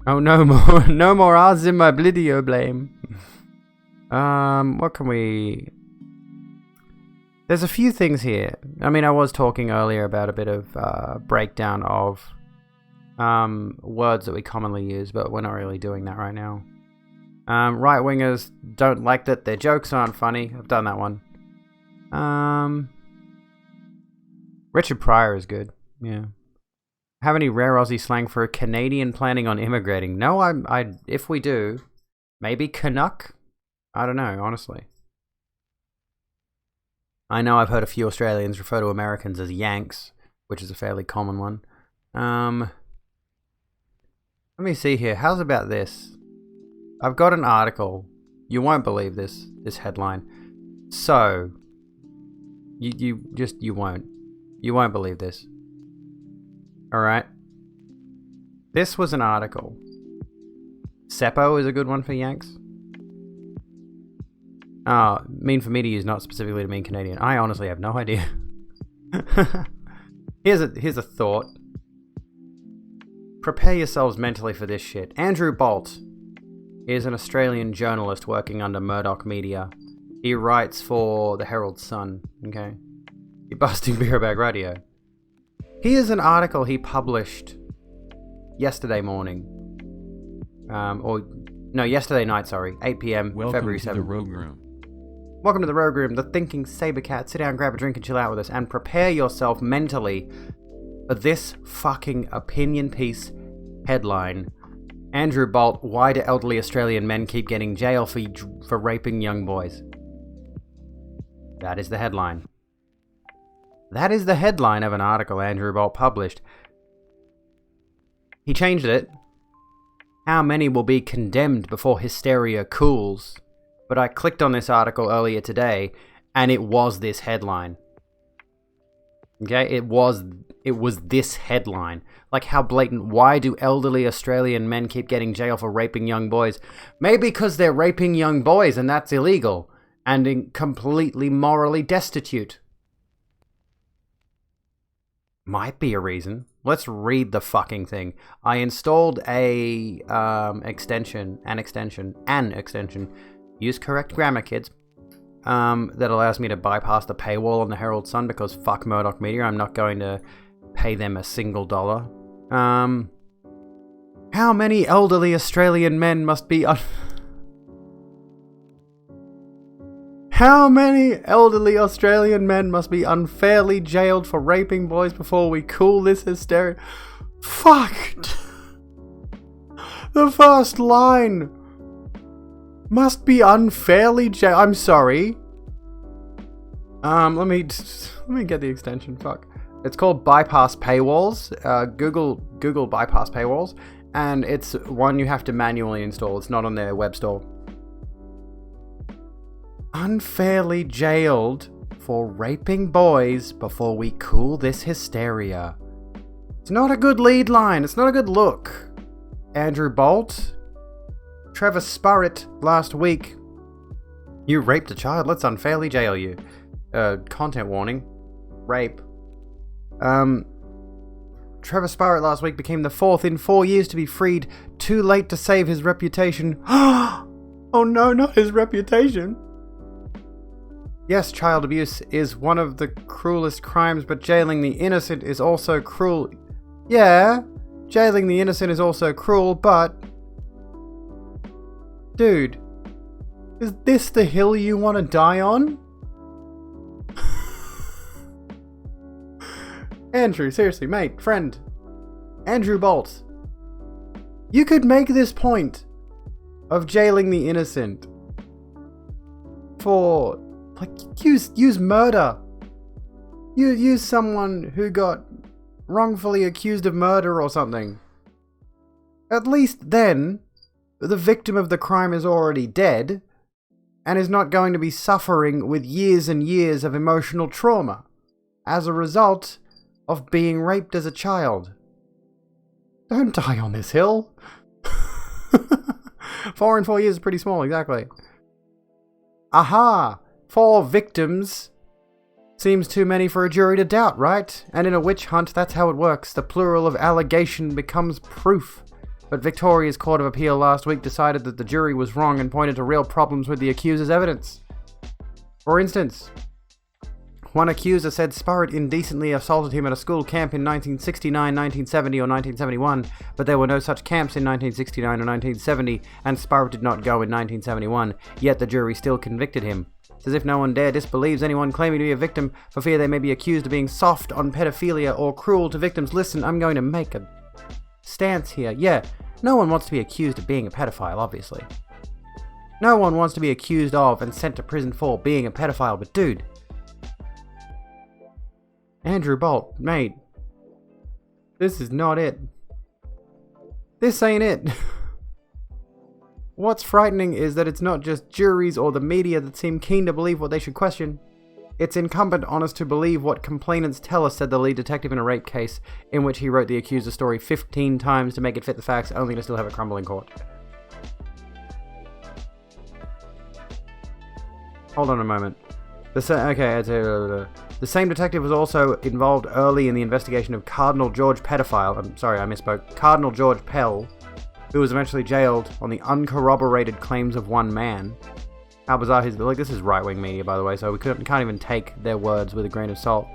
Oh, no more R's in my Blidio blame. What can we... There's a few things here. I mean, I was talking earlier about a bit of breakdown of words that we commonly use, but we're not really doing that right now. Right-wingers don't like that their jokes aren't funny. I've done that one. Richard Pryor is good. Yeah. Have any rare Aussie slang for a Canadian planning on immigrating? No, if we do, maybe Canuck? I don't know, honestly. I know I've heard a few Australians refer to Americans as Yanks, which is a fairly common one. Let me see here. How's about this? I've got an article. You won't believe this headline. So, you won't. You won't believe this. Alright. This was an article. Seppo is a good one for Yanks. Mean for me to use, not specifically to mean Canadian. I honestly have no idea. Here's a thought. Prepare yourselves mentally for this shit. Andrew Bolt is an Australian journalist working under Murdoch Media. He writes for the Herald Sun, okay? You're busting beer bag radio. Here's an article he published yesterday morning. Yesterday night, sorry. 8 p.m. February 7th. Welcome to the Rogue Room. Welcome to the Rogue Room, the thinking saber cat. Sit down, grab a drink, and chill out with us, and prepare yourself mentally for this fucking opinion piece headline. Andrew Bolt, why do elderly Australian men keep getting jail for raping young boys? That is the headline. That is the headline of an article Andrew Bolt published. He changed it. How many will be condemned before hysteria cools? But I clicked on this article earlier today, and it was this headline. Okay, it was this headline. Like, how blatant. Why do elderly Australian men keep getting jail for raping young boys? Maybe because they're raping young boys, and that's illegal, and completely morally destitute. Might be a reason. Let's read the fucking thing. I installed an extension. Use correct grammar, kids. That allows me to bypass the paywall on the Herald Sun because fuck Murdoch Media. I'm not going to pay them a single dollar. How many elderly Australian men must be How many elderly Australian men must be unfairly jailed for raping boys before we cool this hysteria? Fuck! The first line! Must be unfairly jailed. I'm sorry. Let me get the extension. Fuck. It's called Bypass Paywalls. Google Bypass Paywalls. And it's one you have to manually install. It's not on their web store. Unfairly jailed for raping boys before we cool this hysteria. It's not a good lead line. It's not a good look. Andrew Bolt. Trevor Spurritt last week. You raped a child. Let's unfairly jail you. Content warning. Rape. Trevor Spurritt last week became the fourth in 4 years to be freed. Too late to save his reputation. Oh no, not his reputation. Yes, child abuse is one of the cruelest crimes, but jailing the innocent is also cruel. Yeah, jailing the innocent is also cruel, but... Dude, is this the hill you want to die on? Andrew, seriously, mate, friend. Andrew Bolt. You could make this point of jailing the innocent for, like, use murder. Use someone who got wrongfully accused of murder or something. At least then, the victim of the crime is already dead and is not going to be suffering with years and years of emotional trauma as a result of being raped as a child. Don't die on this hill. 4 and 4 years is pretty small, exactly. Aha! 4 victims seems too many for a jury to doubt, right? And in a witch hunt, that's how it works. The plural of allegation becomes proof. But Victoria's Court of Appeal last week decided that the jury was wrong and pointed to real problems with the accuser's evidence. For instance, one accuser said Spurritt indecently assaulted him at a school camp in 1969, 1970, or 1971, but there were no such camps in 1969 or 1970, and Spurritt did not go in 1971, yet the jury still convicted him. It's as if no one dare disbelieves anyone claiming to be a victim for fear they may be accused of being soft on pedophilia or cruel to victims. Listen, I'm going to make a stance here. Yeah, no one wants to be accused of being a pedophile, obviously. No one wants to be accused of and sent to prison for being a pedophile, but dude... Andrew Bolt, mate. This is not it. This ain't it. What's frightening is that it's not just juries or the media that seem keen to believe what they should question. It's incumbent on us to believe what complainants tell us, said the lead detective in a rape case in which he wrote the accuser's story 15 times to make it fit the facts, only to still have it crumble in court. Hold on a moment. The same detective was also involved early in the investigation of Cardinal George Pedophile. I'm sorry, I misspoke. Cardinal George Pell, who was eventually jailed on the uncorroborated claims of one man. How bizarre his... Like, this is right-wing media, by the way, so we can't even take their words with a grain of salt.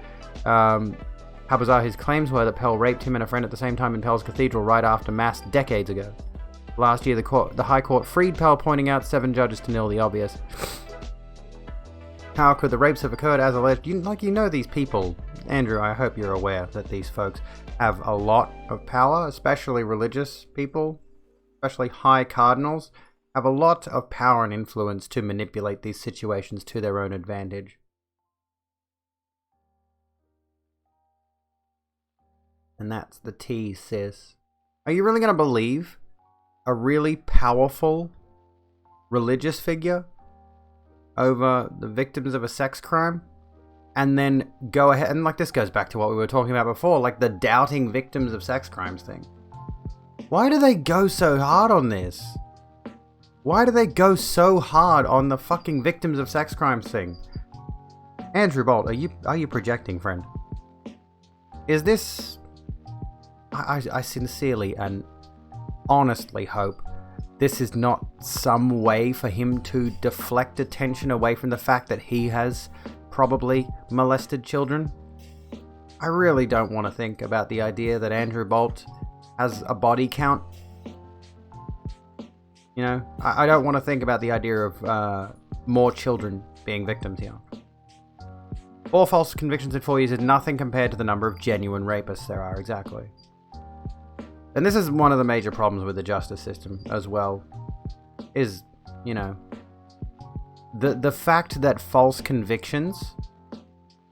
How bizarre his claims were that Pell raped him and a friend at the same time in Pell's cathedral right after Mass decades ago. Last year, the High Court freed Pell, pointing out 7 judges to nil the obvious. How could the rapes have occurred as alleged? You know these people. Andrew, I hope you're aware that these folks have a lot of power, especially religious people, especially high cardinals, have a lot of power and influence to manipulate these situations to their own advantage. And that's the tea, sis. Are you really going to believe a really powerful religious figure over the victims of a sex crime, and then go ahead and, like, this goes back to what we were talking about before, like the doubting victims of sex crimes thing. Why do they go so hard on this? Why do they go so hard on the fucking victims of sex crimes thing? Andrew Bolt, are you projecting, friend? Is this... I sincerely and honestly hope this is not some way for him to deflect attention away from the fact that he has probably molested children. I really don't want to think about the idea that Andrew Bolt has a body count. You know, I don't want to think about the idea of more children being victims here. 4 false convictions in 4 years is nothing compared to the number of genuine rapists there are, exactly. And this is one of the major problems with the justice system as well, is, you know, the fact that false convictions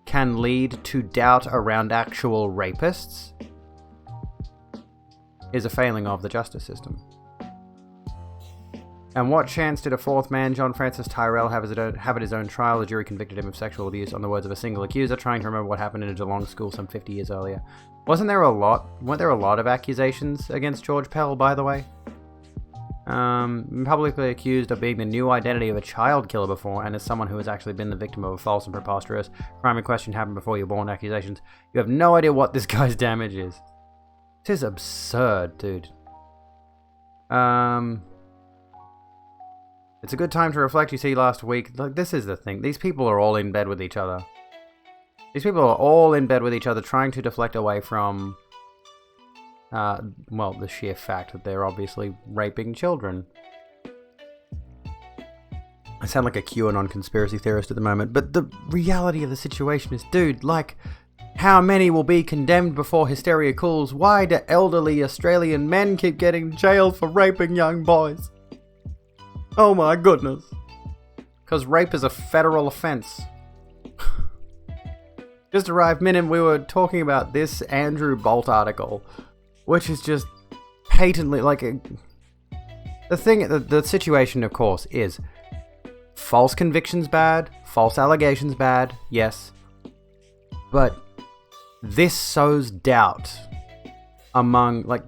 can lead to doubt around actual rapists is a failing of the justice system. And what chance did a 4th man, John Francis Tyrell, have at his own trial? The jury convicted him of sexual abuse on the words of a single accuser, trying to remember what happened in a Geelong school some 50 years earlier. Weren't there a lot of accusations against George Pell, by the way? Publicly accused of being the new identity of a child killer before, and as someone who has actually been the victim of a false and preposterous crime in question happened before you were born accusations, you have no idea what this guy's damage is. This is absurd, dude. It's a good time to reflect. You see, last week, like, this is the thing. These people are all in bed with each other. These people are all in bed with each other, trying to deflect away from, well, the sheer fact that they're obviously raping children. I sound like a QAnon conspiracy theorist at the moment, but the reality of the situation is, dude, like, how many will be condemned before hysteria cools? Why do elderly Australian men keep getting jailed for raping young boys? Oh my goodness. Because rape is a federal offense. Just arrived minute, we were talking about this Andrew Bolt article, which is just patently, like, the situation, of course, is false convictions bad, false allegations bad, yes, but this sows doubt among, like,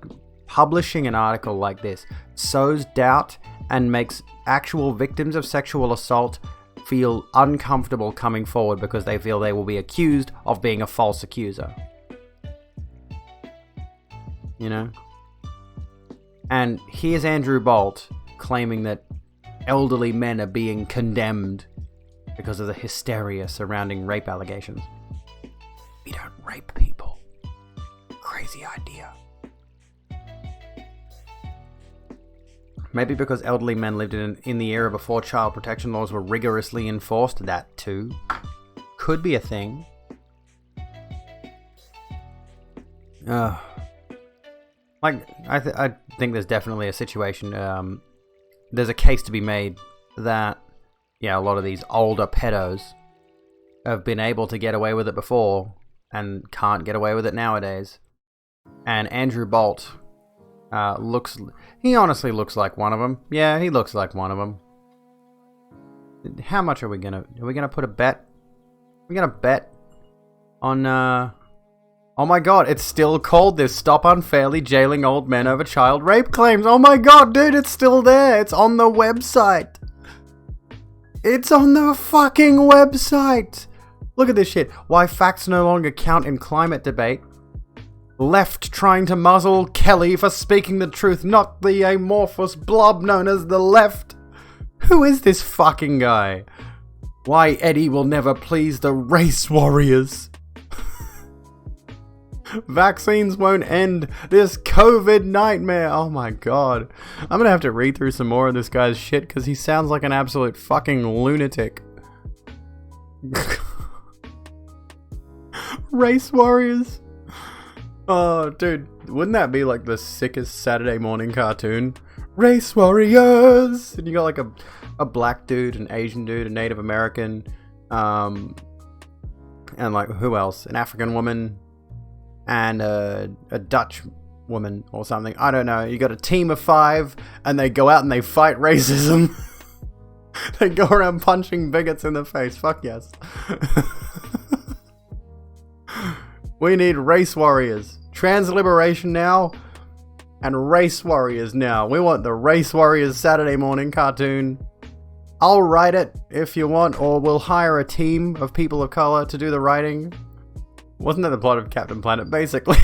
publishing an article like this sows doubt and makes actual victims of sexual assault feel uncomfortable coming forward because they feel they will be accused of being a false accuser. You know? And here's Andrew Bolt claiming that elderly men are being condemned because of the hysteria surrounding rape allegations. We don't rape people. Crazy idea. Maybe because elderly men lived in the era before child protection laws were rigorously enforced. That too. Could be a thing. Like, I think there's definitely a situation, there's a case to be made that, yeah, a lot of these older pedos have been able to get away with it before and can't get away with it nowadays. And Andrew Bolt he honestly looks like one of them. Yeah, he looks like one of them. How much are we gonna put a bet? We're gonna bet on, oh my god, it's still called this. Stop unfairly jailing old men over child rape claims. Oh my god, dude, it's still there. It's on the website. It's on the fucking website. Look at this shit. Why facts no longer count in climate debate. Left trying to muzzle Kelly for speaking the truth, not the amorphous blob known as the left. Who is this fucking guy? Why Eddie will never please the race warriors. Vaccines won't end this COVID nightmare. Oh my god. I'm gonna have to read through some more of this guy's shit because he sounds like an absolute fucking lunatic. Race warriors. Oh, dude, wouldn't that be like the sickest Saturday morning cartoon? Race warriors! And you got like a black dude, an Asian dude, a Native American, and like, who else? An African woman, and a Dutch woman or something. I don't know. You got a team of 5, and they go out and they fight racism. They go around punching bigots in the face. Fuck yes. We need race warriors. Trans liberation now, and race warriors now. We want the Race Warriors Saturday morning cartoon. I'll write it if you want, or we'll hire a team of people of color to do the writing. Wasn't that the plot of Captain Planet, basically?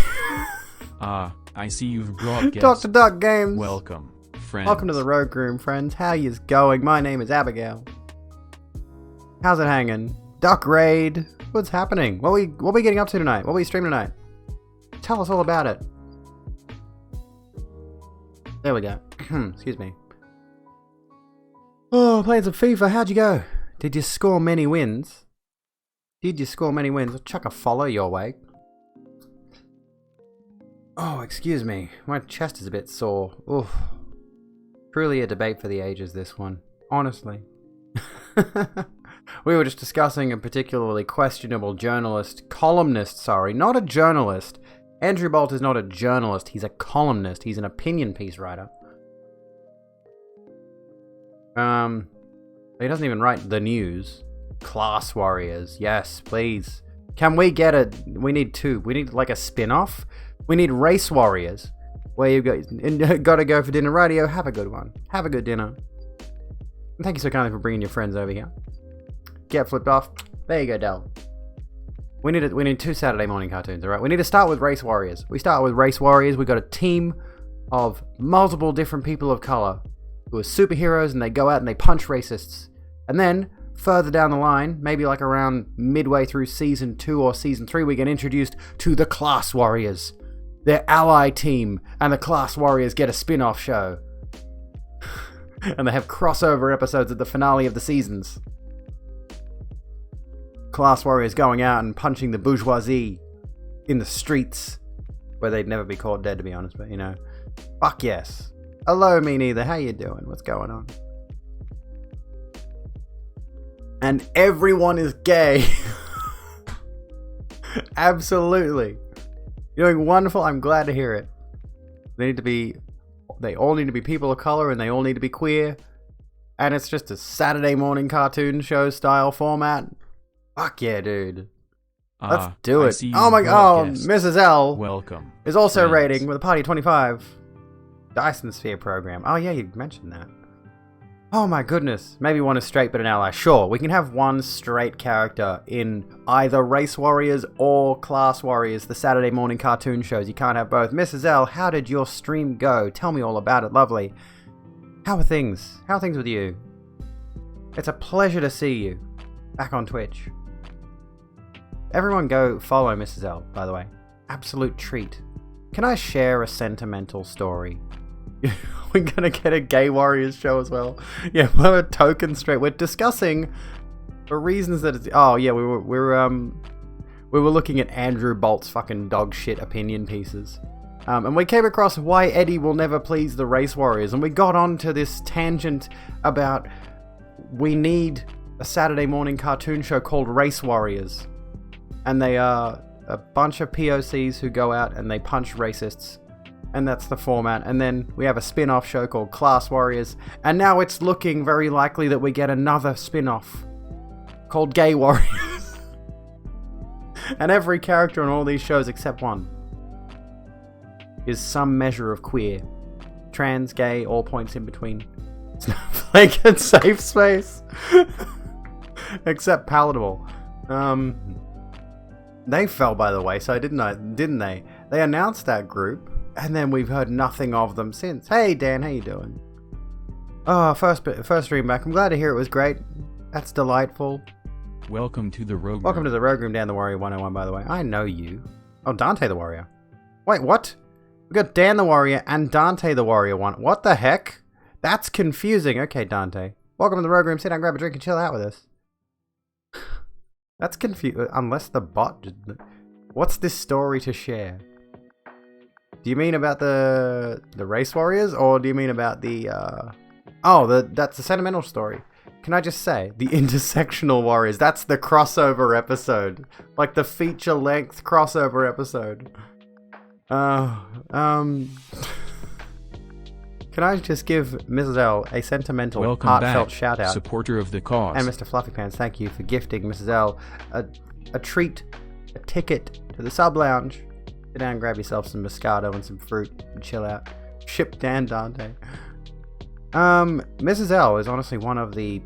I see you've brought guests. Dr. Duck Games. Welcome, friends. Welcome to the Rogue Room, friends. How yous going? My name is Abigail. How's it hanging? Duck Raid. What's happening? What we getting up to tonight? What are we streaming tonight? Tell us all about it. There we go. Excuse me. Oh, playing some FIFA. How'd you go? Did you score many wins? I'll chuck a follow your way. Oh, excuse me. My chest is a bit sore. Oof. Truly a debate for the ages, this one. Honestly. We were just discussing a particularly questionable columnist, not a journalist. Andrew Bolt is not a journalist, he's a columnist, he's an opinion piece writer. He doesn't even write the news. Class Warriors, yes, please. Can we get we need 2. We need like a spin-off. We need Race Warriors, where you gotta go for dinner. Radio, have a good one. Have a good dinner. And thank you so kindly for bringing your friends over here. Get flipped off. There you go, Del. We need 2 Saturday morning cartoons, alright? We need to start with Race Warriors. We start with Race Warriors. We got a team of multiple different people of color who are superheroes and they go out and they punch racists. And then, further down the line, maybe like around midway through Season 2 or Season 3, we get introduced to the Class Warriors. Their ally team, and the Class Warriors get a spin-off show. And they have crossover episodes at the finale of the seasons. Class Warriors going out and punching the bourgeoisie in the streets, where they'd never be caught dead, to be honest, but you know. Fuck yes. Hello, me neither. How you doing? What's going on? And everyone is gay. Absolutely. You're doing wonderful. I'm glad to hear it. They all need to be people of color, and they all need to be queer. And it's just a Saturday morning cartoon show style format. Fuck yeah, dude. Let's do it. Oh my god, Mrs. L Welcome. is also friends. rating with a Party 25 Dyson Sphere program. Oh yeah, you mentioned that. Oh my goodness. Maybe one is straight but an ally. Sure, we can have one straight character in either Race Warriors or Class Warriors, the Saturday morning cartoon shows. You can't have both. Mrs. L, how did your stream go? Tell me all about it. Lovely. How are things? How are things with you? It's a pleasure to see you back on Twitch. Everyone go follow Mrs. L, by the way. Absolute treat. Can I share a sentimental story? We're gonna get a Gay Warriors show as well. Yeah, we'll have a token straight. We're discussing the reasons that it's... Oh yeah, we were looking at Andrew Bolt's fucking dog shit opinion pieces. And we came across why Eddie will never please the Race Warriors, and we got onto this tangent about we need a Saturday morning cartoon show called Race Warriors. And they are a bunch of POCs who go out and they punch racists. And that's the format. And then we have a spin-off show called Class Warriors. And now it's looking very likely that we get another spin-off called Gay Warriors. And every character on all these shows except one is some measure of queer. Trans, gay, all points in between. Snowflake and safe space. Except palatable. They fell by the wayside, didn't they? They announced that group, and then we've heard nothing of them since. Hey Dan, how you doing? Oh, first stream back. I'm glad to hear it was great. That's delightful. Welcome to the Rogue Welcome Room. to the Rogue Room, Dan the Warrior 101, by the way. I know you. Oh, Dante the Warrior. Wait, what? We got Dan the Warrior and Dante the Warrior 1. What the heck? That's confusing. Okay, Dante. Welcome to the Rogue Room. Sit down, grab a drink, and chill out with us. That's confusing. Unless the bot... What's this story to share? Do you mean about the Race Warriors, or do you mean about the... that's the sentimental story. Can I just say, the Intersectional Warriors, that's the crossover episode. Like the feature-length crossover episode. Can I just give Mrs. L a sentimental, Welcome heartfelt back, shout-out? supporter of the cause. And Mr. Fluffy Pants, thank you for gifting Mrs. L a treat, a ticket to the Sub Lounge. Sit down, grab yourself some Moscato and some fruit, and chill out. Ship Dan Dante. Mrs. L is honestly one of the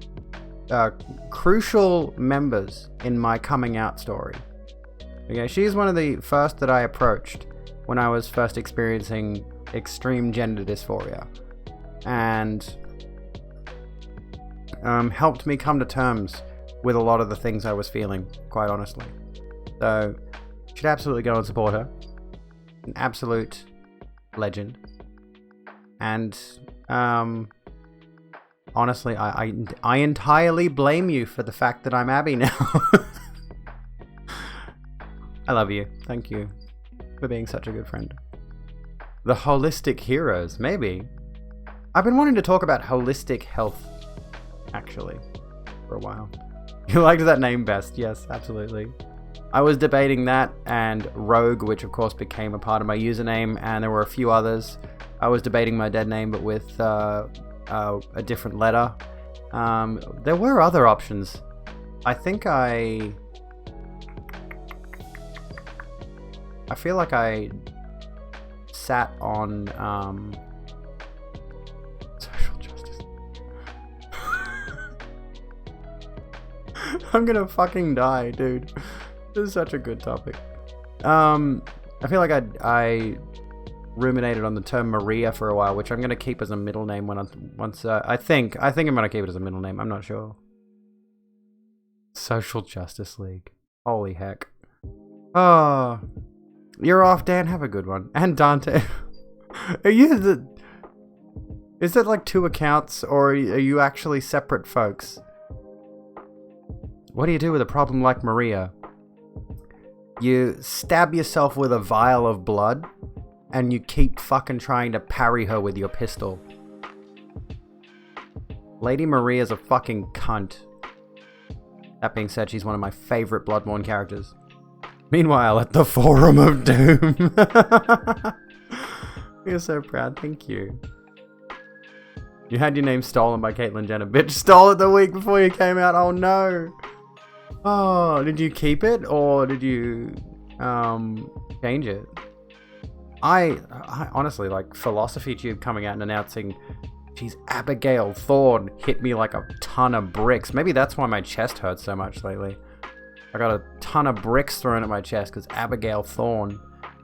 crucial members in my coming out story. Okay, she's one of the first that I approached when I was first experiencing extreme gender dysphoria, and helped me come to terms with a lot of the things I was feeling, quite honestly. So, you should absolutely go and support her. An absolute legend. And, honestly, I entirely blame you for the fact that I'm Abby now. I love you. Thank you for being such a good friend. The Holistic Heroes, maybe. I've been wanting to talk about holistic health, actually, for a while. You liked that name best? Yes, absolutely. I was debating that and Rogue, which of course became a part of my username, and there were a few others. I was debating my dead name, but with a different letter. There were other options. I think I feel like I sat on social justice. I'm gonna fucking die, dude. This is such a good topic. I feel like I ruminated on the term Maria for a while, which I'm going to keep as a middle name I think I'm going to keep it as a middle name. I'm not sure. Social Justice League. Holy heck. Oh, you're off, Dan. Have a good one. And Dante. Is it like 2 accounts, or are you actually separate folks? What do you do with a problem like Maria? You stab yourself with a vial of blood, and you keep fucking trying to parry her with your pistol. Lady Maria's a fucking cunt. That being said, she's one of my favorite Bloodborne characters. Meanwhile, at the Forum of Doom. You're so proud, thank you. You had your name stolen by Caitlyn Jenner. Bitch stole it the week before you came out, oh no. Oh, did you keep it, or did you change it? I honestly, like, Philosophy Tube coming out and announcing she's Abigail Thorne hit me like a ton of bricks. Maybe that's why my chest hurts so much lately. I got a ton of bricks thrown at my chest because Abigail Thorne.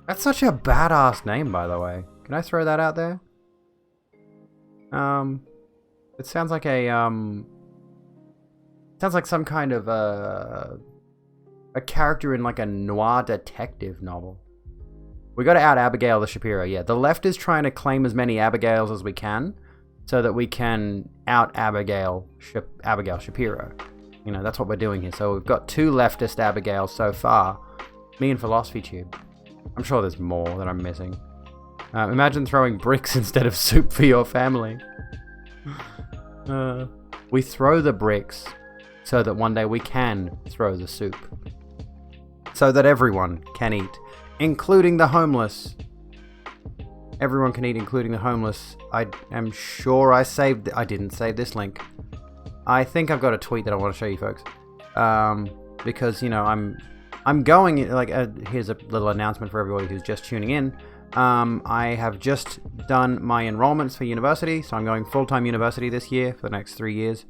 That's such a badass name, by the way. Can I throw that out there? It sounds like sounds like some kind of a character in like a noir detective novel. We got to out Abigail the Shapiro. Yeah, the left is trying to claim as many Abigails as we can, so that we can out Abigail Shapiro. You know, that's what we're doing here. So we've got 2 leftist Abigails so far. Me and Philosophy Tube. I'm sure there's more that I'm missing. Imagine throwing bricks instead of soup for your family. We throw the bricks so that one day we can throw the soup. So that everyone can eat, including the homeless. Everyone can eat, including the homeless. I am sure I didn't save this link. I think I've got a tweet that I want to show you folks. Because, you know, I'm going, like, here's a little announcement for everybody who's just tuning in. I have just done my enrollments for university, so I'm going full-time university this year for the next 3 years,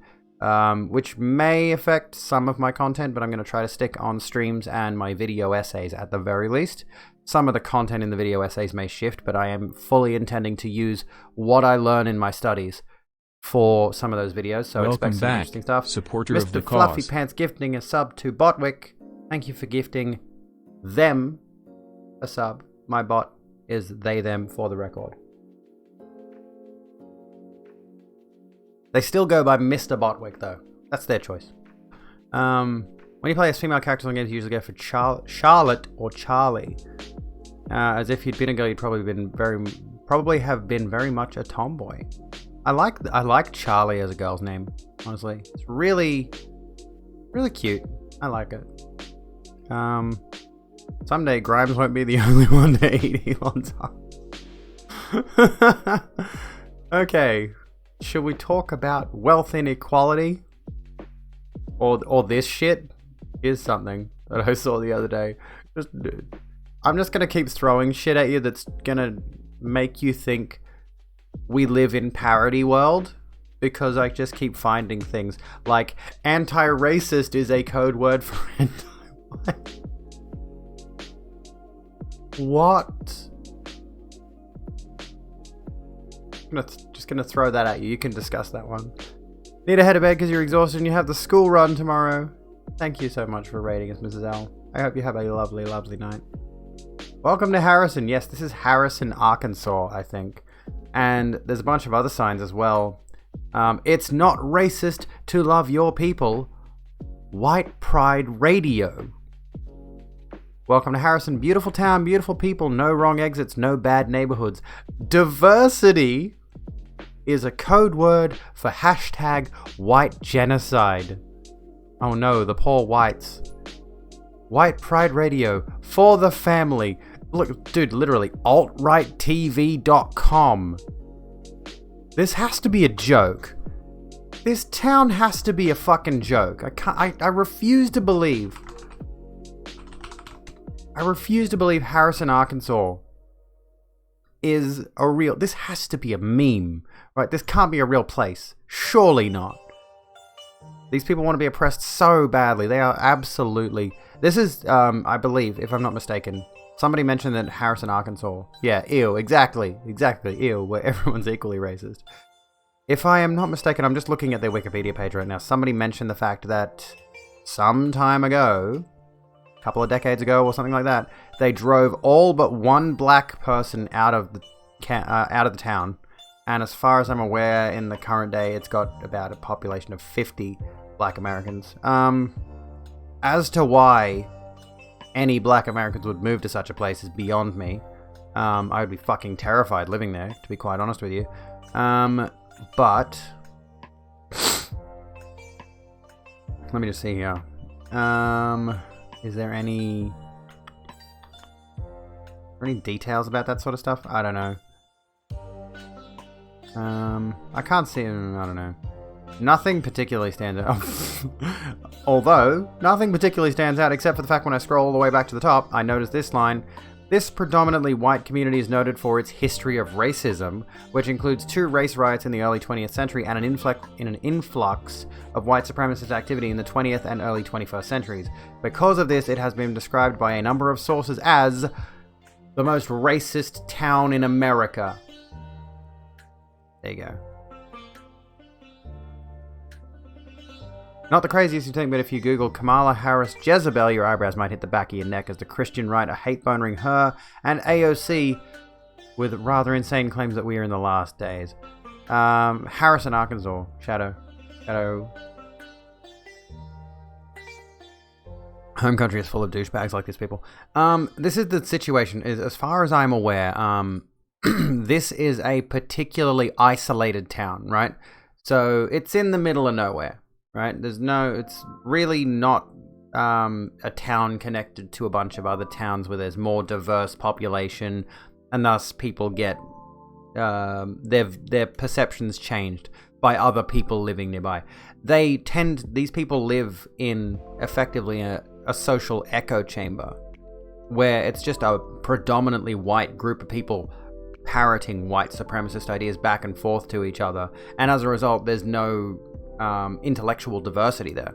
which may affect some of my content, but I'm going to try to stick on streams and my video essays at the very least. Some of the content in the video essays may shift, but I am fully intending to use what I learn in my studies for some of those videos, so Welcome expect some back, interesting stuff. supporter Mr. of the Fluffy cause. Pants gifting a sub to Botwick. Thank you for gifting them a sub. My bot is they, them, for the record. They still go by Mr. Botwick, though. That's their choice. When you play as female characters on games, you usually go for Charlotte or Charlie. As if you'd been a girl, you'd probably have been very much a tomboy. I like Charlie as a girl's name, honestly. It's really, really cute. I like it. Someday Grimes won't be the only one to eat Elon's ass. Okay, should we talk about wealth inequality? Or this shit? Here's something that I saw the other day. I'm just gonna keep throwing shit at you that's gonna make you think we live in parody world, because I just keep finding things like anti-racist is a code word for anti-white. What? Just gonna throw that at you. You can discuss that one. Need to head to bed because you're exhausted and you have the school run tomorrow. Thank you so much for rating us, Mrs. L. I hope you have a lovely, lovely night. Welcome to Harrison. Yes, this is Harrison, Arkansas, I think. And there's a bunch of other signs as well. It's not racist to love your people. White Pride Radio. Welcome to Harrison. Beautiful town, beautiful people, no wrong exits, no bad neighborhoods. Diversity is a code word for hashtag white genocide. Oh no, the poor whites. White Pride Radio, for the family. Look, dude, literally, altrighttv.com. This has to be a joke. This town has to be a fucking joke. I refuse to believe. I refuse to believe Harrison, Arkansas is a real... This has to be a meme, right? This can't be a real place. Surely not. These people want to be oppressed so badly. They are absolutely... This is, I believe, if I'm not mistaken, Somebody mentioned that Harrison, Arkansas. Yeah, ew, exactly, ew, where everyone's equally racist. If I am not mistaken, I'm just looking at their Wikipedia page right now. Somebody mentioned the fact that some time ago, a couple of decades ago or something like that, they drove all but one black person out of the town. And as far as I'm aware, in the current day, it's got about a population of 50 black Americans. As to why any black Americans would move to such a place is beyond me. I would be fucking terrified living there, to be quite honest with you. But let me just see here. Is there any details about that sort of stuff? I don't know. I can't see. I don't know. Nothing particularly stands out. Although, nothing particularly stands out except for the fact when I scroll all the way back to the top, I notice this line. This predominantly white community is noted for its history of racism, which includes 2 race riots in the early 20th century and an influx of white supremacist activity in the 20th and early 21st centuries. Because of this, it has been described by a number of sources as the most racist town in America. There you go. Not the craziest you think, but if you Google Kamala Harris Jezebel, your eyebrows might hit the back of your neck as the Christian right are hate-bonering her and AOC with rather insane claims that we are in the last days. Harrison, Arkansas. Shadow. Home country is full of douchebags like these people. This is the situation. Is as far as I'm aware, this is a particularly isolated town, right? So it's in the middle of nowhere. Right? It's really not a town connected to a bunch of other towns where there's more diverse population, and thus people get their perceptions changed by other people living nearby. These people live in effectively a social echo chamber where it's just a predominantly white group of people parroting white supremacist ideas back and forth to each other, and as a result, there's no intellectual diversity there.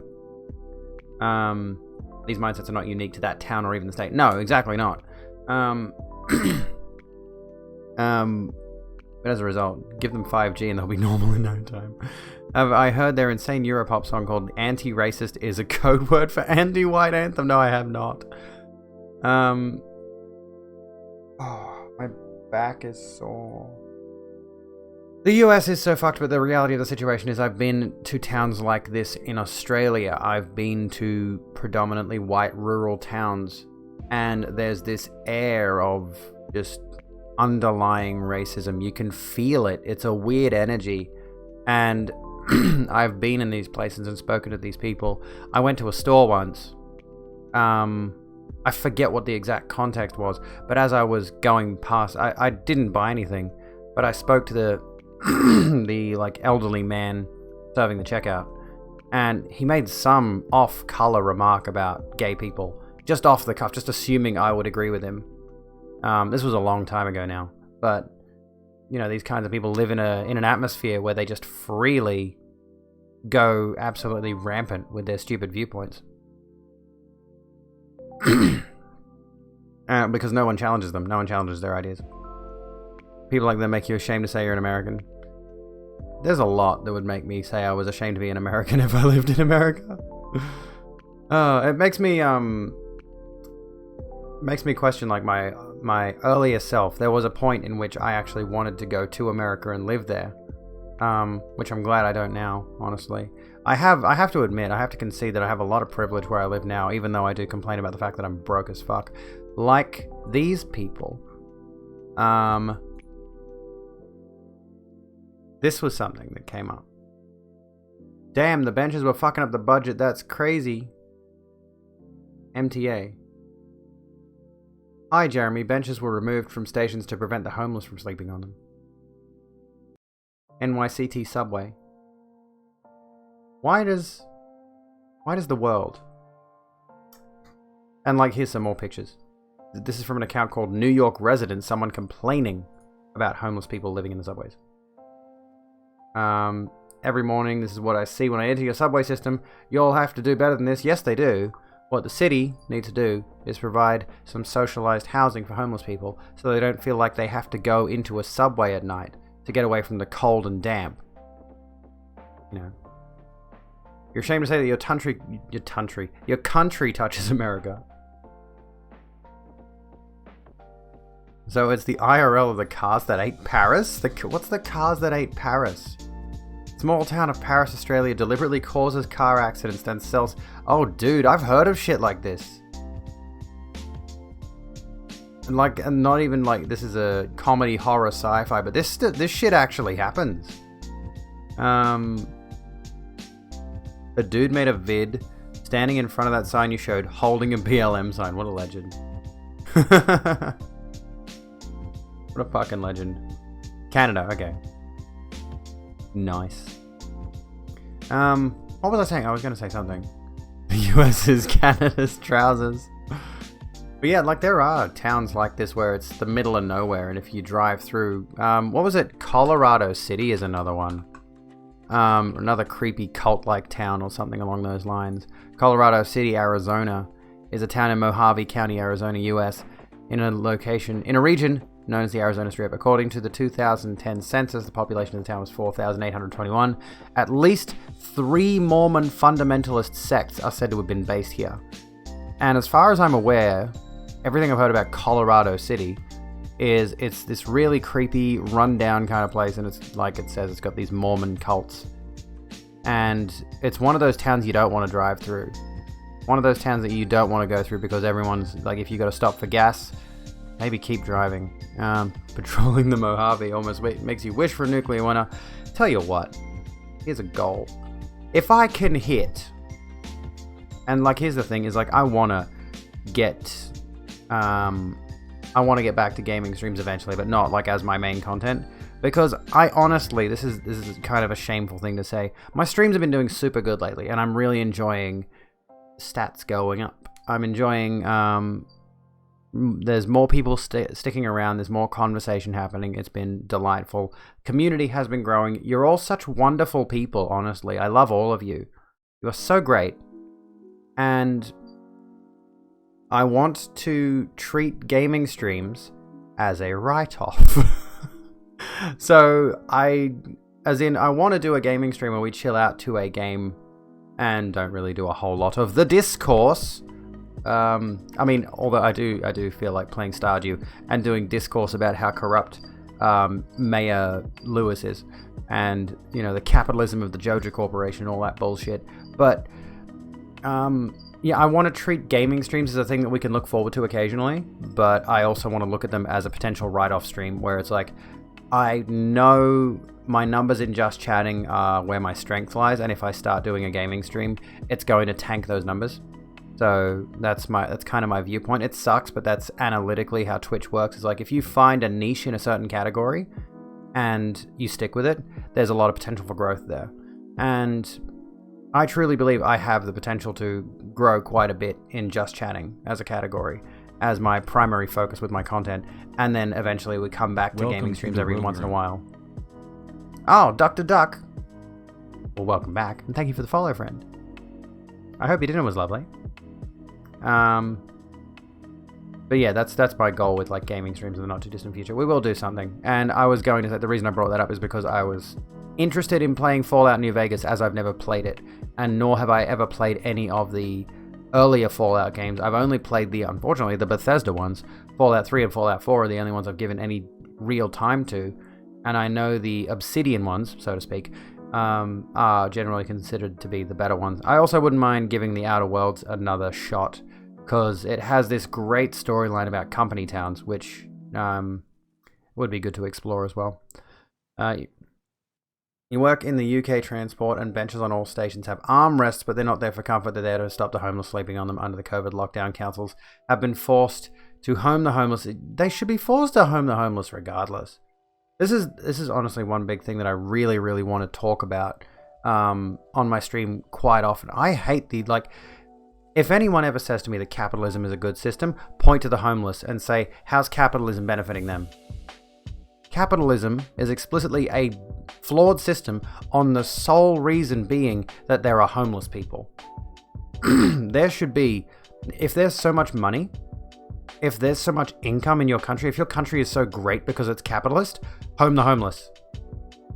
These mindsets are not unique to that town or even the state. No, exactly not. But as a result, give them 5G and they'll be normal in no time. I heard their insane Europop song called Anti-Racist is a code word for anti-white anthem. No, I have not. Oh, my back is sore. The US is so fucked, but the reality of the situation is I've been to towns like this in Australia. I've been to predominantly white rural towns, and there's this air of just underlying racism. You can feel it. It's a weird energy. And I've been in these places and spoken to these people. I went to a store once. I forget what the exact context was, but as I was going past, I didn't buy anything, but I spoke to the elderly man serving the checkout, and he made some off-color remark about gay people, just off the cuff, just assuming I would agree with him. This was a long time ago now, but these kinds of people live in an atmosphere where they just freely go absolutely rampant with their stupid viewpoints. Because no one challenges them. No one challenges their ideas. People like them make you ashamed to say you're an American. There's a lot that would make me say I was ashamed to be an American if I lived in America. It makes me question like my earlier self. There was a point in which I actually wanted to go to America and live there, which I'm glad I don't now, honestly. I have to admit, I have to concede that I have a lot of privilege where I live now, even though I do complain about the fact that I'm broke as fuck. Like these people. This was something that came up. Damn, the benches were fucking up the budget. That's crazy. MTA. Hi, Jeremy. Benches were removed from stations to prevent the homeless from sleeping on them. NYCT subway. Why does the world... And here's some more pictures. This is from an account called New York Residents, someone complaining about homeless people living in the subways. Every morning, this is what I see when I enter your subway system. You all have to do better than this. Yes, they do. What the city needs to do is provide some socialized housing for homeless people so they don't feel like they have to go into a subway at night to get away from the cold and damp. You know. You're ashamed to say that your country touches America. So it's the IRL of the cars that ate Paris? What's the cars that ate Paris? Small town of Paris, Australia deliberately causes car accidents, then sells... Oh, dude, I've heard of shit like this. And not even like this is a comedy, horror, sci-fi, but this shit actually happens. A dude made a vid standing in front of that sign you showed, holding a BLM sign. What a legend. What a fucking legend. Canada, okay. Nice. What was I saying? I was going to say something. The US is Canada's trousers. But yeah, like there are towns like this where it's the middle of nowhere, and if you drive through, what was it? Colorado City is another one. Another creepy cult-like town or something along those lines. Colorado City, Arizona is a town in Mojave County, Arizona, US, in a region known as the Arizona Strip. According to the 2010 census, the population of the town was 4,821. At least 3 Mormon fundamentalist sects are said to have been based here. And as far as I'm aware, everything I've heard about Colorado City is it's this really creepy, rundown kind of place, and it's like it says, it's got these Mormon cults. And it's one of those towns you don't want to drive through. One of those towns that you don't want to go through because everyone's like, if you got to stop for gas, maybe keep driving. Patrolling the Mojave almost makes you wish for a nuclear winter. Tell you what, here's a goal. If I can hit, and like here's the thing, is like I want to get back to gaming streams eventually, but not like as my main content. Because I honestly, this is kind of a shameful thing to say. My streams have been doing super good lately, and I'm really enjoying stats going up. I'm enjoying, there's more people sticking around, there's more conversation happening, it's been delightful. Community has been growing. You're all such wonderful people, honestly. I love all of you. You are so great. And I want to treat gaming streams as a write-off. So I want to do a gaming stream where we chill out to a game and don't really do a whole lot of the discourse. I mean, although I do feel like playing Stardew and doing discourse about how corrupt Mayor Lewis is, and you know, the capitalism of the Joja Corporation, all that bullshit. But yeah, I want to treat gaming streams as a thing that we can look forward to occasionally, but I also want to look at them as a potential write-off stream where it's like, I know my numbers in just chatting are where my strength lies, and if I start doing a gaming stream, it's going to tank those numbers. So that's kind of my viewpoint. It sucks, but that's analytically how Twitch works. It's like if you find a niche in a certain category and you stick with it, there's a lot of potential for growth there. And I truly believe I have the potential to grow quite a bit in just chatting as a category, as my primary focus with my content, and then eventually we come back to gaming streams every once in a while. Oh, Dr. Duck. Well, welcome back, and thank you for the follow, friend. I hope your dinner was lovely. But yeah, that's my goal with like gaming streams in the not too distant future. We will do something, and I was going to say the reason I brought that up is because I was interested in playing Fallout New Vegas, as I've never played it, and nor have I ever played any of the earlier Fallout games. I've only played unfortunately, the Bethesda ones. Fallout 3 and Fallout 4 are the only ones I've given any real time to, and I know the Obsidian ones, so to speak, are generally considered to be the better ones. I also wouldn't mind giving the Outer Worlds another shot, because it has this great storyline about company towns, which would be good to explore as well. You work in the UK transport, and benches on all stations have armrests, but they're not there for comfort. They're there to stop the homeless sleeping on them under the COVID lockdown. Councils have been forced to home the homeless. They should be forced to home the homeless regardless. This is honestly one big thing that I really, really want to talk about on my stream quite often. I hate if anyone ever says to me that capitalism is a good system, point to the homeless and say, how's capitalism benefiting them? Capitalism is explicitly a flawed system on the sole reason being that there are homeless people. There should be if there's so much money, if there's so much income in your country, if your country is so great because it's capitalist, home the homeless.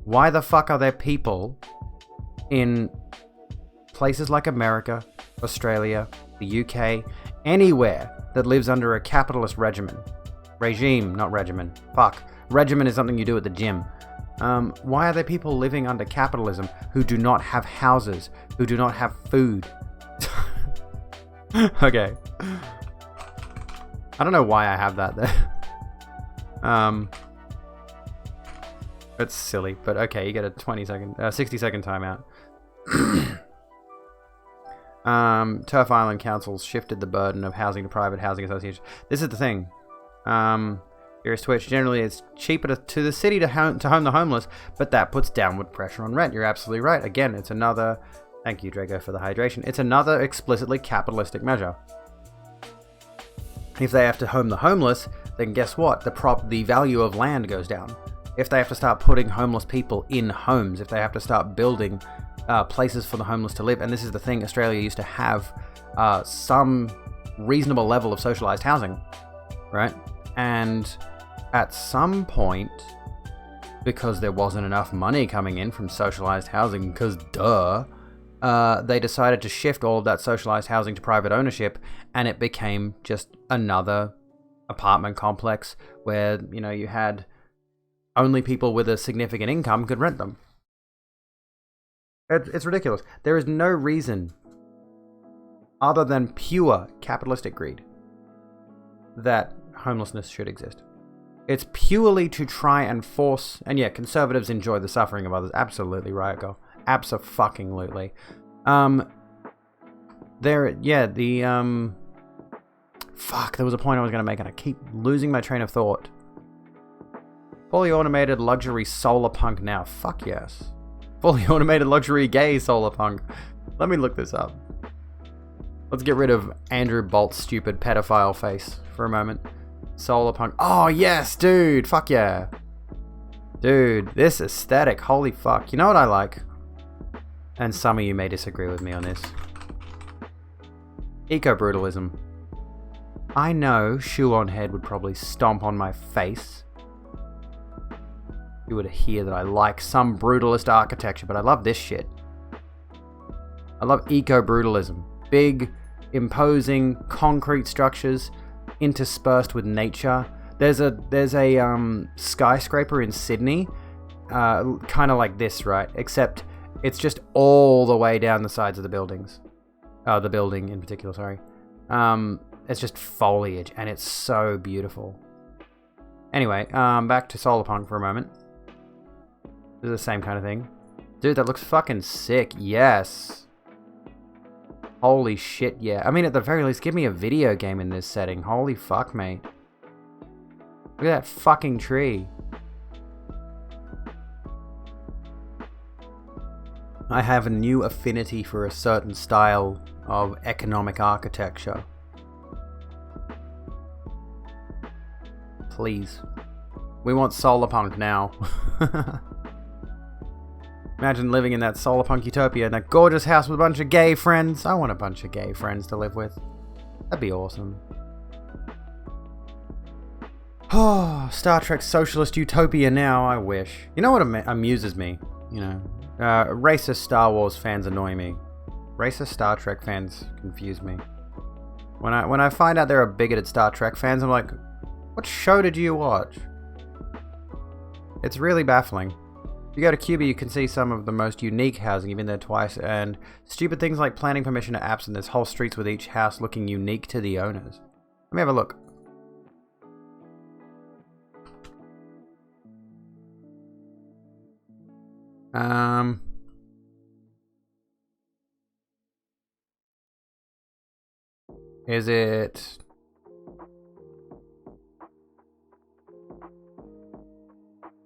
Why the fuck are there people in places like America, Australia, the UK, anywhere that lives under a capitalist regime, not regimen. Fuck. Regimen is something you do at the gym. Why are there people living under capitalism who do not have houses, who do not have food? Okay. I don't know why I have that there. It's silly, but okay, you get a 60-second timeout. Turf Island councils shifted the burden of housing to private housing associations. This is the thing. Here's Twitch. Generally, it's cheaper to the city to home the homeless, but that puts downward pressure on rent. You're absolutely right. Again, it's another... Thank you, Drago, for the hydration. It's another explicitly capitalistic measure. If they have to home the homeless, then guess what? The value of land goes down. If they have to start putting homeless people in homes, if they have to start building places for the homeless to live, and this is the thing, Australia used to have some reasonable level of socialized housing, right? And at some point, because there wasn't enough money coming in from socialized housing, because duh, they decided to shift all of that socialized housing to private ownership, and it became just another apartment complex where, you know, you had only people with a significant income could rent them. It's ridiculous. There is no reason other than pure capitalistic greed that homelessness should exist. It's purely to try and force, and yeah, conservatives enjoy the suffering of others. Absolutely, Riot Girl. Abso-fucking-lutely. Fuck, there was a point I was going to make and I keep losing my train of thought. Fully automated luxury solar punk now. Fuck yes. Fully automated luxury gay solar punk. Let me look this up. Let's get rid of Andrew Bolt's stupid pedophile face for a moment. Solar punk. Oh yes, dude. Fuck yeah. Dude, this aesthetic. Holy fuck. You know what I like? And some of you may disagree with me on this. Eco-brutalism. I know Shoe on Head would probably stomp on my face. You would hear that I like some brutalist architecture, but I love this shit. I love eco-brutalism. Big, imposing concrete structures interspersed with nature. There's a skyscraper in Sydney, kind of like this, right? Except it's just all the way down the sides of the buildings. The building in particular, sorry. It's just foliage, and it's so beautiful. Anyway, back to Solarpunk for a moment. This is the same kind of thing. Dude, that looks fucking sick. Yes. Holy shit, yeah. I mean, at the very least, give me a video game in this setting. Holy fuck, mate. Look at that fucking tree. I have a new affinity for a certain style of economic architecture. Please. We want Solarpunk now. Imagine living in that Solarpunk utopia in that gorgeous house with a bunch of gay friends. I want a bunch of gay friends to live with. That'd be awesome. Oh, Star Trek socialist utopia now, I wish. You know what amuses me? You know, racist Star Wars fans annoy me. Racist Star Trek fans confuse me. When I find out there are bigoted Star Trek fans, I'm like, what show did you watch? It's really baffling. If you go to Cuba, you can see some of the most unique housing. You've been there twice, and stupid things like planning permission are absent. There's whole streets with each house looking unique to the owners. Let me have a look. Is it...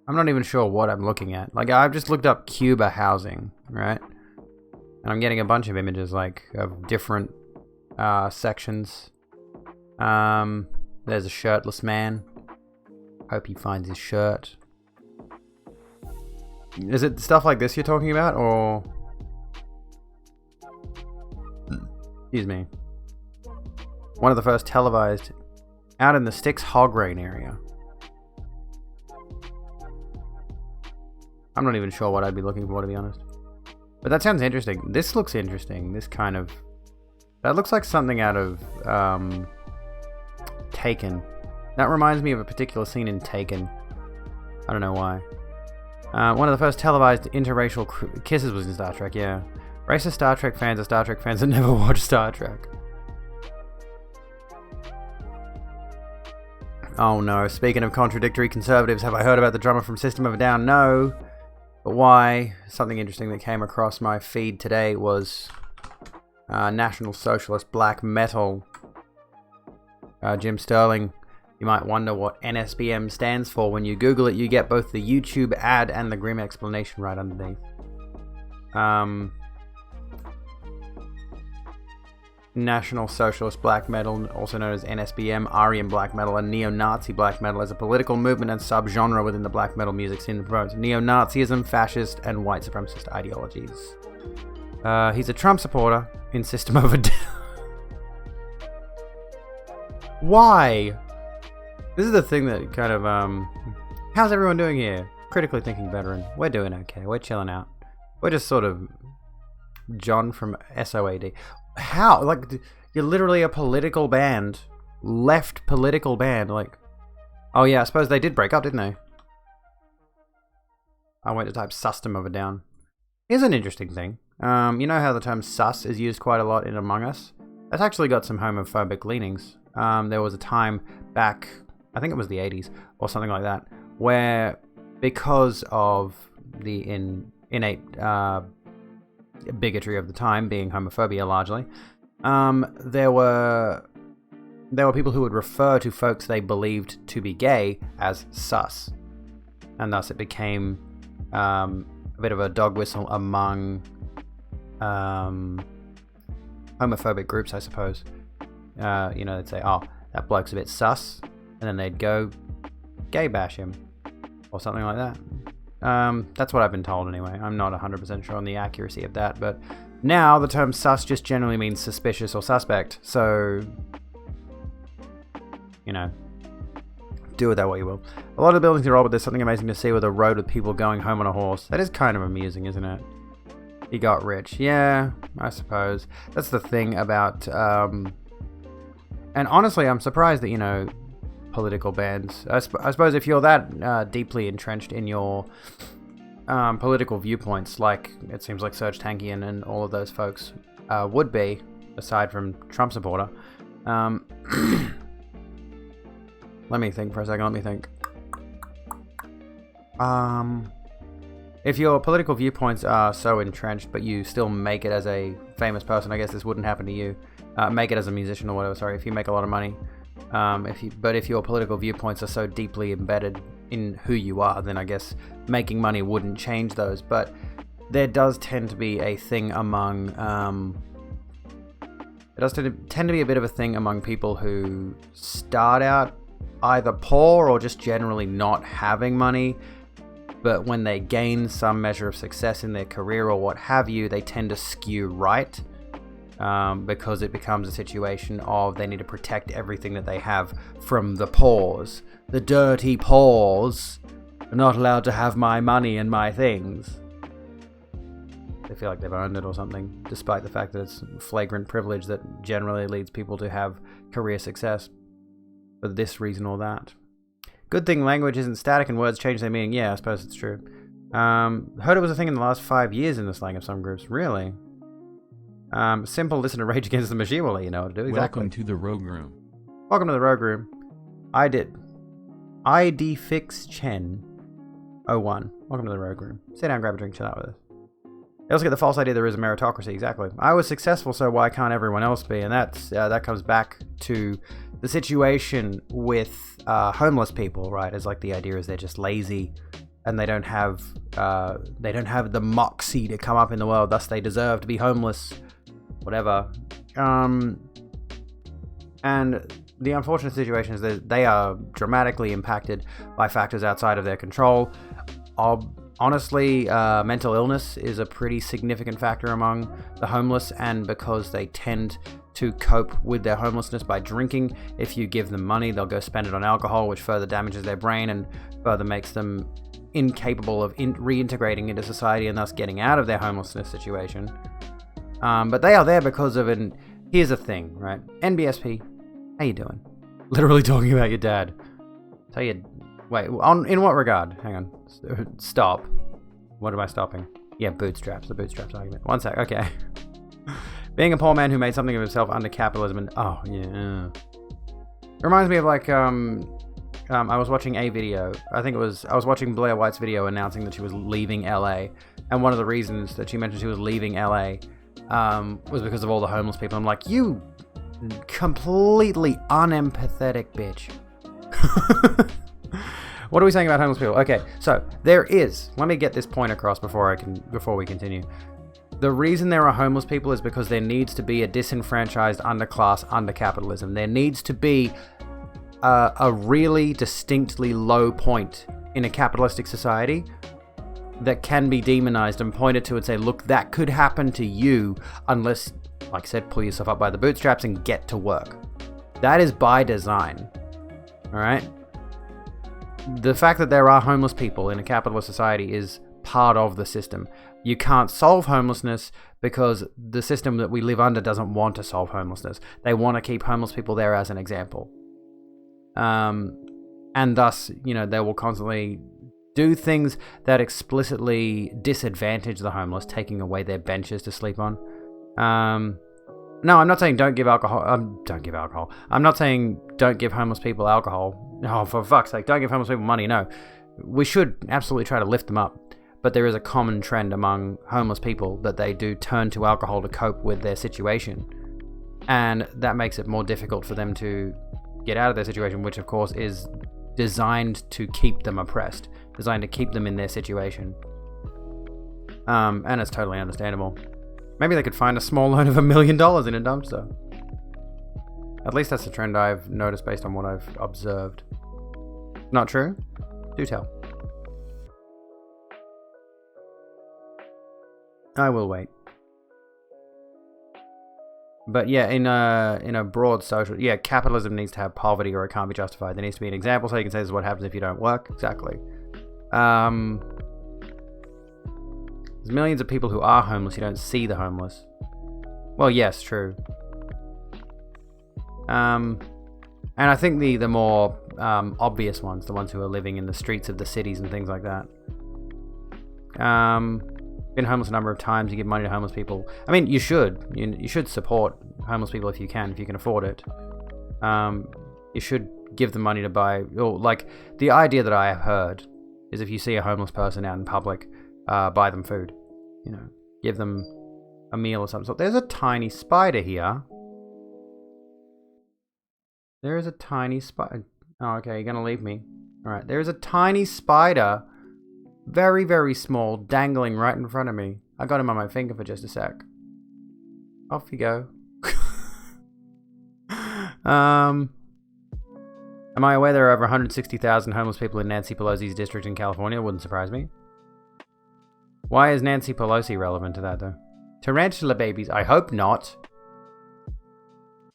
I'm not even sure what I'm looking at. Like, I've just looked up Cuba housing, right? And I'm getting a bunch of images, like, of different sections. There's a shirtless man. Hope he finds his shirt. Is it stuff like this you're talking about, or... Excuse me. One of the first televised out in the Styx Hograin area. I'm not even sure what I'd be looking for, to be honest. But that sounds interesting. This looks interesting. This kind of... That looks like something out of Taken. That reminds me of a particular scene in Taken. I don't know why. One of the first televised interracial kisses was in Star Trek, yeah. Racist Star Trek fans are Star Trek fans that never watched Star Trek. Oh no, speaking of contradictory conservatives, have I heard about the drummer from System of a Down? No. But why? Something interesting that came across my feed today was National Socialist Black Metal. Jim Sterling. You might wonder what NSBM stands for. When you Google it, you get both the YouTube ad and the grim explanation right underneath. National Socialist Black Metal, also known as NSBM, Aryan Black Metal, and Neo-Nazi Black Metal, is a political movement and subgenre within the black metal music scene that promotes neo-Nazism, fascist, and white supremacist ideologies. He's a Trump supporter in System of a Down. Why? This is the thing that kind of, how's everyone doing here? Critically thinking veteran. We're doing okay. We're chilling out. We're just sort of John from SOAD. How? Like, you're literally a political band. Left political band. Like, oh yeah, I suppose they did break up, didn't they? I went to type System of a Down. Here's an interesting thing. You know how the term sus is used quite a lot in Among Us? That's actually got some homophobic leanings. There was a time back, I think it was the 80s or something like that, where because of the innate bigotry of the time, being homophobia largely, there were people who would refer to folks they believed to be gay as sus, and thus it became a bit of a dog whistle among homophobic groups, I suppose. You know, they'd say, oh, that bloke's a bit sus, and then they'd go gay bash him or something like that. That's what I've been told anyway. I'm not 100% sure on the accuracy of that, but now the term sus just generally means suspicious or suspect, so, you know, do with that what you will. A lot of the buildings are old, but there's something amazing to see with a road with people going home on a horse. That is kind of amusing, isn't it? He got rich. Yeah, I suppose. That's the thing about, and honestly, I'm surprised that, you know, political bands, I suppose if you're that deeply entrenched in your political viewpoints, like it seems like Serge Tankian and all of those folks would be, aside from Trump supporter. Let me think for a second, if your political viewpoints are so entrenched, but you still make it as a famous person, I guess this wouldn't happen to you. Make it as a musician or whatever, sorry, if you make a lot of money. But if your political viewpoints are so deeply embedded in who you are, then I guess making money wouldn't change those. But there does tend to be a thing among, it does tend to be a bit of a thing among people who start out either poor or just generally not having money, but when they gain some measure of success in their career or what have you, they tend to skew right. Because it becomes a situation of they need to protect everything that they have from the paws. The dirty paws are not allowed to have my money and my things. They feel like they've earned it or something, despite the fact that it's flagrant privilege that generally leads people to have career success for this reason or that. Good thing language isn't static and words change their meaning. Yeah, I suppose it's true. Heard it was a thing in the last 5 years in the slang of some groups. Really? Simple listen to Rage Against the Machine will let you know what to do. Exactly. Welcome to the Rogue Room. Welcome to the Rogue Room. ID Fix Chen 01. Welcome to the Rogue Room. Sit down, grab a drink, chill out with us. They also get the false idea there is a meritocracy. Exactly. I was successful, so why can't everyone else be? And that comes back to the situation with homeless people, right? It's like the idea is they're just lazy and they don't have the moxie to come up in the world, thus they deserve to be homeless. Whatever. And the unfortunate situation is that they are dramatically impacted by factors outside of their control. honestly, mental illness is a pretty significant factor among the homeless, and because they tend to cope with their homelessness by drinking, if you give them money, they'll go spend it on alcohol, which further damages their brain and further makes them incapable of reintegrating into society and thus getting out of their homelessness situation. But they are there because of an... Here's the thing, right? NBSP, how you doing? Literally talking about your dad. Tell you... Wait, in what regard? Hang on. Stop. What am I stopping? Yeah, bootstraps. The bootstraps argument. One sec. Okay. Being a poor man who made something of himself under capitalism and... Oh, yeah. It reminds me of like... I was watching a video. I was watching Blair White's video announcing that she was leaving LA. And one of the reasons that she mentioned she was leaving LA was because of all the homeless people. I'm like, you completely unempathetic bitch. What are we saying about homeless people? Okay, so there is... Let me get this point across before we continue. The reason there are homeless people is because there needs to be a disenfranchised underclass under capitalism. There needs to be a really distinctly low point in a capitalistic society that can be demonized and pointed to and say, look, that could happen to you unless, like I said, pull yourself up by the bootstraps and get to work. That is by design. All right? The fact that there are homeless people in a capitalist society is part of the system. You can't solve homelessness because the system that we live under doesn't want to solve homelessness. They want to keep homeless people there as an example. And thus, they will constantly do things that explicitly disadvantage the homeless, taking away their benches to sleep on. No, I'm not saying don't give alcohol. Don't give alcohol. I'm not saying don't give homeless people alcohol. Oh, for fuck's sake, don't give homeless people money. No, we should absolutely try to lift them up. But there is a common trend among homeless people that they do turn to alcohol to cope with their situation. And that makes it more difficult for them to get out of their situation, which of course is designed to keep them oppressed, designed to keep them in their situation. And it's totally understandable. Maybe they could find a small loan of $1 million in a dumpster. At least that's the trend I've noticed based on what I've observed. Not true? Do tell. I will wait. But yeah, in a broad social... Yeah, capitalism needs to have poverty or it can't be justified. There needs to be an example so you can say this is what happens if you don't work. Exactly. There's millions of people who are homeless. You don't see the homeless. Well, yes, true. And I think the more obvious ones, the ones who are living in the streets of the cities and things like that. Been homeless a number of times. You give money to homeless people. I mean, you should. You should support homeless people if you can afford it. You should give them money to buy... Like, the idea that I have heard is if you see a homeless person out in public, buy them food. Give them a meal or something. So there's a tiny spider here. There is a tiny spider. Oh, okay, you're gonna leave me. Alright, there is a tiny spider, very, very small, dangling right in front of me. I got him on my finger for just a sec. Off you go. Am I aware there are over 160,000 homeless people in Nancy Pelosi's district in California? Wouldn't surprise me. Why is Nancy Pelosi relevant to that, though? Tarantula babies? I hope not.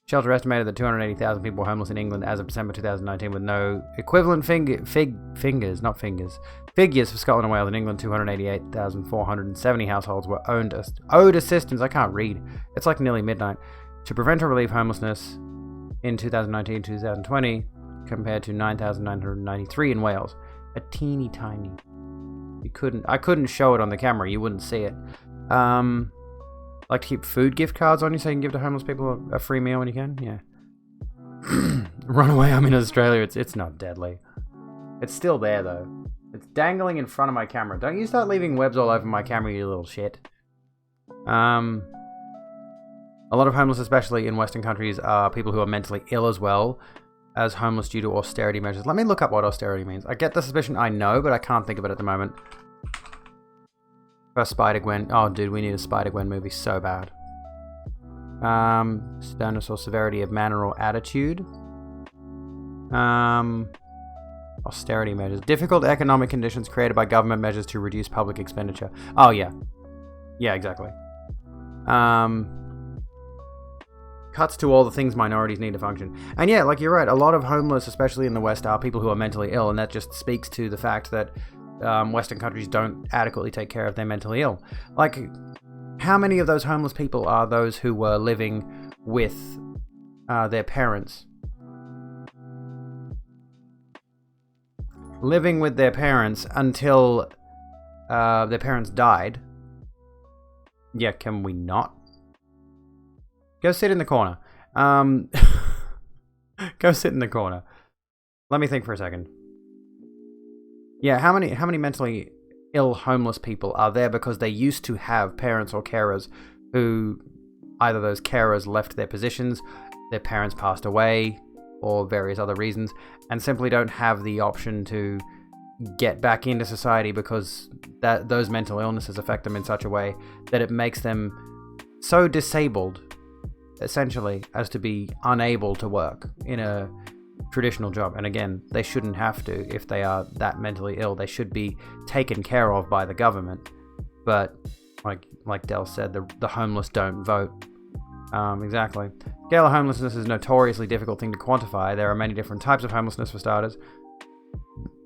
Shelter estimated that 280,000 people were homeless in England as of December 2019 with no equivalent figures for Scotland and Wales. In England, 288,470 households were owed assistance. I can't read. It's like nearly midnight. To prevent or relieve homelessness in 2019-2020 compared to 9,993 in Wales. A teeny tiny. I couldn't show it on the camera. You wouldn't see it. Like to keep food gift cards on you so you can give to homeless people a free meal when you can? Yeah. Run away, I'm in Australia. It's not deadly. It's still there, though. It's dangling in front of my camera. Don't you start leaving webs all over my camera, you little shit. A lot of homeless, especially in Western countries, are people who are mentally ill as well as homeless due to austerity measures. Let me look up what austerity means. I get the suspicion I know, but I can't think of it at the moment. For Spider-Gwen. Oh, dude, we need a Spider-Gwen movie so bad. Sternness or severity of manner or attitude. Austerity measures. Difficult economic conditions created by government measures to reduce public expenditure. Oh, yeah. Yeah, exactly. Cuts to all the things minorities need to function. And yeah, like you're right, a lot of homeless, especially in the West, are people who are mentally ill, and that just speaks to the fact that Western countries don't adequately take care of their mentally ill. Like, how many of those homeless people are those who were living with their parents? Living with their parents until their parents died. Yeah, can we not? Go sit in the corner. Go sit in the corner. Let me think for a second. Yeah, how many mentally ill homeless people are there because they used to have parents or carers who either those carers left their positions, their parents passed away, or various other reasons, and simply don't have the option to get back into society because those mental illnesses affect them in such a way that it makes them so disabled, essentially, as to be unable to work in a traditional job. And again, they shouldn't have to if they are that mentally ill. They should be taken care of by the government. But like Del said, the homeless don't vote. Exactly. Scale of homelessness is a notoriously difficult thing to quantify. There are many different types of homelessness, for starters.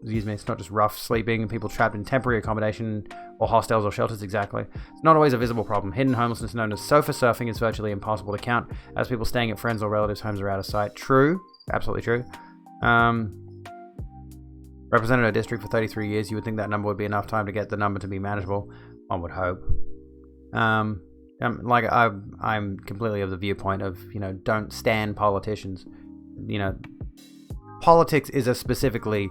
Excuse me, it's not just rough sleeping and people trapped in temporary accommodation or hostels or shelters, exactly. It's not always a visible problem. Hidden homelessness, known as sofa surfing, is virtually impossible to count, as people staying at friends' or relatives' homes are out of sight. True. Absolutely true. Represented a district for 33 years, you would think that number would be enough time to get the number to be manageable. One would hope. I'm completely of the viewpoint of, don't stand politicians. Politics is a specifically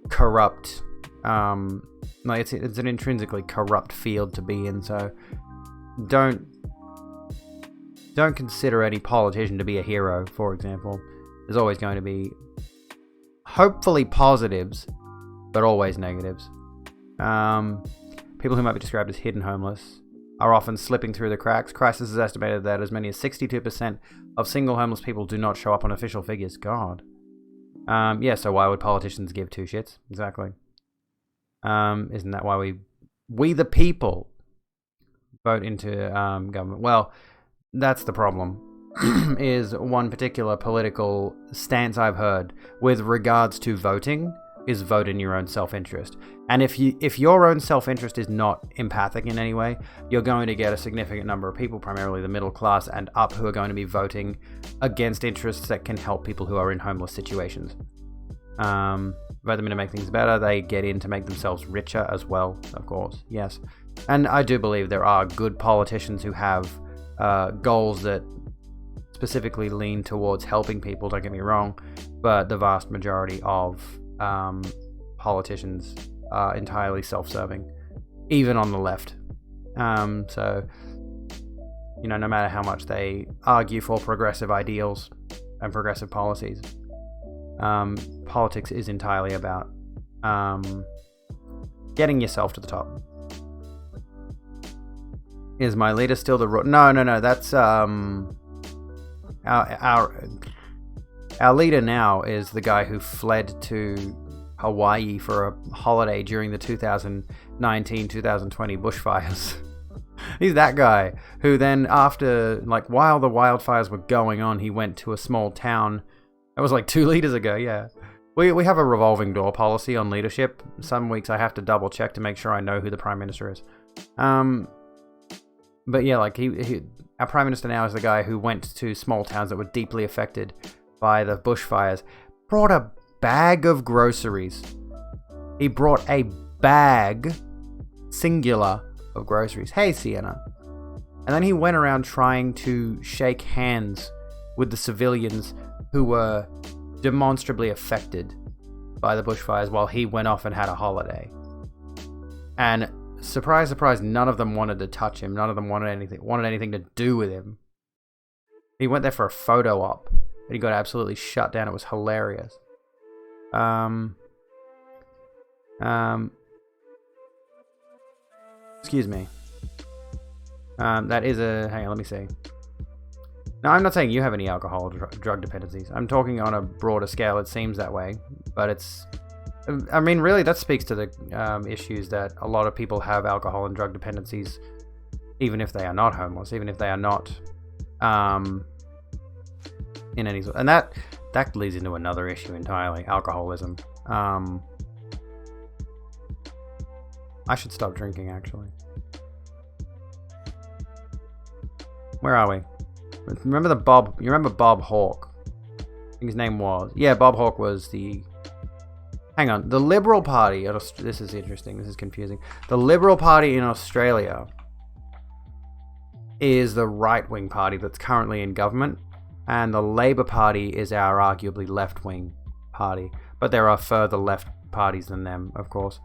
corrupt, it's an intrinsically corrupt field to be in, so don't consider any politician to be a hero, for example. There's always going to be hopefully positives, but always negatives. People who might be described as hidden homeless are often slipping through the cracks. Crisis has estimated that as many as 62% of single homeless people do not show up on official figures. God. Yeah, so why would politicians give two shits? Exactly. Isn't that why we the people vote into government? Well, that's the problem. Is one particular political stance I've heard with regards to voting is vote in your own self-interest. And if your own self-interest is not empathic in any way, you're going to get a significant number of people, primarily the middle class and up, who are going to be voting against interests that can help people who are in homeless situations. Vote them in to make things better. They get in to make themselves richer as well, of course. Yes. And I do believe there are good politicians who have goals that specifically lean towards helping people, don't get me wrong, but the vast majority of politicians are entirely self-serving, even on the left. So, no matter how much they argue for progressive ideals and progressive policies, politics is entirely about getting yourself to the top. Is my leader still the... No, that's... Our leader now is the guy who fled to Hawaii for a holiday during the 2019-2020 bushfires. He's that guy who then, after, while the wildfires were going on, he went to a small town. That was 2 leaders ago, yeah. We have a revolving door policy on leadership. Some weeks I have to double check to make sure I know who the Prime Minister is. But yeah, our Prime Minister now is the guy who went to small towns that were deeply affected by the bushfires, brought a bag of groceries. He brought a bag, singular, of groceries. Hey, Sienna. And then he went around trying to shake hands with the civilians who were demonstrably affected by the bushfires while he went off and had a holiday. And surprise, surprise, none of them wanted to touch him. None of them wanted anything to do with him. He went there for a photo op, and he got absolutely shut down. It was hilarious. Excuse me. That is a... Hang on, let me see. No, I'm not saying you have any alcohol or drug dependencies. I'm talking on a broader scale. It seems that way, but it's I mean, really, that speaks to the issues that a lot of people have alcohol and drug dependencies, even if they are not homeless, even if they are not in any sort. And that leads into another issue entirely: alcoholism. I should stop drinking, actually. Where are we? Remember you remember Bob Hawke? I think his name was. Yeah, Bob Hawke was the... Hang on. The Liberal Party... This is interesting. This is confusing. The Liberal Party in Australia is the right-wing party that's currently in government, and the Labour Party is our arguably left-wing party. But there are further left parties than them, of course.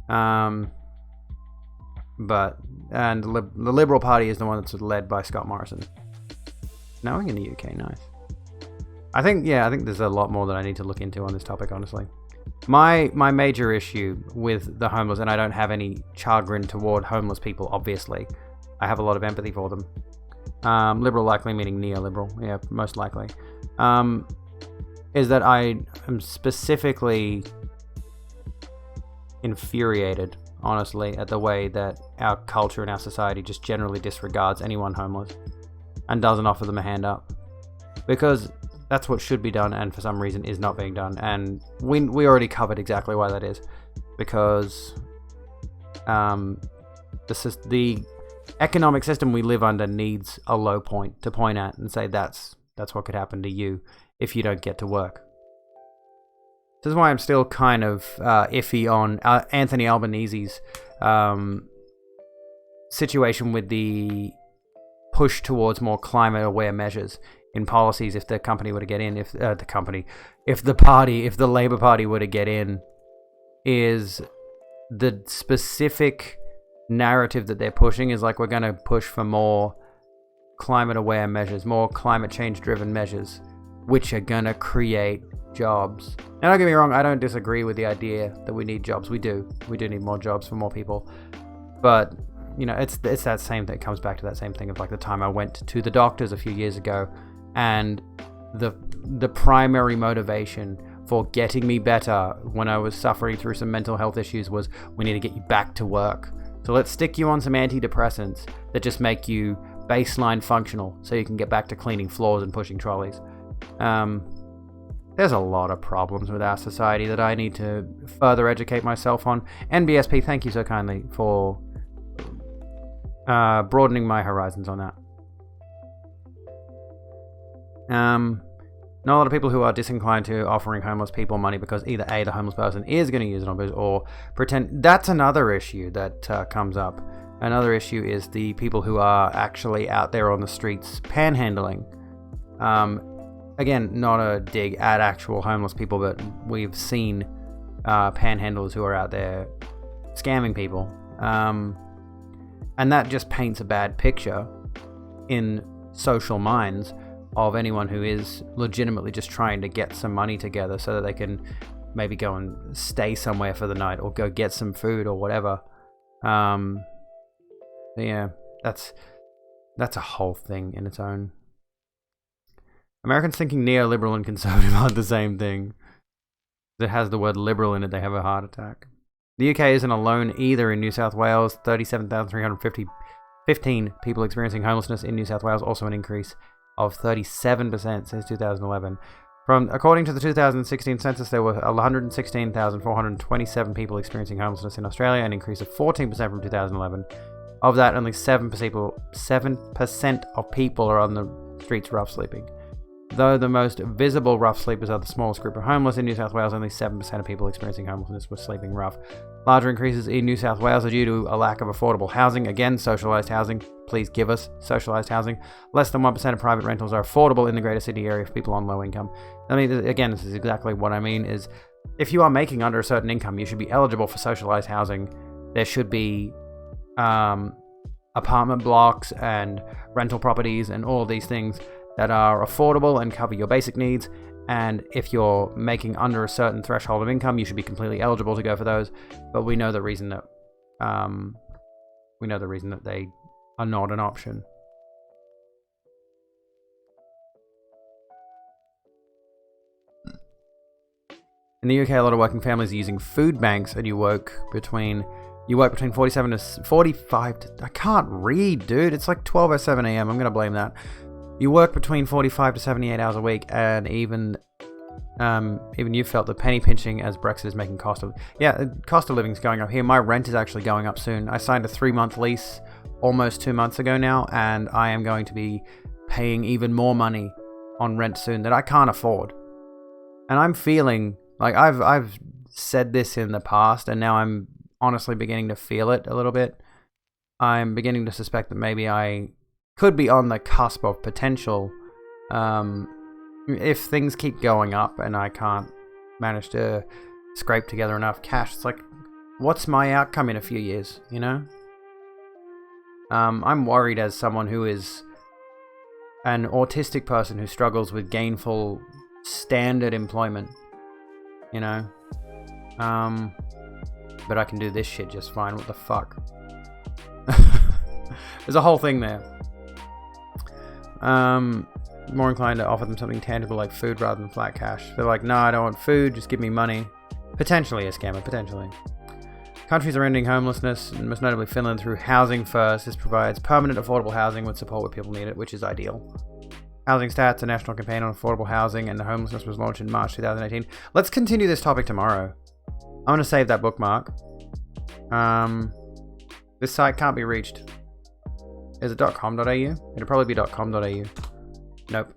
And the Liberal Party is the one that's led by Scott Morrison. Now we're in the UK, nice. I think there's a lot more that I need to look into on this topic, honestly. My major issue with the homeless, and I don't have any chagrin toward homeless people, obviously. I have a lot of empathy for them. Liberal likely meaning neoliberal, yeah, most likely. Is that I am specifically infuriated, honestly, at the way that our culture and our society just generally disregards anyone homeless and doesn't offer them a hand up, because that's what should be done and for some reason is not being done. And we already covered exactly why that is, because the economic system we live under needs a low point to point at and say that's what could happen to you if you don't get to work. This is why I'm still kind of iffy on Anthony Albanese's situation with the push towards more climate-aware measures in policies. If the company were to get in, if the Labour Party were to get in, is the specific narrative that they're pushing is like, we're going to push for more climate-aware measures, more climate change-driven measures, which are going to create jobs. Now, don't get me wrong, I don't disagree with the idea that we need jobs. We do need more jobs for more people. But, you know, it's that same thing. It comes back to that same thing of like the time I went to the doctors a few years ago, and the primary motivation for getting me better when I was suffering through some mental health issues was, we need to get you back to work. So let's stick you on some antidepressants that just make you baseline functional so you can get back to cleaning floors and pushing trolleys. There's a lot of problems with our society that I need to further educate myself on. NBSP, thank you so kindly for broadening my horizons on that. Not a lot of people who are disinclined to offering homeless people money because either A, the homeless person is going to use it on booze, or pretend. That's another issue that comes up. Another issue is the people who are actually out there on the streets panhandling. Again, not a dig at actual homeless people, but we've seen panhandlers who are out there scamming people. And that just paints a bad picture in social minds of anyone who is legitimately just trying to get some money together so that they can maybe go and stay somewhere for the night or go get some food or whatever. Yeah, that's a whole thing in its own. Americans thinking neoliberal and conservative aren't the same thing. If it has the word liberal in it, they have a heart attack. The UK isn't alone either. In New South Wales, 37,315 people experiencing homelessness in New South Wales, also an increase of 37% since 2011. According to the 2016 census, there were 116,427 people experiencing homelessness in Australia, an increase of 14% from 2011. Of that, only 7% of people are on the streets rough sleeping. Though the most visible rough sleepers are the smallest group of homeless in New South Wales, only 7% of people experiencing homelessness were sleeping rough. Larger increases in New South Wales are due to a lack of affordable housing. Again, socialised housing. Please give us socialised housing. Less than 1% of private rentals are affordable in the Greater Sydney area for people on low income. I mean, again, this is exactly what I mean, is if you are making under a certain income, you should be eligible for socialised housing. There should be apartment blocks and rental properties and all these things that are affordable and cover your basic needs. And if you're making under a certain threshold of income, you should be completely eligible to go for those. But we know the reason that they are not an option. In the UK, a lot of working families are using food banks, and you work between 47 to 45 to, I can't read, dude. It's like 12:07 a.m. I'm going to blame that. You work between 45 to 78 hours a week, and even you felt the penny pinching as Brexit is making cost of living is going up here. My rent is actually going up soon. I signed a 3-month lease almost 2 months ago now, and I am going to be paying even more money on rent soon that I can't afford. And I'm feeling like I've said this in the past, and now I'm honestly beginning to feel it a little bit. I'm beginning to suspect that maybe I could be on the cusp of potential if things keep going up and I can't manage to scrape together enough cash. It's like, what's my outcome in a few years, you know? I'm worried as someone who is an autistic person who struggles with gainful standard employment, you know? But I can do this shit just fine. What the fuck? There's a whole thing there. More inclined to offer them something tangible like food rather than flat cash. They're like, no, I don't want food, just give me money. Potentially a scammer, potentially. Countries are ending homelessness, and most notably Finland, through Housing First. This provides permanent affordable housing with support where people need it, which is ideal. Housing Stats, a national campaign on affordable housing and homelessness, was launched in March 2018. Let's continue this topic tomorrow. I'm going to save that bookmark. This site can't be reached. Is it .com.au? It'll probably be .com.au. Nope.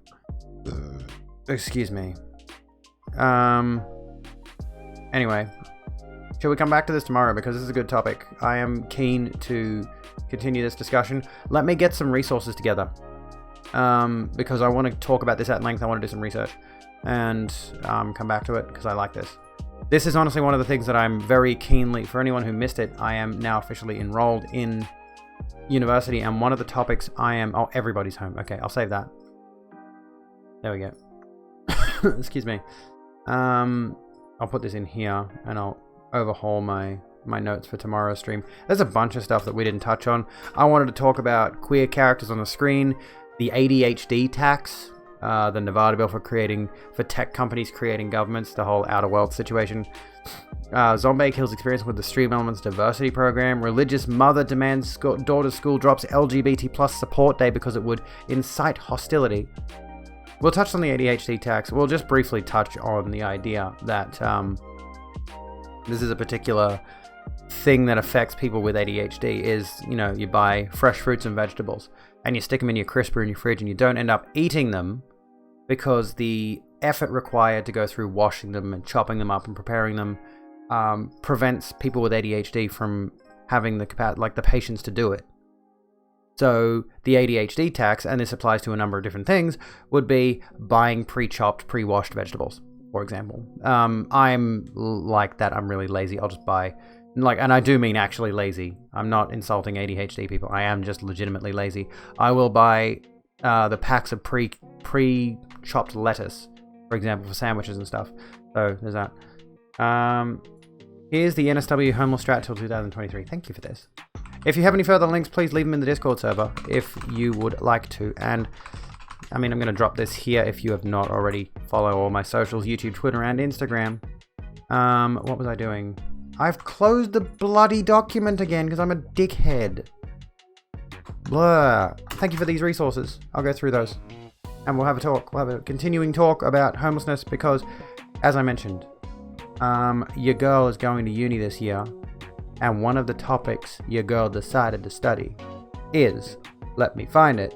Excuse me. Anyway. Shall we come back to this tomorrow? Because this is a good topic. I am keen to continue this discussion. Let me get some resources together. Because I want to talk about this at length. I want to do some research. And come back to it because I like this. This is honestly one of the things that I'm very keenly... For anyone who missed it, I am now officially enrolled in university. And one of the topics I am... Oh, everybody's home. Okay, I'll save that. There we go. Excuse me. I'll put this in here and I'll overhaul my notes for tomorrow's stream. There's a bunch of stuff that we didn't touch on. I wanted to talk about queer characters on the screen, the ADHD tax, the Nevada bill for tech companies creating governments, the whole outer world situation. Zombie kills experience with the Stream Elements diversity program. Religious mother demands daughter's school drops LGBT plus support day because it would incite hostility. We'll touch on the ADHD tax. We'll just briefly touch on the idea that this is a particular thing that affects people with ADHD is, you know, you buy fresh fruits and vegetables and you stick them in your crisper in your fridge and you don't end up eating them because the effort required to go through washing them and chopping them up and preparing them prevents people with ADHD from having the patience to do it. So the ADHD tax, and this applies to a number of different things, would be buying pre-chopped, pre-washed vegetables, for example. I'm like that. I'm really lazy. I'll just buy, and I do mean actually lazy. I'm not insulting ADHD people. I am just legitimately lazy. I will buy the packs of pre-chopped lettuce, for example, for sandwiches and stuff. So there's that. Here's the NSW homeless strat till 2023. Thank you for this. If you have any further links, please leave them in the Discord server if you would like to. And, I mean, I'm going to drop this here if you have not already. Follow all my socials, YouTube, Twitter, and Instagram. What was I doing? I've closed the bloody document again because I'm a dickhead. Blah. Thank you for these resources. I'll go through those. And we'll have a talk. We'll have a continuing talk about homelessness because, as I mentioned, your girl is going to uni this year. And one of the topics your girl decided to study is, let me find it,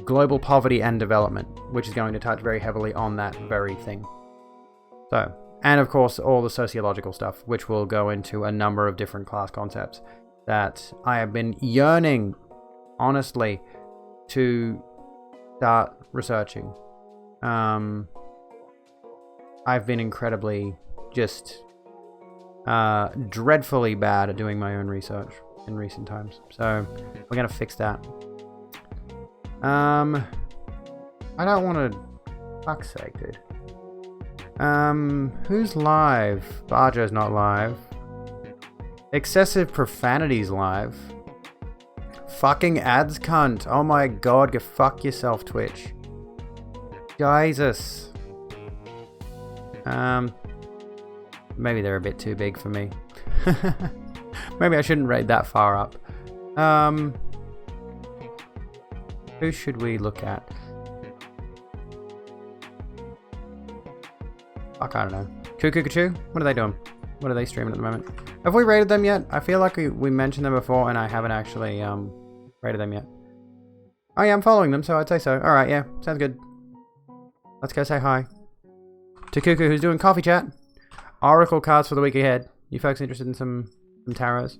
global poverty and development, which is going to touch very heavily on that very thing. So, and of course, all the sociological stuff, which will go into a number of different class concepts that I have been yearning, honestly, to start researching. I've been incredibly, just dreadfully bad at doing my own research in recent times. So we're going to fix that. I don't want to... Fuck's sake, dude. Who's live? Barjo's not live. Excessive Profanity's live. Fucking ads, cunt. Oh my god, go fuck yourself, Twitch. Jesus. Maybe they're a bit too big for me. Maybe I shouldn't raid that far up. Who should we look at? Fuck, I don't know. Cuckoo. What are they doing? What are they streaming at the moment? Have we rated them yet? I feel like we mentioned them before and I haven't actually rated them yet. Oh yeah, I'm following them, so I'd say so. Alright, yeah, sounds good. Let's go say hi to Cuckoo, who's doing coffee chat. Oracle cards for the week ahead. You folks interested in some tarots?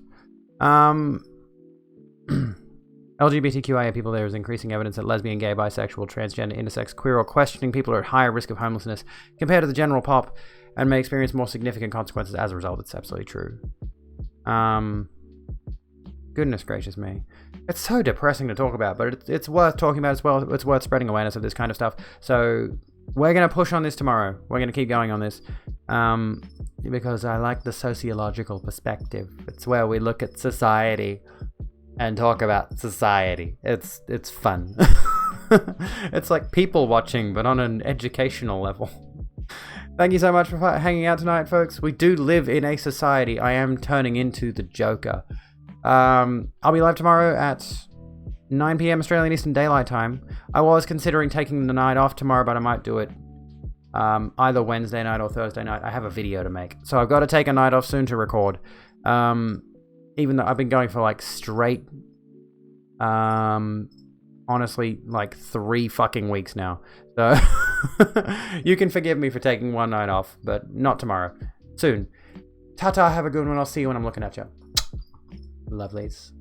LGBTQIA people, there is increasing evidence that lesbian, gay, bisexual, transgender, intersex, queer, or questioning people are at higher risk of homelessness compared to the general pop and may experience more significant consequences as a result. It's absolutely true. Goodness gracious me. It's so depressing to talk about, but it's worth talking about as well. It's worth spreading awareness of this kind of stuff. So we're going to push on this tomorrow. We're going to keep going on this. Because I like the sociological perspective. It's where we look at society and talk about society. It's fun. It's like people watching, but on an educational level. Thank you so much for hanging out tonight, folks. We do live in a society. I am turning into the Joker. I'll be live tomorrow at 9 p.m. Australian Eastern Daylight Time. I was considering taking the night off tomorrow, but I might do it either Wednesday night or Thursday night. I have a video to make, so I've got to take a night off soon to record. Even though I've been going for like straight, honestly, like 3 fucking weeks now. So you can forgive me for taking one night off, but not tomorrow. Soon. Ta-ta, have a good one. I'll see you when I'm looking at you. Lovelies.